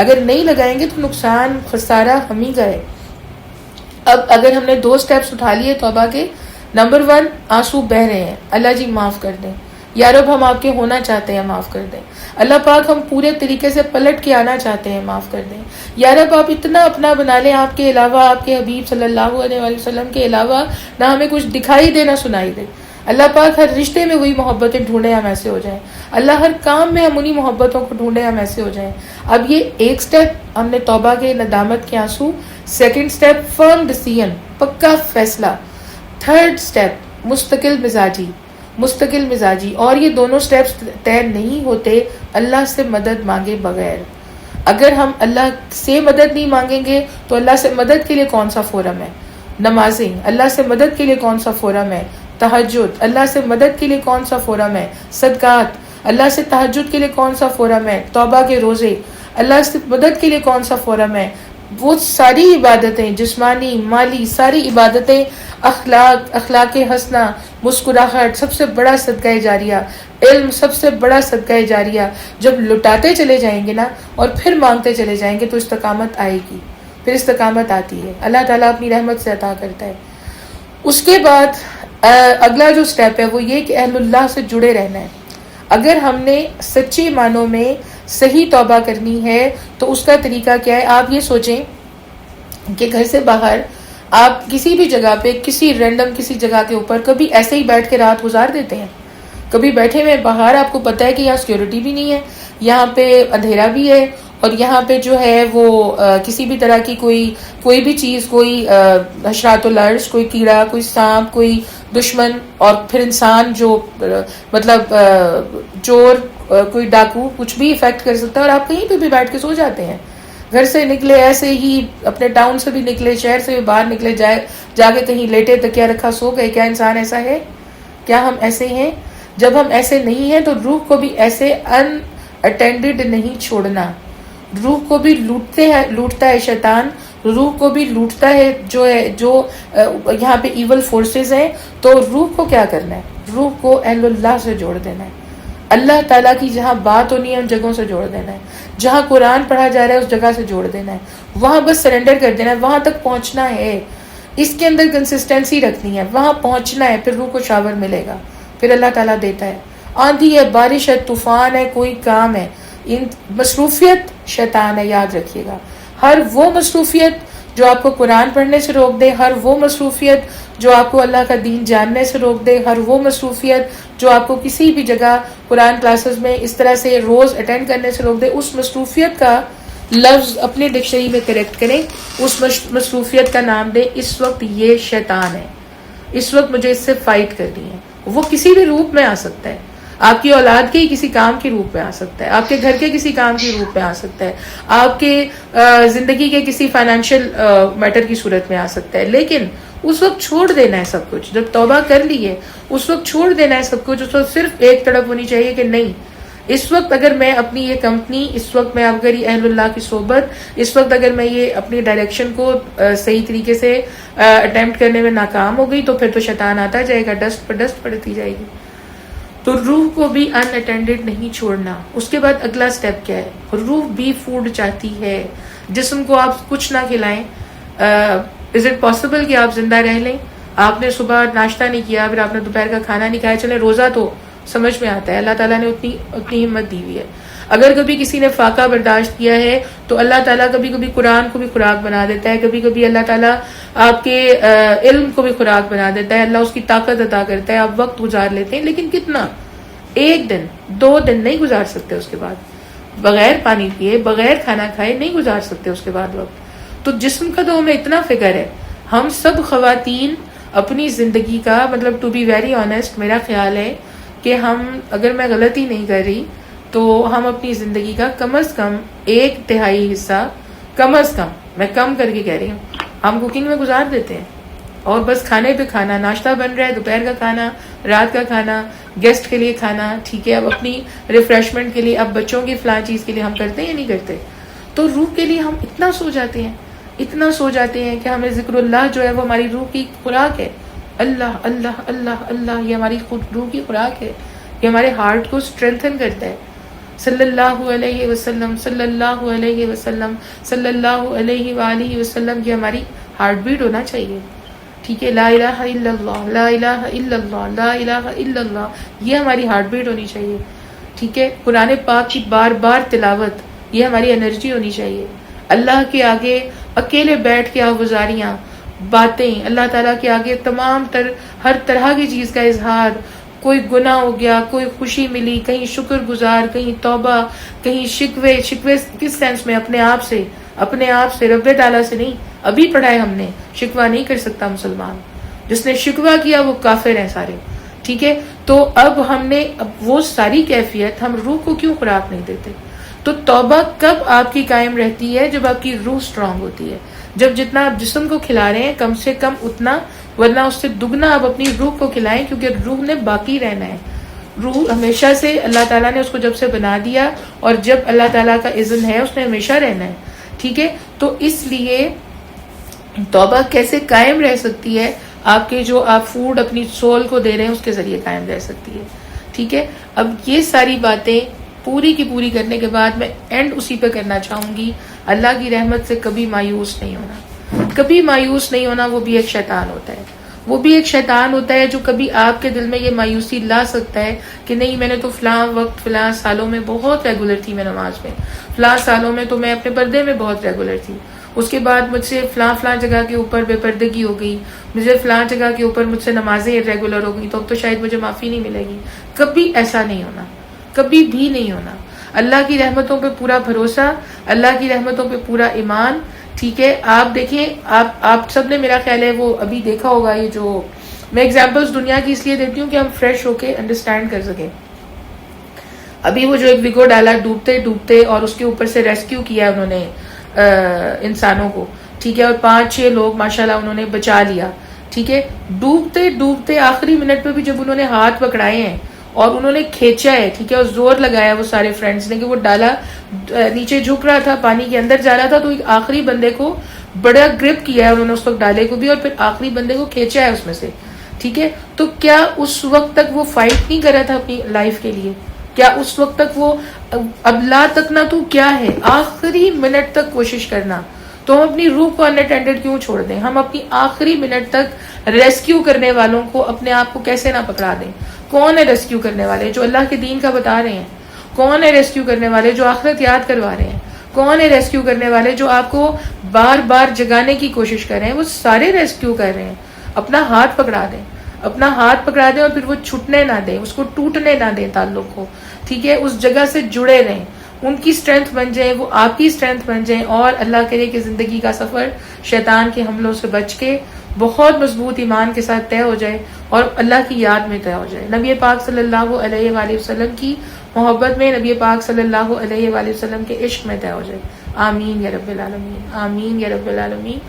اگر نہیں لگائیں گے تو نقصان خسارہ ہم ہی کا ہے۔ اب اگر ہم نے 2 سٹیپس اٹھا لیے توبہ کے، نمبر 1، آنسو بہ رہے ہیں، اللہ جی معاف کر دیں، یا رب ہم آپ کے ہونا چاہتے ہیں، معاف کر دیں، اللہ پاک ہم پورے طریقے سے پلٹ کے آنا چاہتے ہیں، معاف کر دیں، یا رب آپ اتنا اپنا بنا لیں، آپ کے علاوہ، آپ کے حبیب صلی اللہ علیہ وآلہ وسلم کے علاوہ نہ ہمیں کچھ دکھائی دے نہ سنائی دے۔ اللہ پاک ہر رشتے میں وہی محبتیں ڈھونڈے، ہم ایسے ہو جائیں، اللہ ہر کام میں ہم انہی محبتوں کو ڈھونڈے، ہم ایسے ہو جائیں۔ اب یہ ایک سٹیپ ہم نے توبہ کے، ندامت کے آنسو، سیکنڈ سٹیپ فرم ڈیسیژن، پکا فیصلہ، تھرڈ سٹیپ مستقل مزاجی، اور یہ دونوں سٹیپس طے نہیں ہوتے اللہ سے مدد مانگے بغیر۔ اگر ہم اللہ سے مدد نہیں مانگیں گے تو اللہ سے مدد کے لیے کون سا فورم ہے؟ نمازیں، اللہ سے مدد کے لیے کون سا فورم ہے؟ تہجد، اللہ سے مدد کے لیے کون سا فورم ہے؟ صدقات، اللہ سے تہجد کے لیے کون سا فورم ہے؟ توبہ کے روزے، اللہ سے مدد کے لیے کون سا فورم ہے؟ وہ ساری عبادتیں، جسمانی، مالی، ساری عبادتیں، اخلاق حسنہ، مسکراہٹ، سب سے بڑا صدقہ جاریہ، علم سب سے بڑا صدقہ جاریہ، جب لٹاتے چلے جائیں گے نا اور پھر مانگتے چلے جائیں گے تو استقامت آئے گی، پھر استقامت آتی ہے، اللہ تعالیٰ اپنی رحمت سے عطا کرتا ہے۔ اس کے بعد اگلا جو سٹیپ ہے وہ یہ کہ اہل اللہ سے جڑے رہنا ہے۔ اگر ہم نے سچے معنوں میں صحیح توبہ کرنی ہے تو اس کا طریقہ کیا ہے؟ آپ یہ سوچیں کہ گھر سے باہر آپ کسی بھی جگہ پہ کسی رینڈم کسی جگہ کے اوپر کبھی ایسے ہی بیٹھ کے رات گزار دیتے ہیں؟ کبھی بیٹھے ہوئے باہر، آپ کو پتہ ہے کہ یہاں سیکیورٹی بھی نہیں ہے، یہاں پہ اندھیرا بھی ہے، اور یہاں پہ جو ہے وہ کسی بھی طرح کی کوئی بھی چیز، کوئی حشرات الارض، کوئی کیڑا، کوئی سانپ، کوئی دشمن، اور پھر انسان جو مطلب چور، کوئی ڈاکو، کچھ بھی افیکٹ کر سکتا ہے، اور آپ کہیں پہ بھی بیٹھ کے سو جاتے ہیں. گھر سے نکلے ایسے ہی، اپنے ٹاؤن سے بھی نکلے، شہر سے بھی باہر نکلے، جا کے کہیں لیٹے، تکیہ رکھا، سو گئے. کیا انسان ایسا ہے؟ کیا ہم ایسے ہیں؟ جب ہم ایسے نہیں ہیں تو روح کو بھی ایسے ان اٹینڈڈ نہیں چھوڑنا. روح کو بھی لوٹتا ہے شیطان، روح کو بھی لوٹتا ہے جو یہاں پہ ایول فورسز ہیں. تو روح کو کیا کرنا ہے؟ روح کو اہل اللہ سے جوڑ دینا ہے. اللہ تعالیٰ کی جہاں بات ہونی ہے ان جگہوں سے جوڑ دینا ہے. جہاں قرآن پڑھا جا رہا ہے اس جگہ سے جوڑ دینا ہے. وہاں بس سرنڈر کر دینا ہے، وہاں تک پہنچنا ہے. اس کے اندر کنسسٹنسی رکھنی ہے، وہاں پہنچنا ہے. پھر روح کو شاور ملے گا، پھر اللہ تعالیٰ دیتا ہے. آندھی ہے، بارش ہے، طوفان ہے، کوئی کام ہے، ان مصروفیت شیطان ہے، یاد رکھیے گا. ہر وہ مصروفیت جو آپ کو قرآن پڑھنے سے روک دے، ہر وہ مصروفیت جو آپ کو اللہ کا دین جاننے سے روک دے، ہر وہ مصروفیت جو آپ کو کسی بھی جگہ قرآن کلاسز میں اس طرح سے روز اٹینڈ کرنے سے روک دے، اس مصروفیت کا لفظ اپنی ڈکشنری میں کریکٹ کریں. اس مصروفیت کا نام دیں اس وقت یہ شیطان ہے، اس وقت مجھے اس سے فائٹ کرنی ہے. وہ کسی بھی روپ میں آ سکتا ہے، آپ کی اولاد کے کسی کام کے روپ میں آ سکتا ہے، آپ کے گھر کے کسی کام کے روپ میں آ سکتا ہے، آپ کے زندگی کے کسی فائنینشیل میٹر کی صورت میں آ سکتا ہے. لیکن اس وقت چھوڑ دینا ہے سب کچھ. جب توبہ کر لی ہے اس وقت چھوڑ دینا ہے سب کچھ. اس وقت صرف ایک طرف ہونی چاہیے کہ نہیں، اس وقت اگر میں اپنی یہ کمپنی، اس وقت میں اگر یہ اہل اللہ کی صحبت، اس وقت اگر میں یہ اپنی ڈائریکشن کو صحیح طریقے سے اٹیمپٹ کرنے میں ناکام ہو گئی تو پھر تو شیطان آتا جائے گا، ڈسٹ پر ڈسٹ پڑتی جائے گی. تو روح کو بھی ان اٹینڈڈ نہیں چھوڑنا. اس کے بعد اگلا سٹیپ کیا ہے؟ روح بھی فوڈ چاہتی ہے. جسم کو آپ کچھ نہ کھلائیں، از اٹ پاسبل کہ آپ زندہ رہ لیں؟ آپ نے صبح ناشتہ نہیں کیا، پھر آپ نے دوپہر کا کھانا نہیں کھایا، چلے روزہ تو سمجھ میں آتا ہے، اللہ تعالیٰ نے اتنی ہمت دی ہوئی ہے. اگر کبھی کسی نے فاقہ برداشت کیا ہے تو اللہ تعالیٰ کبھی کبھی قرآن کو بھی خوراک بنا دیتا ہے، کبھی کبھی اللہ تعالیٰ آپ کے علم کو بھی خوراک بنا دیتا ہے، اللہ اس کی طاقت عطا کرتا ہے، آپ وقت گزار لیتے ہیں. لیکن کتنا؟ 1 دن 2 دن نہیں گزار سکتے. اس کے بعد بغیر پانی پیے، بغیر کھانا کھائے نہیں گزار سکتے اس کے بعد وقت. تو جسم کا تو ہمیں اتنا فکر ہے. ہم سب خواتین اپنی زندگی کا مطلب ٹو بی ویری آنیسٹ، میرا خیال ہے کہ ہم، اگر میں غلطی نہیں کر رہی تو ہم اپنی زندگی کا کم از کم 1/3 حصہ، کم از کم، میں کم کر کے کہہ رہی ہوں، ہم کوکنگ میں گزار دیتے ہیں. اور بس کھانے پہ کھانا، ناشتہ بن رہا ہے، دوپہر کا کھانا، رات کا کھانا، گیسٹ کے لیے کھانا، ٹھیک ہے، اب اپنی ریفریشمنٹ کے لیے، اب بچوں کی فلاں چیز کے لیے ہم کرتے ہیں یا نہیں کرتے؟ تو روح کے لیے ہم اتنا سو جاتے ہیں، اتنا سو جاتے ہیں کہ ہمیں ذکر اللہ جو ہے وہ ہماری روح کی خوراک ہے. اللہ اللہ اللہ اللہ، یہ ہماری روح کی خوراک ہے، یہ ہمارے ہارٹ کو اسٹرینتھن کرتا ہے. صلی اللہ علیہ وسلم، صلی اللہ علیہ وسلم، صلی اللہ علیہ وآلہ وسلم، یہ ہماری ہارٹ بیٹ ہونا چاہیے. ٹھیک ہے، لا الہ الا اللہ، لا الہ الا اللہ، لا الہ الا اللہ، یہ ہماری ہارٹ بیٹ ہونی چاہیے. ٹھیک ہے، قرآن پاک کی بار بار تلاوت، یہ ہماری انرجی ہونی چاہیے. اللہ کے آگے اکیلے بیٹھ کے آوازاریاں، باتیں، اللہ تعالیٰ کے آگے تمام ہر طرح کی چیز کا اظہار. کوئی گناہ ہو گیا، کوئی خوشی ملی، کہیں شکر گزار، کہیں توبہ، کہیں شکوے کس سینس میں؟ اپنے آپ سے، رب تعالیٰ سے نہیں. ابھی پڑھا ہے ہم نے، شکوہ نہیں کر سکتا مسلمان. جس نے شکوہ کیا وہ کافر ہیں سارے. ٹھیک ہے، تو اب ہم نے وہ ساری کیفیت، ہم روح کو کیوں خوراک نہیں دیتے؟ تو توبہ کب آپ کی قائم رہتی ہے؟ جب آپ کی روح سٹرونگ ہوتی ہے. جب جتنا آپ جسم کو کھلا رہے ہیں کم سے کم اتنا، ورنہ اس سے دگنا آپ اپنی روح کو کھلائیں، کیونکہ روح نے باقی رہنا ہے. روح ہمیشہ سے اللہ تعالیٰ نے اس کو جب سے بنا دیا، اور جب اللہ تعالیٰ کا اذن ہے اس نے ہمیشہ رہنا ہے. ٹھیک ہے، تو اس لیے توبہ کیسے قائم رہ سکتی ہے؟ آپ کے جو آپ فوڈ اپنی سول کو دے رہے ہیں اس کے ذریعے قائم رہ سکتی ہے. ٹھیک ہے، اب یہ ساری باتیں پوری کی پوری کرنے کے بعد میں اینڈ اسی پہ کرنا چاہوں گی. اللہ کی رحمت سے کبھی مایوس نہیں ہونا، کبھی مایوس نہیں ہونا. وہ بھی ایک شیطان ہوتا ہے، وہ بھی ایک شیطان ہوتا ہے جو کبھی آپ کے دل میں یہ مایوسی لا سکتا ہے کہ نہیں، میں نے تو فلاں وقت، فلاں سالوں میں بہت ریگولر تھی میں نماز میں، فلاں سالوں میں تو میں اپنے پردے میں بہت ریگولر تھی. اس کے بعد مجھ سے فلاں فلاں جگہ کے اوپر بے پردگی ہو گئی، مجھے فلاں جگہ کے اوپر مجھ سے نمازیں ریگولر ہو گئی، تو اب تو شاید مجھے معافی نہیں ملے گی. کبھی ایسا نہیں ہونا، کبھی بھی نہیں ہونا. اللہ کی رحمتوں پہ پورا بھروسہ، اللہ کی رحمتوں پہ پورا ایمان. ٹھیک ہے، آپ دیکھیں، آپ سب نے میرا خیال ہے وہ ابھی دیکھا ہوگا، یہ جو میں اگزامپلس دنیا کی اس لیے دیتی ہوں کہ ہم فریش ہو کے انڈرسٹینڈ کر سکیں. ابھی وہ جو ایک ویگو ڈالا ڈوبتے ڈوبتے، اور اس کے اوپر سے ریسکیو کیا انہوں نے انسانوں کو. ٹھیک ہے، اور 5-6 لوگ ماشاءاللہ انہوں نے بچا لیا. ٹھیک ہے، ڈوبتے ڈوبتے آخری منٹ پہ بھی جب انہوں نے ہاتھ پکڑائے ہیں اور انہوں نے کھینچا ہے، ٹھیک ہے، اور زور لگایا وہ سارے فرینڈز نے کہ وہ ڈالا نیچے جھک رہا تھا، پانی کے اندر جا رہا تھا، تو ایک آخری بندے کو بڑا گرپ کیا ہے انہوں نے اس وقت ڈالے کو بھی، اور پھر آخری بندے کو کھینچا ہے اس میں سے. ٹھیک ہے، تو کیا اس وقت تک وہ فائٹ نہیں کر رہا تھا اپنی لائف کے لیے؟ کیا اس وقت تک وہ اب لا تک نہ تو کیا ہے، آخری منٹ تک کوشش کرنا. تو ہم اپنی روح کو اناٹینڈڈ کیوں چھوڑ دیں؟ ہم اپنی آخری منٹ تک ریسکیو کرنے والوں کو اپنے آپ کو کیسے نہ پکڑا دیں؟ کون ہے ریسکیو کرنے والے؟ جو اللہ کے دین کا بتا رہے ہیں. کون ہے ریسکیو کرنے والے؟ جو آخرت یاد کروا رہے ہیں. کون ہے ریسکیو کرنے والے؟ جو آپ کو بار بار جگانے کی کوشش کر رہے ہیں. وہ سارے ریسکیو کر رہے ہیں. اپنا ہاتھ پکڑا دیں، اپنا ہاتھ پکڑا دیں، اور پھر وہ چھٹنے نہ دیں، اس کو ٹوٹنے نہ دیں تعلق کو. ٹھیک ہے، اس جگہ سے جڑے رہیں، ان کی اسٹرینتھ بن جائیں، وہ آپ کی اسٹرینتھ بن جائیں، اور اللہ کرے کہ زندگی کا سفر شیطان کے حملوں سے بچ کے بہت مضبوط ایمان کے ساتھ طے ہو جائے اور اللہ کی یاد میں طے ہو جائے. نبی پاک صلی اللہ علیہ وآلہ وسلم کی محبت میں، نبی پاک صلی اللہ علیہ وآلہ وسلم کے عشق میں طے ہو جائے. آمین یا رب العالمین، آمین یا رب العالمین.